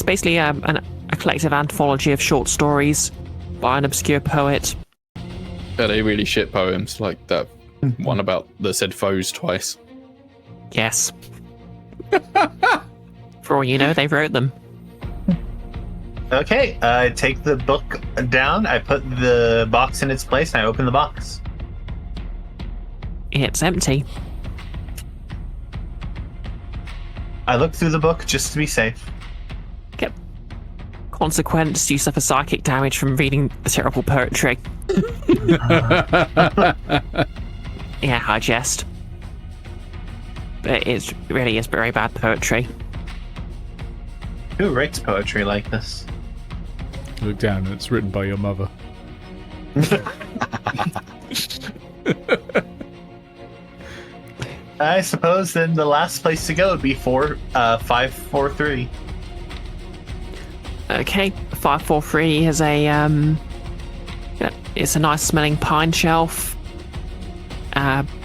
basically a collective anthology of short stories by an obscure poet. Are they really shit poems like that one about that said foes twice? Yes. For all you know, they wrote them. Okay, I take the book down, I put the box in its place, and I open the box. It's empty. I look through the book just to be safe. Yep. Consequence, you suffer psychic damage from reading the terrible poetry. Yeah, I jest. But it really is very bad poetry. Who writes poetry like this? Look down and it's written by your mother. I suppose then the last place to go would be 543. Okay, 543 is it's a nice smelling pine shelf.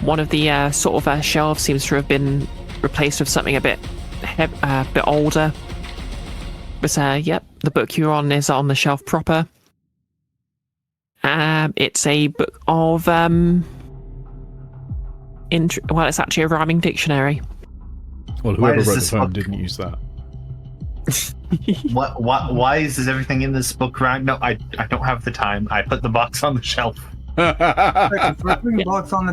One of the shelves seems to have been replaced with something a bit older. But yep, the book you're on is on the shelf proper. It's a book of it's actually a rhyming dictionary. Well, Why whoever does wrote this the poem book- didn't use that. Why is everything in this book right? No, I don't have the time. I put the box on the shelf. Putting the box on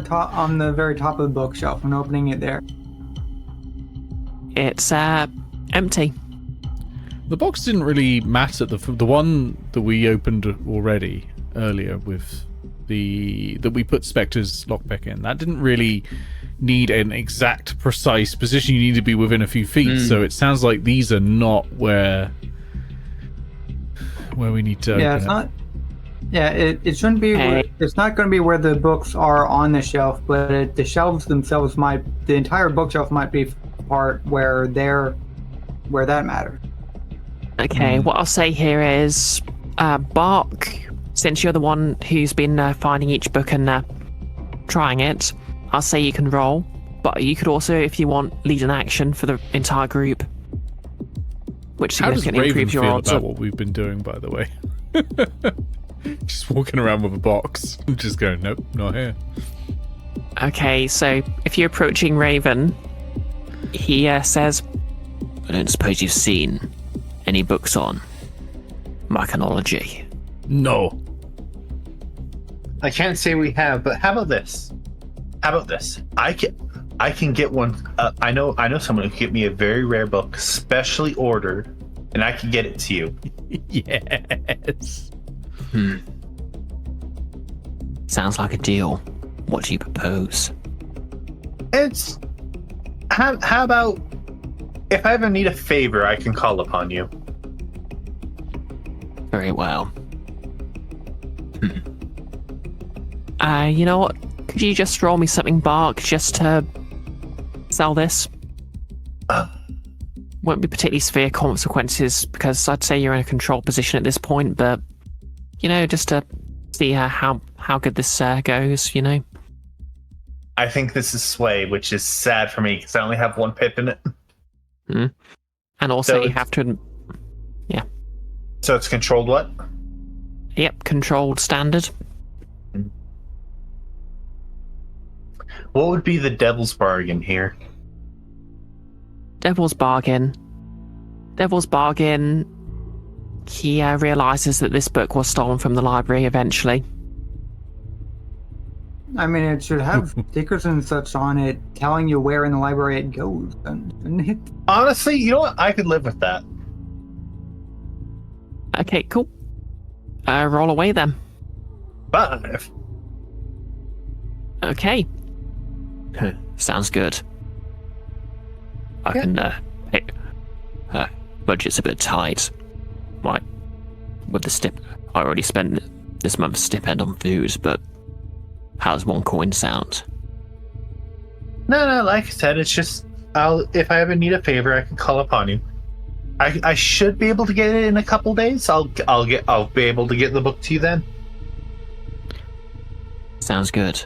the very top of the bookshelf and opening it there. It's empty. The box didn't really matter. The one that we opened already earlier with that we put Spectre's lockpick in, that didn't really need an exact precise position. You need to be within a few feet. So it sounds like these are not where we need to Yeah, open it's it. not. Yeah, it shouldn't be. Hey. It's not going to be where the books are on the shelf, but the shelves themselves the entire bookshelf might be part where that matters. Okay, what I'll say here is, Bark, since you're the one who's been finding each book and trying it, I'll say you can roll, but you could also, if you want, lead an action for the entire group, which How does significantly Raven improves your feel odds. about what we've been doing, by the way? Just walking around with a box, just going, nope, not here. Okay, so if you're approaching Raven, he says, I don't suppose you've seen any books on mycology. No. I can't say we have, but how about this? I can get one. I know someone who can get me a very rare book, specially ordered, and I can get it to you. Yes. Sounds like a deal. What do you propose? It's how about if I ever need a favor, I can call upon you. Very well. You know what? Could you just roll me something, Bark, just to sell this? Won't be particularly severe consequences, because I'd say you're in a control position at this point, but, you know, just to see how good this goes, you know? I think this is sway, which is sad for me because I only have one pip in it. And also So you it's- have to... So it's controlled what? Yep, controlled standard. What would be the devil's bargain here? Devil's bargain. He realizes that this book was stolen from the library eventually. I mean, it should have stickers and such on it telling you where in the library it goes, shouldn't it? Honestly, you know what? I could live with that. Okay, cool. Roll away then. 5. Okay. Sounds good. I can, budget's a bit tight. Right. With the stip, I already spent this month's stipend on food, but how's one coin sound? No, like I said, it's just, if I ever need a favor, I can call upon you. I should be able to get it in a couple days. I'll be able to get the book to you then. Sounds good.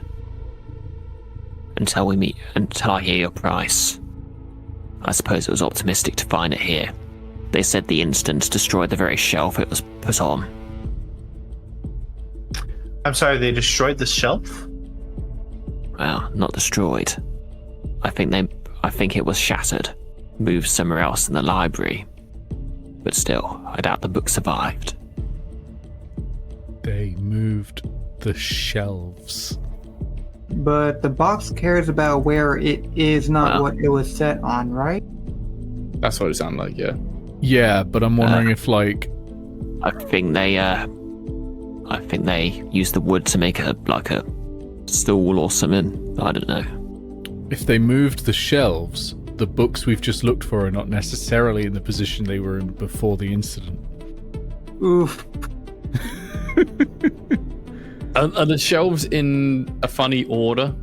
Until I hear your price. I suppose it was optimistic to find it here. They said the instance destroyed the very shelf it was put on. I'm sorry, they destroyed the shelf? Well, not destroyed. I think it was shattered, moved somewhere else in the library. But still, I doubt the book survived. They moved the shelves. But the box cares about where it is, not what it was set on, right? That's what it sounded like, yeah. Yeah, but I'm wondering if, like... I think they used the wood to make a stool or something. I don't know. If they moved the shelves, the books we've just looked for are not necessarily in the position they were in before the incident. Oof. Are the shelves in a funny order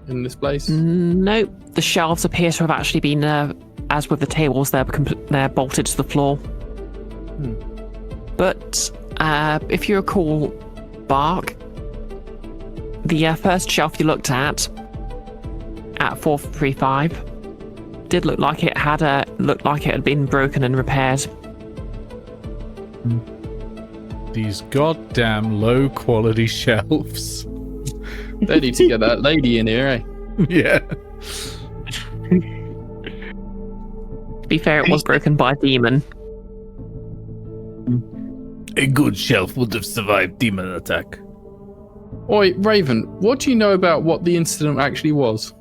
in this place? Nope. The shelves appear to have actually been, as with the tables, they're bolted to the floor. But if you recall, Bark, the first shelf you looked at 435, did look like it had been broken and repaired. These goddamn low-quality shelves. They need to get that lady in here, eh? Yeah. To be fair, it was broken by a demon. A good shelf would have survived demon attack. Oi, Raven, what do you know about what the incident actually was?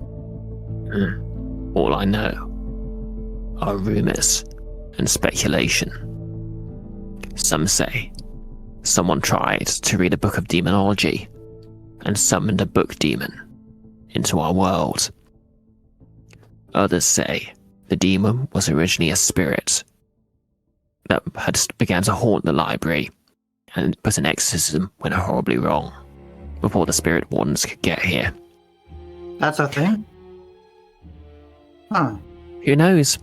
All I know are rumours and speculation. Some say someone tried to read a book of demonology and summoned a book demon into our world. Others say the demon was originally a spirit that had began to haunt the library, but an exorcism went horribly wrong before the spirit wardens could get here. That's a thing? Huh. Who knows?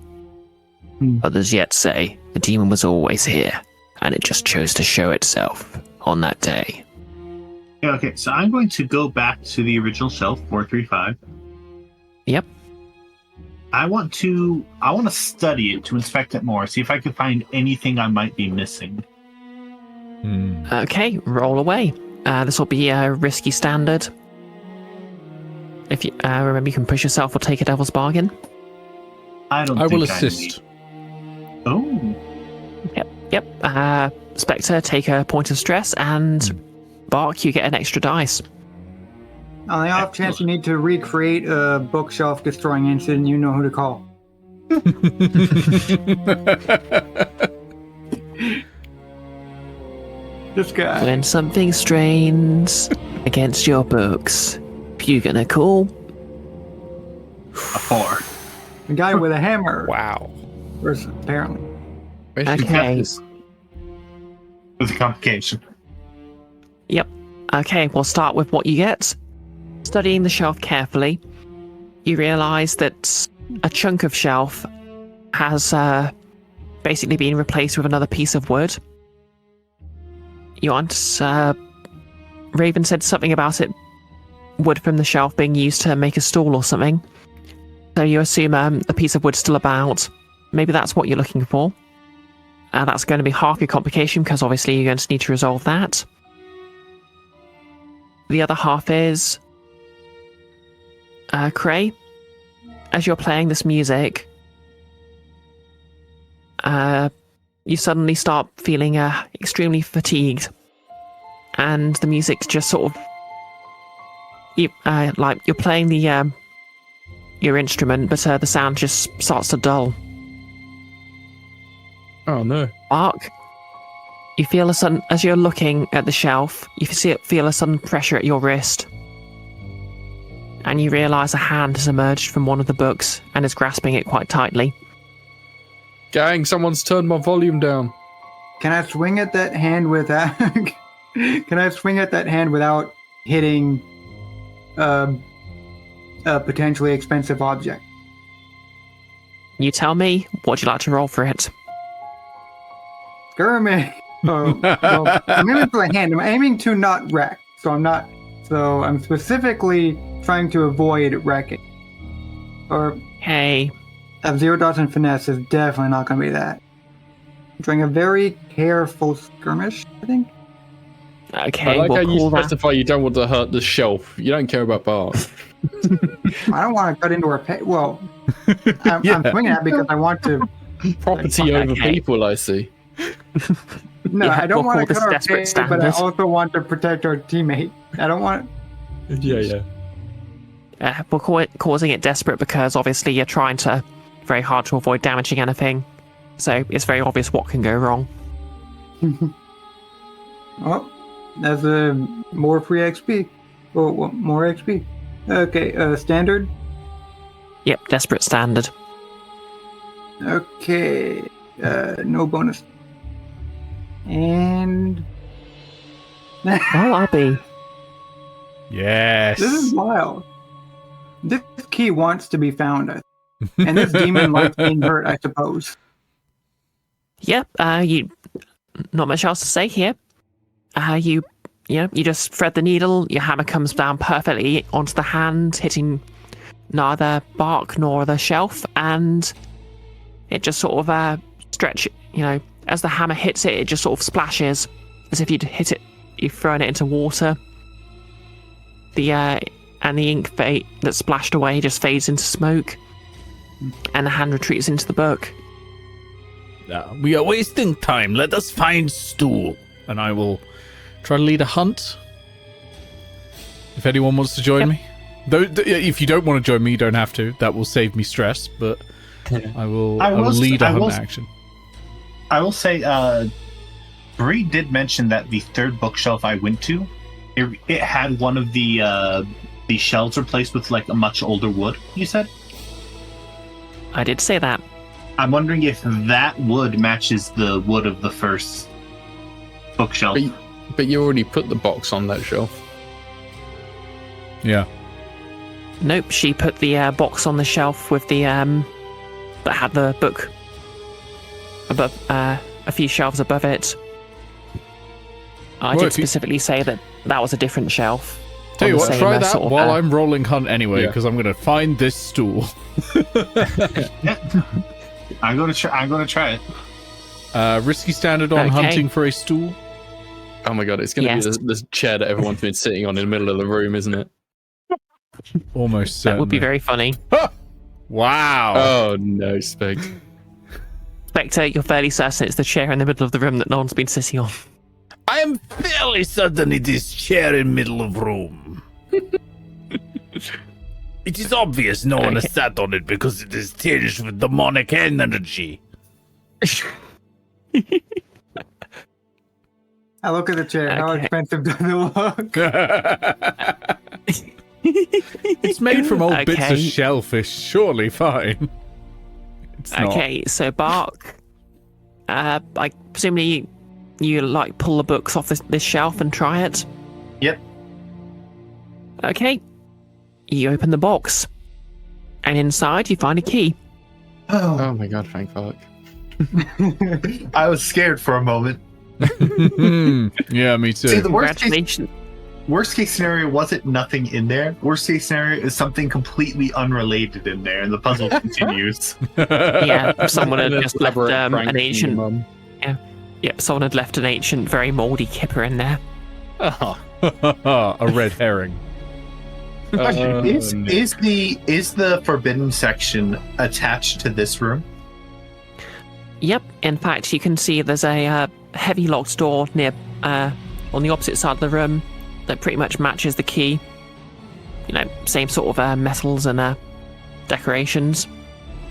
Others yet say the demon was always here, and it just chose to show itself on that day. Yeah, okay, so I'm going to go back to the original shelf, 435. Yep. I want to study it, to inspect it more, see if I can find anything I might be missing. Okay, roll away. This will be a risky standard. If you remember, you can push yourself or take a devil's bargain. I will assist. Oh. Yep. Spectre, take a point of stress, and Bark, you get an extra dice. On the off chance you need to recreate a bookshelf destroying incident, you know who to call. This guy. When something strains against your books, you gonna call? A 4. The guy with a hammer. Wow. Apparently. Okay. With a complication. Yep. Okay, we'll start with what you get. Studying the shelf carefully, you realise that a chunk of shelf has basically been replaced with another piece of wood. You want, Raven said something about it, wood from the shelf being used to make a stool or something. So you assume a piece of wood's still about. Maybe that's what you're looking for. That's going to be half your complication, because obviously you're going to need to resolve that. The other half is... Cray, as you're playing this music, you suddenly start feeling extremely fatigued. And the music just sort of... like you're playing the your instrument, but the sound just starts to dull. Oh no. Bark, you feel a sudden, as you're looking at the shelf, you feel a sudden pressure at your wrist. and you realise a hand has emerged from one of the books and is grasping it quite tightly. Gang, someone's turned my volume down. Can I swing at that hand without? Can I swing at that hand without hitting a potentially expensive object? You tell me, what would you like to roll for it? Skirmish. Oh, well, I'm aiming for the hand. I'm aiming to not wreck. So I'm specifically trying to avoid wrecking. Or Hey, a 0 dodge and finesse is definitely not going to be that. I'm doing a very careful skirmish, I think. okay, I like we'll how you call that. specify you don't want to hurt the shelf. You don't care about Bart. I don't want to cut into her Well, I'm swinging at it because I want to. Property over Okay. people, I see. No, Yeah, I don't we'll want to call cut this our desperate pay, but I standard. also want to protect our teammate. I don't want. Yeah. We're causing it desperate because obviously you're trying to very hard to avoid damaging anything. So it's very obvious what can go wrong. Oh, that's more free XP. Oh, well, more XP. Okay, standard. Yep, desperate standard. Okay, no bonus. And Well, I'll be. Yes. this is wild. This key wants to be found, and this demon likes being hurt, I suppose. Yep, you. Not much else to say here. You just thread the needle. Your hammer comes down perfectly onto the hand, hitting neither bark nor the shelf, and it just sort of stretch. As the hammer hits it, it just sort of splashes as if you'd hit it. You've thrown it into water. And the ink that splashed away just fades into smoke, and the hand retreats into the book. We are wasting time. Let us find Stool. And I will try to lead a hunt. If anyone wants to join me. Though, if you don't want to join me, you don't have to. That will save me stress, but I will lead a hunt action. I will say, Bree did mention that the third bookshelf I went to, it had one of the shelves replaced with like a much older wood. You said? I did say that. I'm wondering if that wood matches the wood of the first bookshelf. But you already put the box on that shelf. Yeah. Nope, she put the box on the shelf with the that had the book above a few shelves above it. I Well, did if you- specifically say that was a different shelf. Tell you on the what, same, try that sort of, while I'm rolling hunt anyway, Yeah. because I'm going to find this stool. I'm gonna try it. Risky standard on Okay. hunting for a stool. Oh my god, it's going to Yes. be this chair that everyone's been sitting on in the middle of the room, isn't it? Almost certainly. That would be very funny. Wow. Oh no, Spec. Spectre, you're fairly certain it's the chair in the middle of the room that no one's been sitting on. I am fairly certain it is chair in middle of room. It is obvious no one has sat on it because it is tinged with demonic energy. I look at the chair. How Okay. expensive does it look? It's made from old bits of Okay. shellfish. Surely fine. It's not. Okay, so Bark, I presumably you like pull the books off this shelf and try it. Yep. Okay, you open the box, and inside you find a key. Oh my god, thank fuck. I was scared for a moment. Yeah, me too. See, the Congratulations. worst case scenario wasn't nothing in there. Worst case scenario is something completely unrelated in there, and the puzzle continues. Yeah, someone had just left Elaborate prank an from ancient. your mum. Yep, someone had left an ancient, very mouldy kipper in there. Oh, A red herring. Is no. is the forbidden section attached to this room? Yep, in fact, you can see there's a heavy locked door near on the opposite side of the room that pretty much matches the key. Same sort of metals and decorations.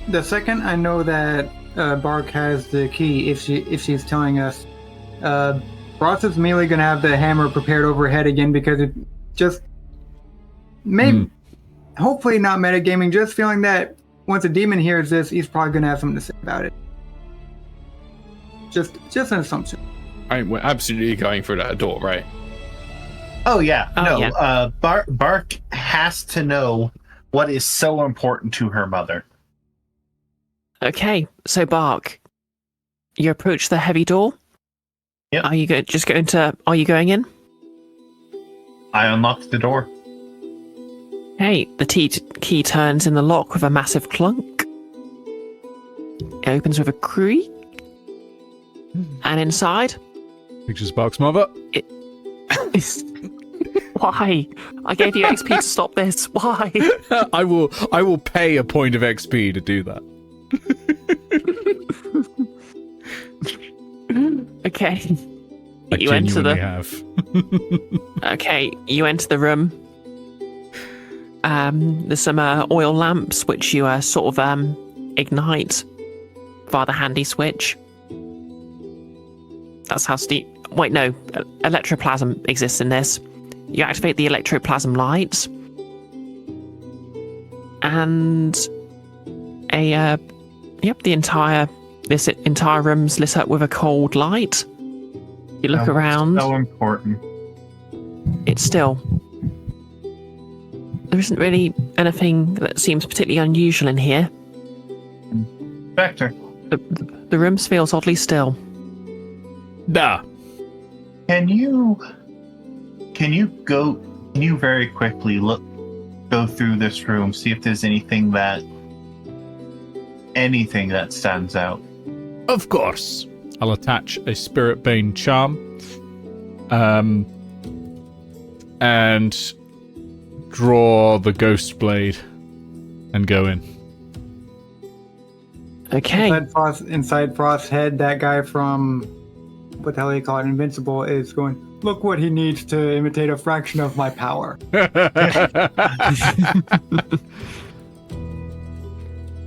The second I know that Bark has the key, if she's telling us, Ross is immediately gonna have the hammer prepared over her head again because it just maybe hopefully not metagaming, just feeling that once a demon hears this, he's probably going to have something to say about it. Just an assumption. We're absolutely going through that door, right? Oh yeah, Oh, no. yeah. Bark has to know what is so important to her mother. Okay, so Bark, you approach the heavy door. Yep. Are you Are you going in? I unlocked the door. Hey, the key turns in the lock with a massive clunk. It opens with a creak. And inside, Pictures Bark's mother. why? I gave you XP to stop this. Why? I will pay a point of XP to do that. Okay. I You enter genuinely the. have. Okay, you enter the room. There's some oil lamps which you sort of ignite via the handy switch. That's how Wait, no. Electroplasm exists in this. You activate the electroplasm lights. And this entire room's lit up with a cold light. You look around. So important. It's still. There isn't really anything that seems particularly unusual in here. Spectre, The room feels oddly still. Nah. can you very quickly go through this room, see if there's anything that stands out? Of course. I'll attach a Spirit Bane charm. And draw the Ghost Blade and go in. Okay. Inside Frost's head, that guy from, what the hell do you call it, Invincible, is going, look what he needs to imitate a fraction of my power.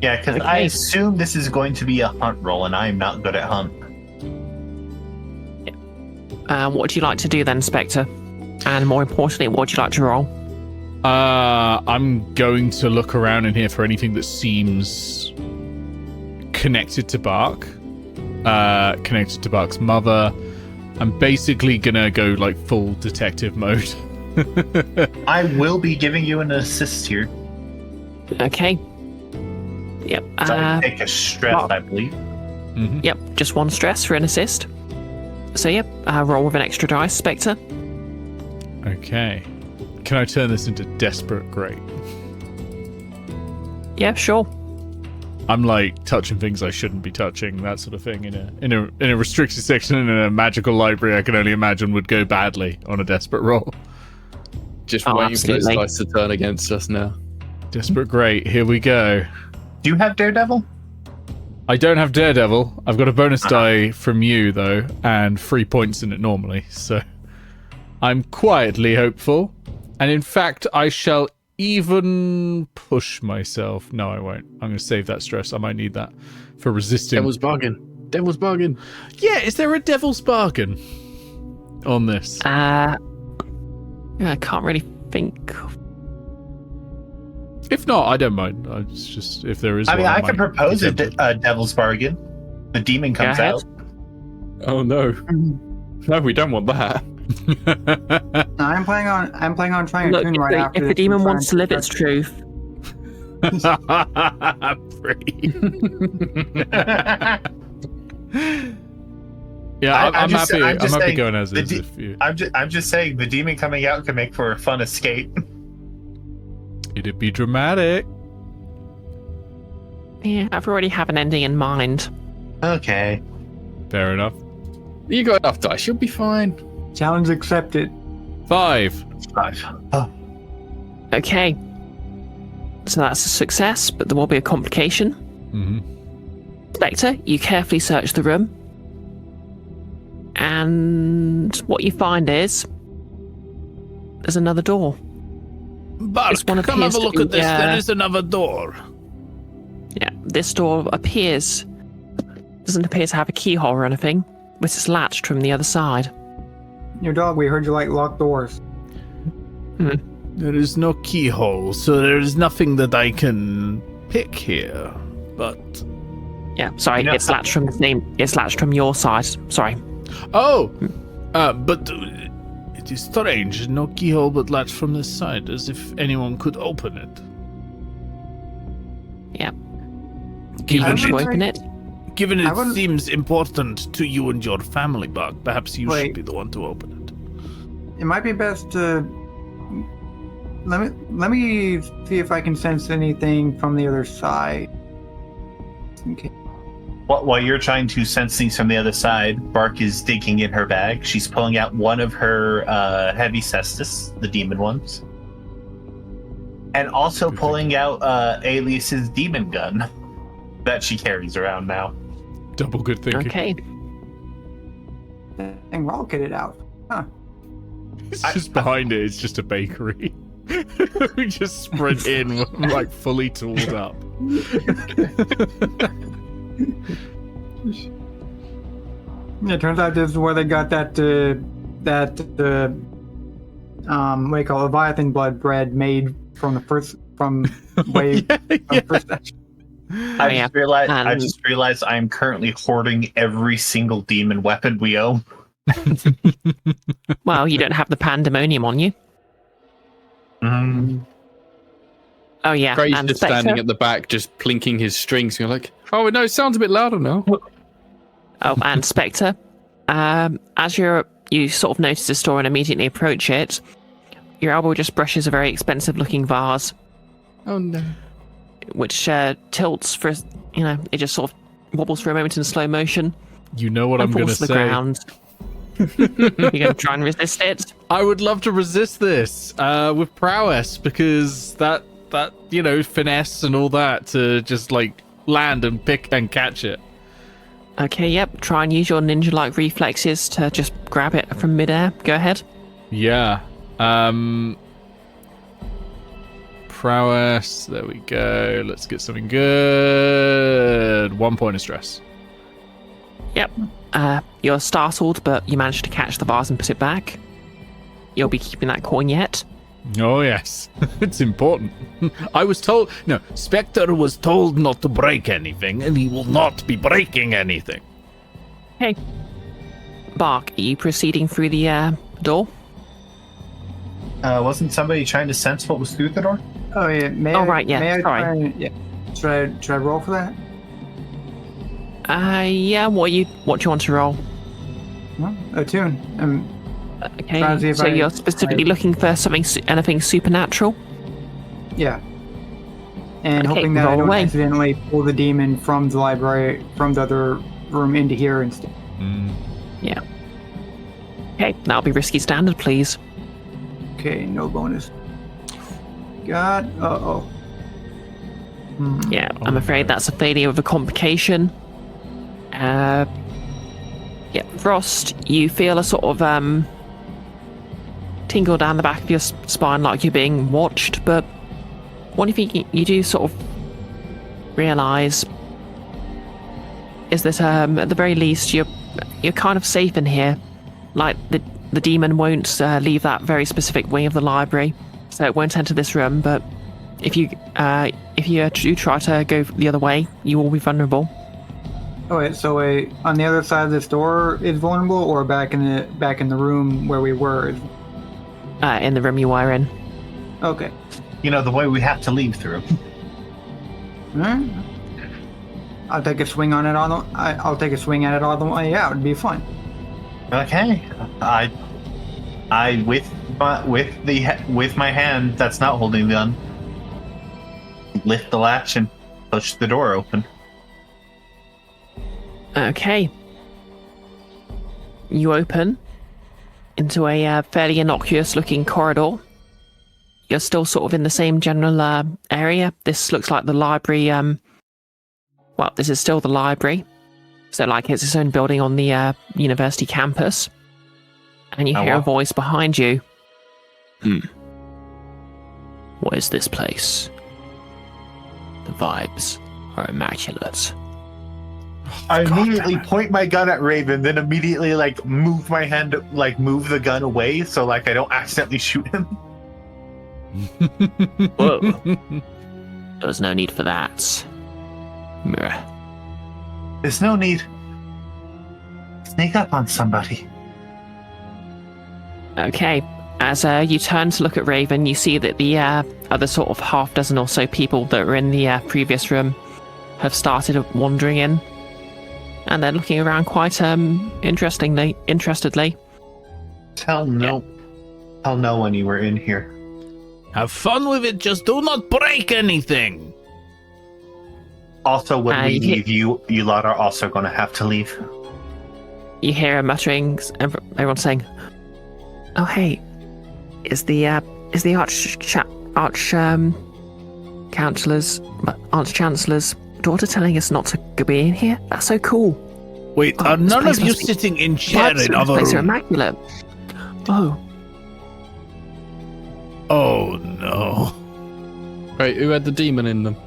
Yeah, because I Okay. assume this is going to be a hunt roll, and I am not good at hunt. What would you like to do then, Spectre? And more importantly, what would you like to roll? I'm going to look around in here for anything that seems connected to Bark. Connected to Bark's mother. I'm basically gonna go like full detective mode. I will be giving you an assist here. Okay. Yep. So I take a stress, Bark. I believe. Mhm. Yep. Just one stress for an assist. So yep. Roll with an extra dice, Spectre. Okay. Can I turn this into Desperate Great? Yeah, sure. I'm like touching things I shouldn't be touching, that sort of thing, in a restricted section in a magical library. I can only imagine would go badly on a desperate roll. Just Oh, waiting for those absolutely. dice to turn against us now. Desperate Great, here we go. Do you have Daredevil? I don't have Daredevil. I've got a bonus die from you though, and 3 points in it normally. So I'm quietly hopeful, and in fact, I shall even push myself. No, I won't. I'm going to save that stress. I might need that for resisting. Devil's bargain. Devil's bargain. Yeah, is there a devil's bargain on this? I can't really think. If not, I don't mind. It's just if there is. I mean, one, I can might propose be a tempted. devil's bargain. The demon comes ahead. out. Oh no. No, we don't want that. I'm planning on trying Look, a tune right after if the this demon and wants to trying live its truth, Yeah, I'm just- happy. I'm I'm just happy saying, going as the is. de- If you, I'm just saying, the demon coming out can make for a fun escape. it'd be dramatic. yeah, I've already have an ending in mind. Okay. Fair enough. You got enough dice. You'll be fine. Challenge accepted. 5. 5. Oh, Okay. So that's a success, but there will be a complication. Mm-hmm. Spectre, you carefully search the room. And what you find is there's another door. Bark, This one come have appears a to look be, at this. There is another door. Yeah, this door doesn't appear to have a keyhole or anything, but it's latched from the other side. Your dog, we heard you like locked doors. There is no keyhole, so there is nothing that I can pick here. But Yeah, sorry, You know- it's latched from the same. It's latched from your side. Sorry. but it is strange. No keyhole, but latched from this side, as if anyone could open it. Yeah. Do you wish to open it? Given I it wouldn't- seems important to you and your family, Buck, perhaps you Wait. should be the one to open it. It might be best to let me see if I can sense anything from the other side. Okay. While you're trying to sense things from the other side, Bark is digging in her bag. She's pulling out one of her heavy cestus, the demon ones, and also Good pulling out Alias's demon gun that she carries around now. Double good thinking. Okay. And we're all kitted out. Huh. It's just behind it. It's just a bakery. We just sprint in, like fully tooled up. Yeah, it turns out this is where they got that what do you call it, Leviathan blood bread made from the first way Yeah. first. I yeah. just realized I'm currently hoarding every single demon weapon we own. Well, you don't have the pandemonium on you. Oh yeah, Cray's and just Spectre. standing at the back, just plinking his strings. You're like, oh no, it sounds a bit louder now. Oh, and Spectre. As you sort of notice this door and immediately approach it, your elbow just brushes a very expensive-looking vase, Oh no. which tilts for it just sort of wobbles for a moment in slow motion You know what and I'm going to falls to the say. ground. You're going to try and resist it. I would love to resist this with prowess because that finesse and all that to just like land and pick and catch it. Okay, yep. Try and use your ninja-like reflexes to just grab it from midair. Go ahead. Yeah. Prowess. There we go. Let's get something good. 1 point of stress. Yep. You're startled, but you managed to catch the vase and put it back. You'll be keeping that coin yet. Oh yes, it's important. I was told. No, Spectre was told not to break anything, and he will not be breaking anything. Hey. Bark, are you proceeding through the door? Wasn't somebody trying to sense what was through the door? Oh yeah. May Oh, I, right, yeah, May I sorry. try and, yeah. Should I roll for that? Yeah, what do you want to roll? No, attune. Okay, Trying to see if so I- you're specifically looking for anything supernatural? Yeah. And Okay, hoping that I roll don't away. accidentally pull the demon from the library, from the other room into here instead. Okay, that'll be risky standard, please. Okay, no bonus. God, uh-oh. Yeah, I'm afraid that's a failure with a complication. Yeah, Frost, you feel a sort of tingle down the back of your spine like you're being watched, but what if you do sort of realise is that at the very least you're kind of safe in here. Like the demon won't leave that very specific wing of the library, so it won't enter this room. But if you do try to go the other way, you will be vulnerable. Oh wait, so on the other side of this door is vulnerable, or back in the room where we were? In the room you were in. Okay. You know, the way we have to leave through. Alright. I'll take a swing on it I'll take a swing at it all the way out. It'd be fun. Okay. I with my hand that's not holding the gun, lift the latch and push the door open. Okay. You open into a fairly innocuous-looking corridor. You're still sort of in the same general area. This looks like the library. Well, this is still the library. So, like, it's its own building on the university campus. And you Oh, hear a wow. voice behind you. What is this place? The vibes are immaculate. I immediately point my gun at Raven, then immediately move my hand, move the gun away so I don't accidentally shoot him. Whoa. There was no need for that. Mirror. There's no need. Sneak up on somebody. Okay. As you turn to look at Raven, you see that the other sort of half dozen or so people that were in the previous room have started wandering in. And they're looking around quite interestedly. Tell no one you were in here. Have fun with it, just do not break anything. Also, when we leave, you lot are also going to have to leave. You hear everyone saying, "Oh hey, is the arch chancellor's daughter telling us not to be in here? That's so cool." Wait, are none of you sitting in chair in other rooms? rooms? Immaculate. Oh. Oh no. Right, who had the demon in them?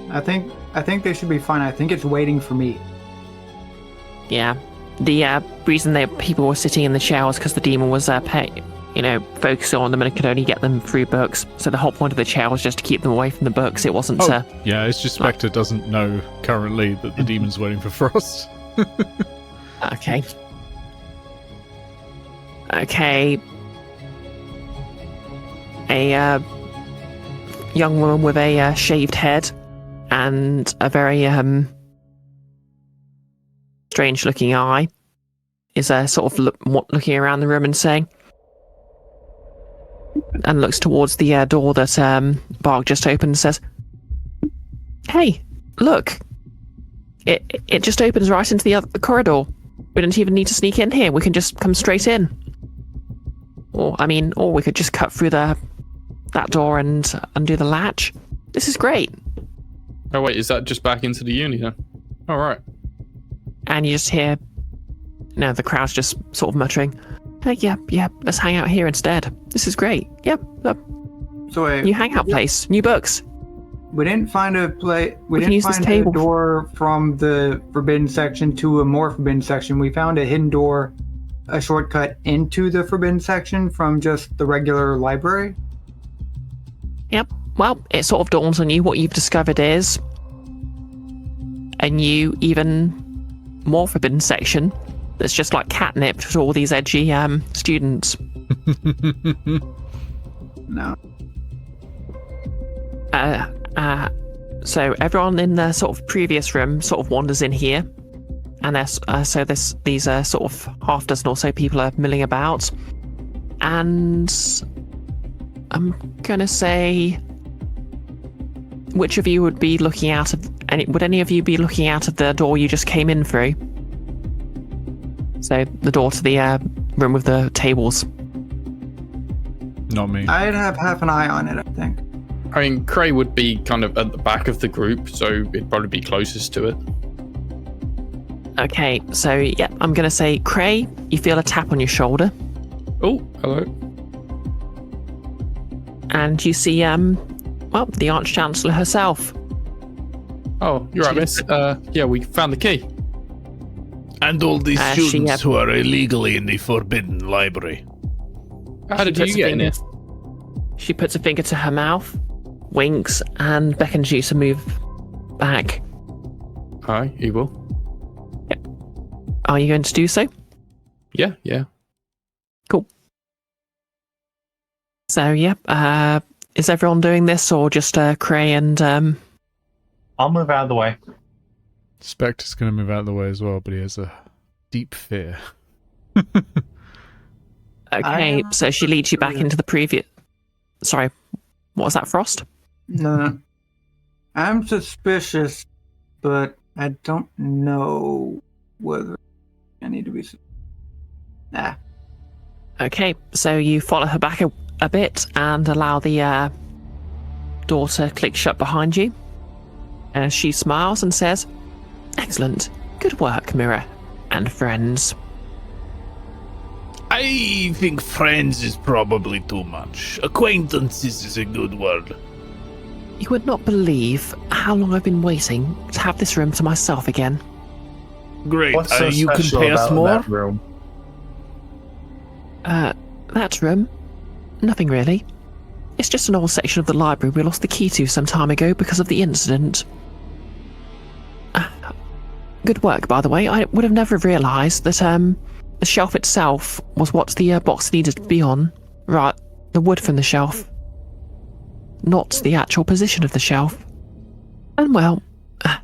I think they should be fine. I think it's waiting for me. Yeah. The reason people were sitting in the chair was because the demon was focusing on them and could only get them through books. So the whole point of the chair was just to keep them away from the books. It wasn't to... Yeah, it's just Spectre doesn't know currently that the demon's waiting for Frost. Okay. Okay. A young woman with a shaved head and a very strange-looking eye is sort of looking around the room and saying, and looks towards the door that Bark just opened and says, "Hey, look! It just opens right into the other corridor. We don't even need to sneak in here. We can just come straight in. Or we could just cut through that door and undo the latch. This is great." Oh wait, is that just back into the uni then? All right. And you just hear, the crowd's just sort of muttering, "Hey, yeah, let's hang out here instead. This is great. Yep. So wait, New hangout place, new books." we didn't find a play. We can didn't use this find a table. door from the forbidden section to a more forbidden section. We found a hidden door, a shortcut into the forbidden section from just the regular library. Yep. Well, it sort of dawns on you what you've discovered is a new, even more forbidden section that's just like catnip to all these edgy students. No. So everyone in the sort of previous room sort of wanders in here, and these sort of half dozen or so people are milling about, and I'm gonna say, which of you would be looking out of? Would any of you be looking out of the door you just came in through? So the door to the room with the tables. Not me. I'd have half an eye on it, I think. I mean, Cray would be kind of at the back of the group, so it'd probably be closest to it. Okay, so yeah, I'm gonna say, Cray, you feel a tap on your shoulder, Oh, hello. and you see the Arch Chancellor herself. Oh, you're right, miss. Yeah, we found the key. And all these She, students who are illegally in the forbidden library. How did you get in here? She puts a finger to her mouth, winks, and beckons you to move back. Hi, you will. Are you going to do so? Yeah. Cool. So, is everyone doing this, or just Cray and... I'll move out of the way. Spectre's going to move out of the way as well, but he has a deep fear. Okay, so she leads you back into the previous... Sorry, what was that, Frost? No. I'm suspicious, but I don't know whether I need to be... Nah. Okay, so you follow her back a bit and allow the door to click shut behind you. She smiles and says, "Excellent. Good work, Mirror and friends." I think friends is probably too much. Acquaintances is a good word. You would not believe how long I've been waiting to have this room to myself again. Great. What's so You can special pay us about more? that room? That room? Nothing really. It's just an old section of the library we lost the key to some time ago because of the incident. Good work, by the way. I would have never realised that the shelf itself was what the box needed to be on. Right, the wood from the shelf. Not the actual position of the shelf. And well,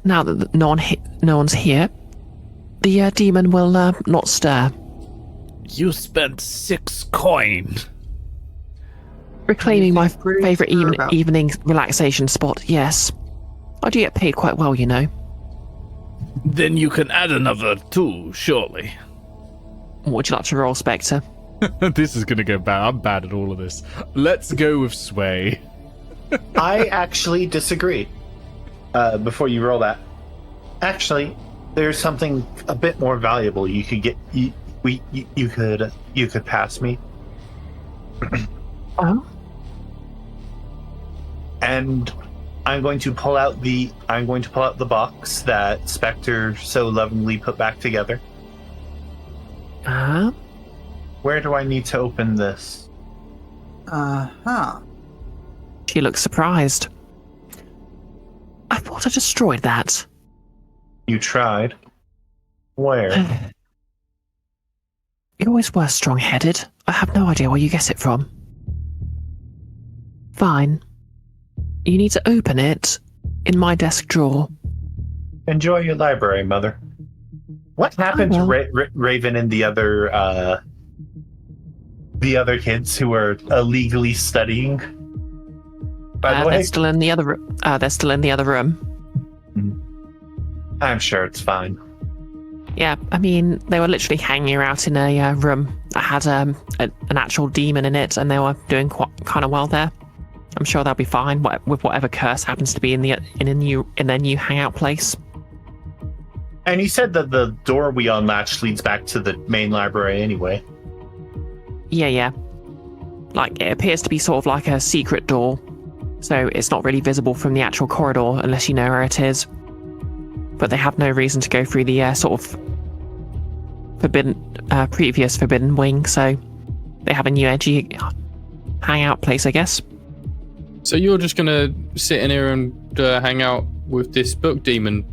now that no one's here, the demon will not stir. You spent 6 coin. Reclaiming my Pretty favourite sure about- evening relaxation spot, yes. I do get paid quite well, you know. Then you can add another 2, surely. What would you like to roll, Spectre? This is gonna go bad. I'm bad at all of this. Let's go with Sway. I actually disagree. Before you roll that, actually, there's something a bit more valuable you could get. You could pass me, Oh? and I'm going to pull out the box that Spectre so lovingly put back together. Where do I need to open this? She looks surprised. I thought I destroyed that. You tried. Where? You always were strong-headed. I have no idea where you get it from. Fine. You need to open it in my desk drawer. Enjoy your library, Mother. What happened to Raven and the other kids who were illegally studying? By the way, They're still in the other. They're still in the other room. I'm sure it's fine. Yeah, I mean, they were literally hanging out in a room that had an actual demon in it, and they were doing kind of well there. I'm sure they'll be fine with whatever curse happens to be in their new hangout place. And you said that the door we unlatched leads back to the main library anyway. Yeah. Like, it appears to be sort of like a secret door, so it's not really visible from the actual corridor unless you know where it is. But they have no reason to go through the sort of previous forbidden wing, so they have a new edgy hangout place, I guess. So you're just gonna sit in here and hang out with this book demon,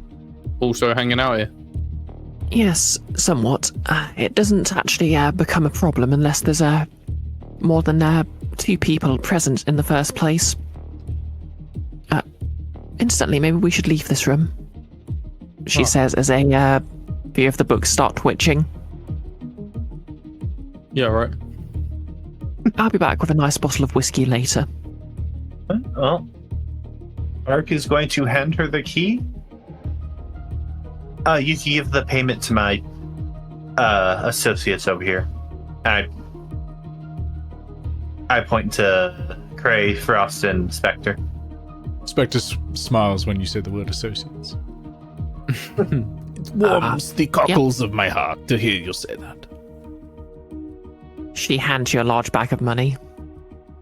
also hanging out here? Yes, somewhat. It doesn't actually become a problem unless there's more than 2 people present in the first place. Instantly, maybe we should leave this room, she says as a few of the books start twitching. Yeah, right. I'll be back with a nice bottle of whiskey later. Well, Mark is going to hand her the key. You can give the payment to my associates over here. I point to Cray, Frost, and Spectre. Spectre smiles when you say the word associates. It warms the cockles of my heart to hear you say that. She hands you a large bag of money.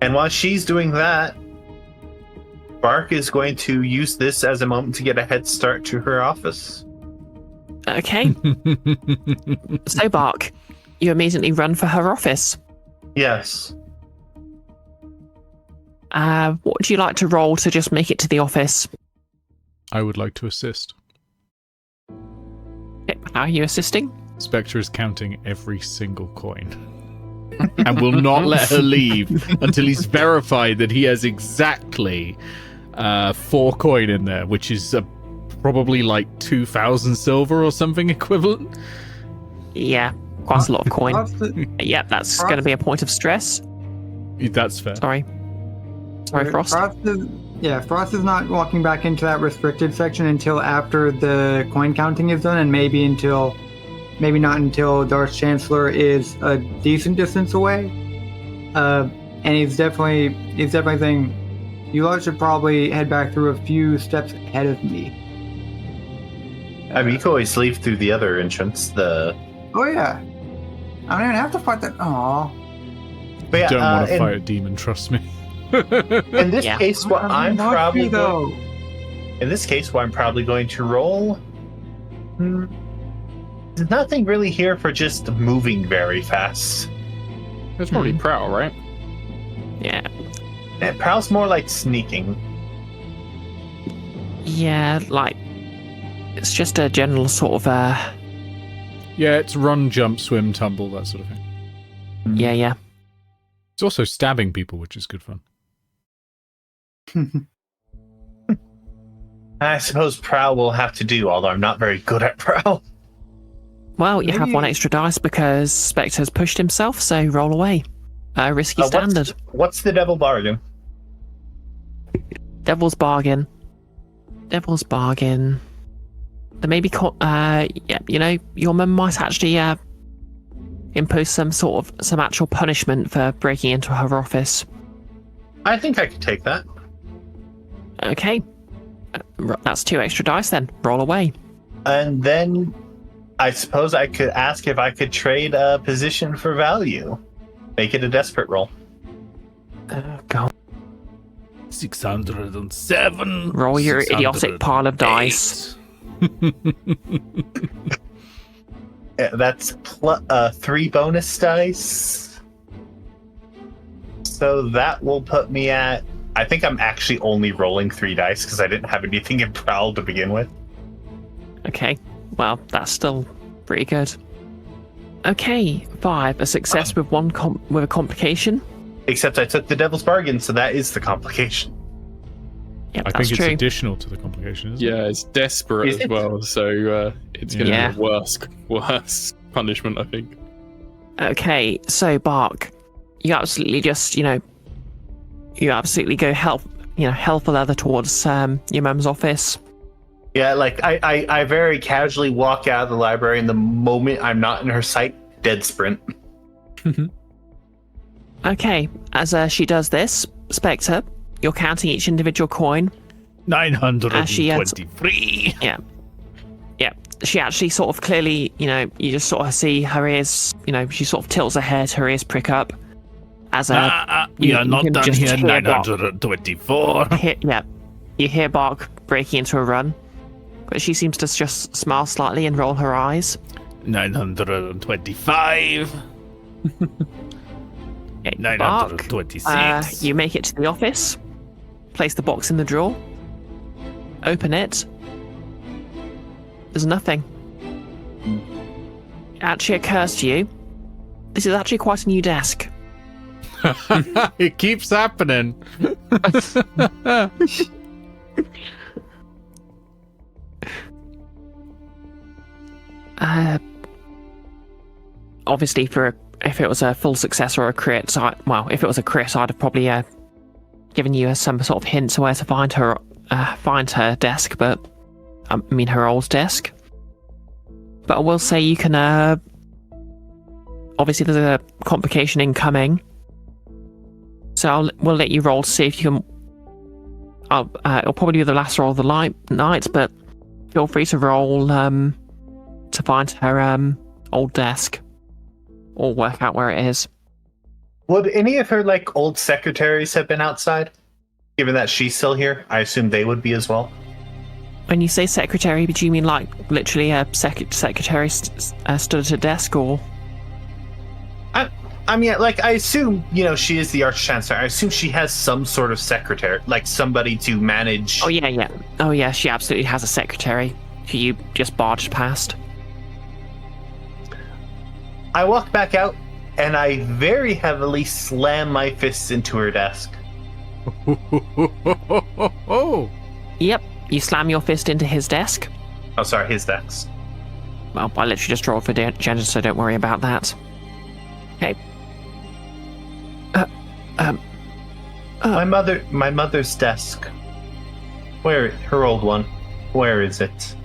And while she's doing that, Bark is going to use this as a moment to get a head start to her office. Okay. So, Bark, you immediately run for her office. Yes. What would you like to roll to just make it to the office? I would like to assist. Okay, how are you assisting? Spectre is counting every single coin. And will not let her leave until he's verified that he has exactly 4 coin in there, which is probably like 2,000 silver or something equivalent. Yeah, quite a lot of coin. Yeah, that's Frost? going to be a point of stress. That's fair. Sorry, Frost. Frost is not walking back into that restricted section until after the coin counting is done, and maybe not until Darth Chancellor is a decent distance away. And he's definitely saying, you lot should probably head back through a few steps ahead of me. I mean, you can always leave through the other entrance. Oh yeah. I don't even have to fight that. Aww. But yeah, Don't want to fight a demon, trust me. in this case, what I'm probably though. In this case, what I'm probably going to roll. There's nothing really here for just moving very fast. It's probably prowl, right? Yeah. And Prowl's more like sneaking. Yeah, like, it's just a general sort of, Yeah, it's run, jump, swim, tumble, that sort of thing. yeah. It's also stabbing people, which is good fun. I suppose Prowl will have to do, although I'm not very good at Prowl. Well, you have Maybe- one extra dice because Spectre's pushed himself, so roll away. Risky standard. What's the devil bargain? Devil's bargain. Devil's bargain. There may be, your mum might actually impose some actual punishment for breaking into her office. I think I could take that. Okay. That's 2 extra dice then. Roll away. And then I suppose I could ask if I could trade a position for value. Make it a desperate roll. God. 607. Roll your idiotic pile of dice. That's 3 bonus dice. So that will put me at... I think I'm actually only rolling 3 dice because I didn't have anything in Prowl to begin with. Okay. Well, that's still pretty good. Okay, 5. A success with with a complication. Except I took the devil's bargain, so that is the complication. Yep, I that's think true. it's additional to the complication, isn't it? Yeah, it's desperate Is as it? well, so it's going to Yeah. be a worse punishment, I think. Okay, so Bark, you absolutely just, you absolutely go hell for leather towards your mum's office. Yeah, like I very casually walk out of the library, and the moment I'm not in her sight, dead sprint. Okay, as she does this, Spectre, you're counting each individual coin. 923. Yeah. She actually sort of clearly, you just sort of see her ears, she sort of tilts her head, her ears prick up. As We you are not can done just here. hear Bark. 924. You hear Bark breaking into a run, but she seems to just smile slightly and roll her eyes. 925. Okay, Bark, 926. you make it to the office, place the box in the drawer, open it. There's nothing. It actually occurs to you, this is actually quite a new desk. It keeps happening. Obviously, if it was a full success or a crit, if it was a crit, I'd have probably given you some sort of hints where to find her desk, but her old desk. But I will say you can. Obviously, there's a complication incoming, so we'll let you roll to see if you can. It'll probably be the last roll of the night, but feel free to roll to find her old desk. Or work out where it is. Would any of her old secretaries have been outside? Given that she's still here, I assume they would be as well. When you say secretary, do you mean literally a secretary stood at a desk, or? I mean, I assume she is the Arch Chancellor. I assume she has some sort of secretary, somebody to manage. Oh yeah. She absolutely has a secretary who you just barged past. I walk back out, and I very heavily slam my fists into her desk. Yep, you slam your fist into his desk. Oh, sorry, his desk. Well, I literally just rolled for gender, so don't worry about that. Okay. My mother's desk. Where, her old one. Where is it?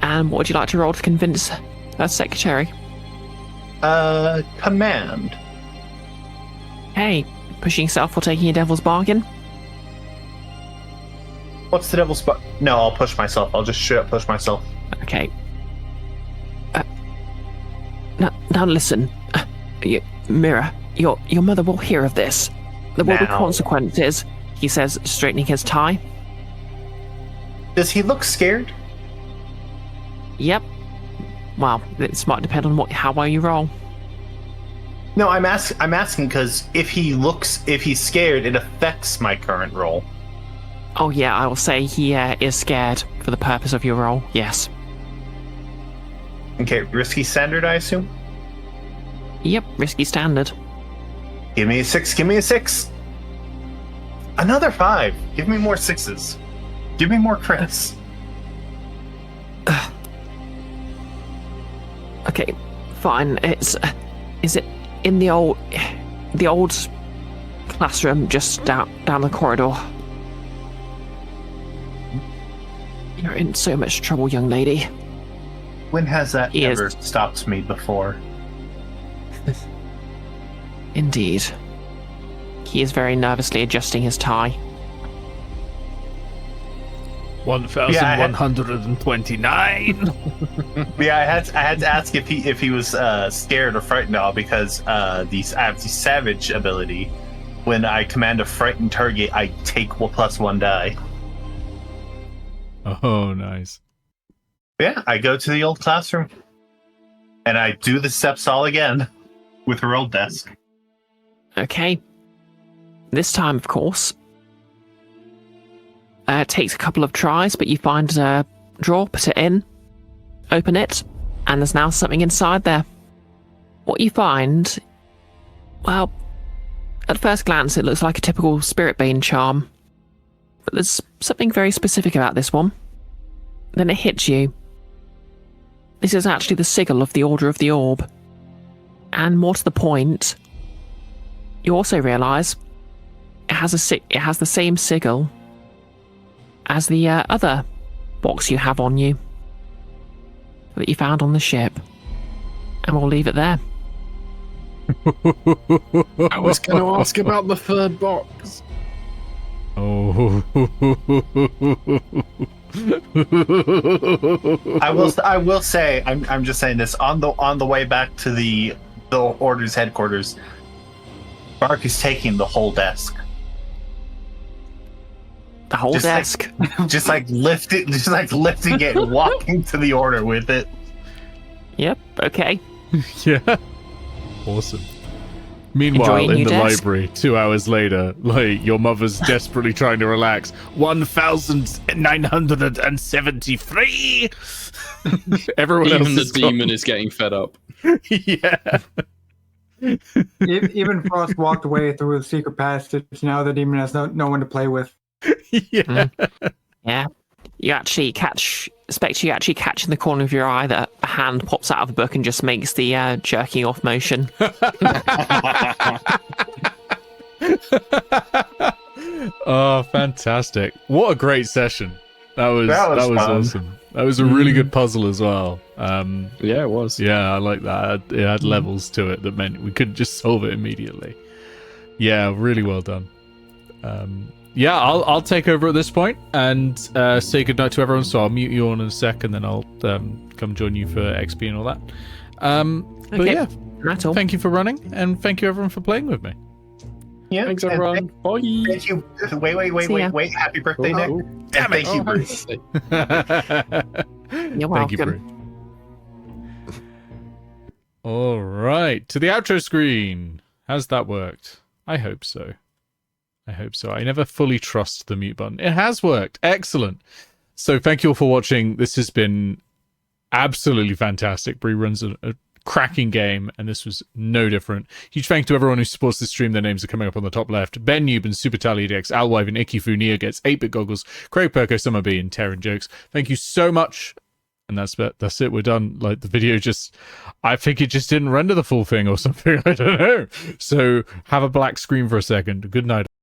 And what would you like to roll to convince her secretary? Command. Hey, pushing yourself or taking a devil's bargain? What's the devil's No, I'll push myself. I'll just straight up push myself. Okay. Now listen. Mirror, your mother will hear of this. There will be Now. consequences, he says, straightening his tie. Does he look scared? Yep. Well, this might depend on how well you roll. No, I'm asking because if he's scared, it affects my current roll. Oh yeah, I will say he is scared for the purpose of your roll. Yes. Okay, risky standard, I assume. Yep, risky standard. Give me a 6. Give me a 6. Another 5. Give me more 6s. Give me more crits. Okay, fine. Is it in the old classroom just down the corridor? You're in so much trouble, young lady. When has that He ever is- stopped me before? Indeed. He is very nervously adjusting his tie. 1,129. Yeah, I had to ask if he was scared or frightened at all because I have the savage ability. When I command a frightened target, I take +1 die. Oh, nice. Yeah, I go to the old classroom, and I do the steps all again with her old desk. Okay. This time, of course, it takes a couple of tries, but you find a drawer, put it in, open it, and there's now something inside there. What you find, well, at first glance, it looks like a typical Spirit Bane charm, but there's something very specific about this one. Then it hits you. This is actually the sigil of the Order of the Orb. And more to the point, you also realise it has the same sigil as the other box you have on you that you found on the ship. And we'll leave it there. I was going to ask about the third box. Oh. I will say I'm just saying this on the way back to the Order's headquarters. Bark is taking the whole desk. The whole Just desk. just like lifting it and walking to the Order with it. Yep, okay. Yeah. Awesome. Meanwhile, Enjoying in your the desk? library, 2 hours later, like your mother's desperately trying to relax. 1,973. Everyone else Even the is gone. demon is getting fed up. Yeah. Even Frost walked away through the secret passage. Now the demon has no one to play with. Yeah. Yeah. You actually catch in the corner of your eye that a hand pops out of a book and just makes the jerking off motion. Oh, fantastic. What a great session. That was fun. awesome. That was a really good puzzle as well. Yeah, it was. Yeah, I like that. It had levels to it that meant we couldn't just solve it immediately. Yeah, really well done. Yeah, I'll take over at this point and say goodnight to everyone. So I'll mute you on in a sec, and then I'll come join you for XP and all that. But Okay. yeah, That's all. thank you for running, and thank you everyone for playing with me. Yeah. Thanks, and everyone. Bye. Thank you. Wait. See ya. Happy birthday, Nick. Oh, And thank you, oh, Bruce. hey. You're Thank you, welcome. Brie. All right, to the outro screen. Has that worked? I hope so. I never fully trust the mute button. It has worked. Excellent. So thank you all for watching. This has been absolutely fantastic. Brie runs a cracking game, and this was no different. Huge thank you to everyone who supports this stream. Their names are coming up on the top left. Ben Newbon, Super Tallydex, Alwive, and Ikifu, Nia Gets, 8-Bit Goggles, Cray, Perko, Summer B, and Terran Jokes. Thank you so much. And that's it. We're done. Like, the video I think it just didn't render the full thing or something. I don't know. So have a black screen for a second. Good night.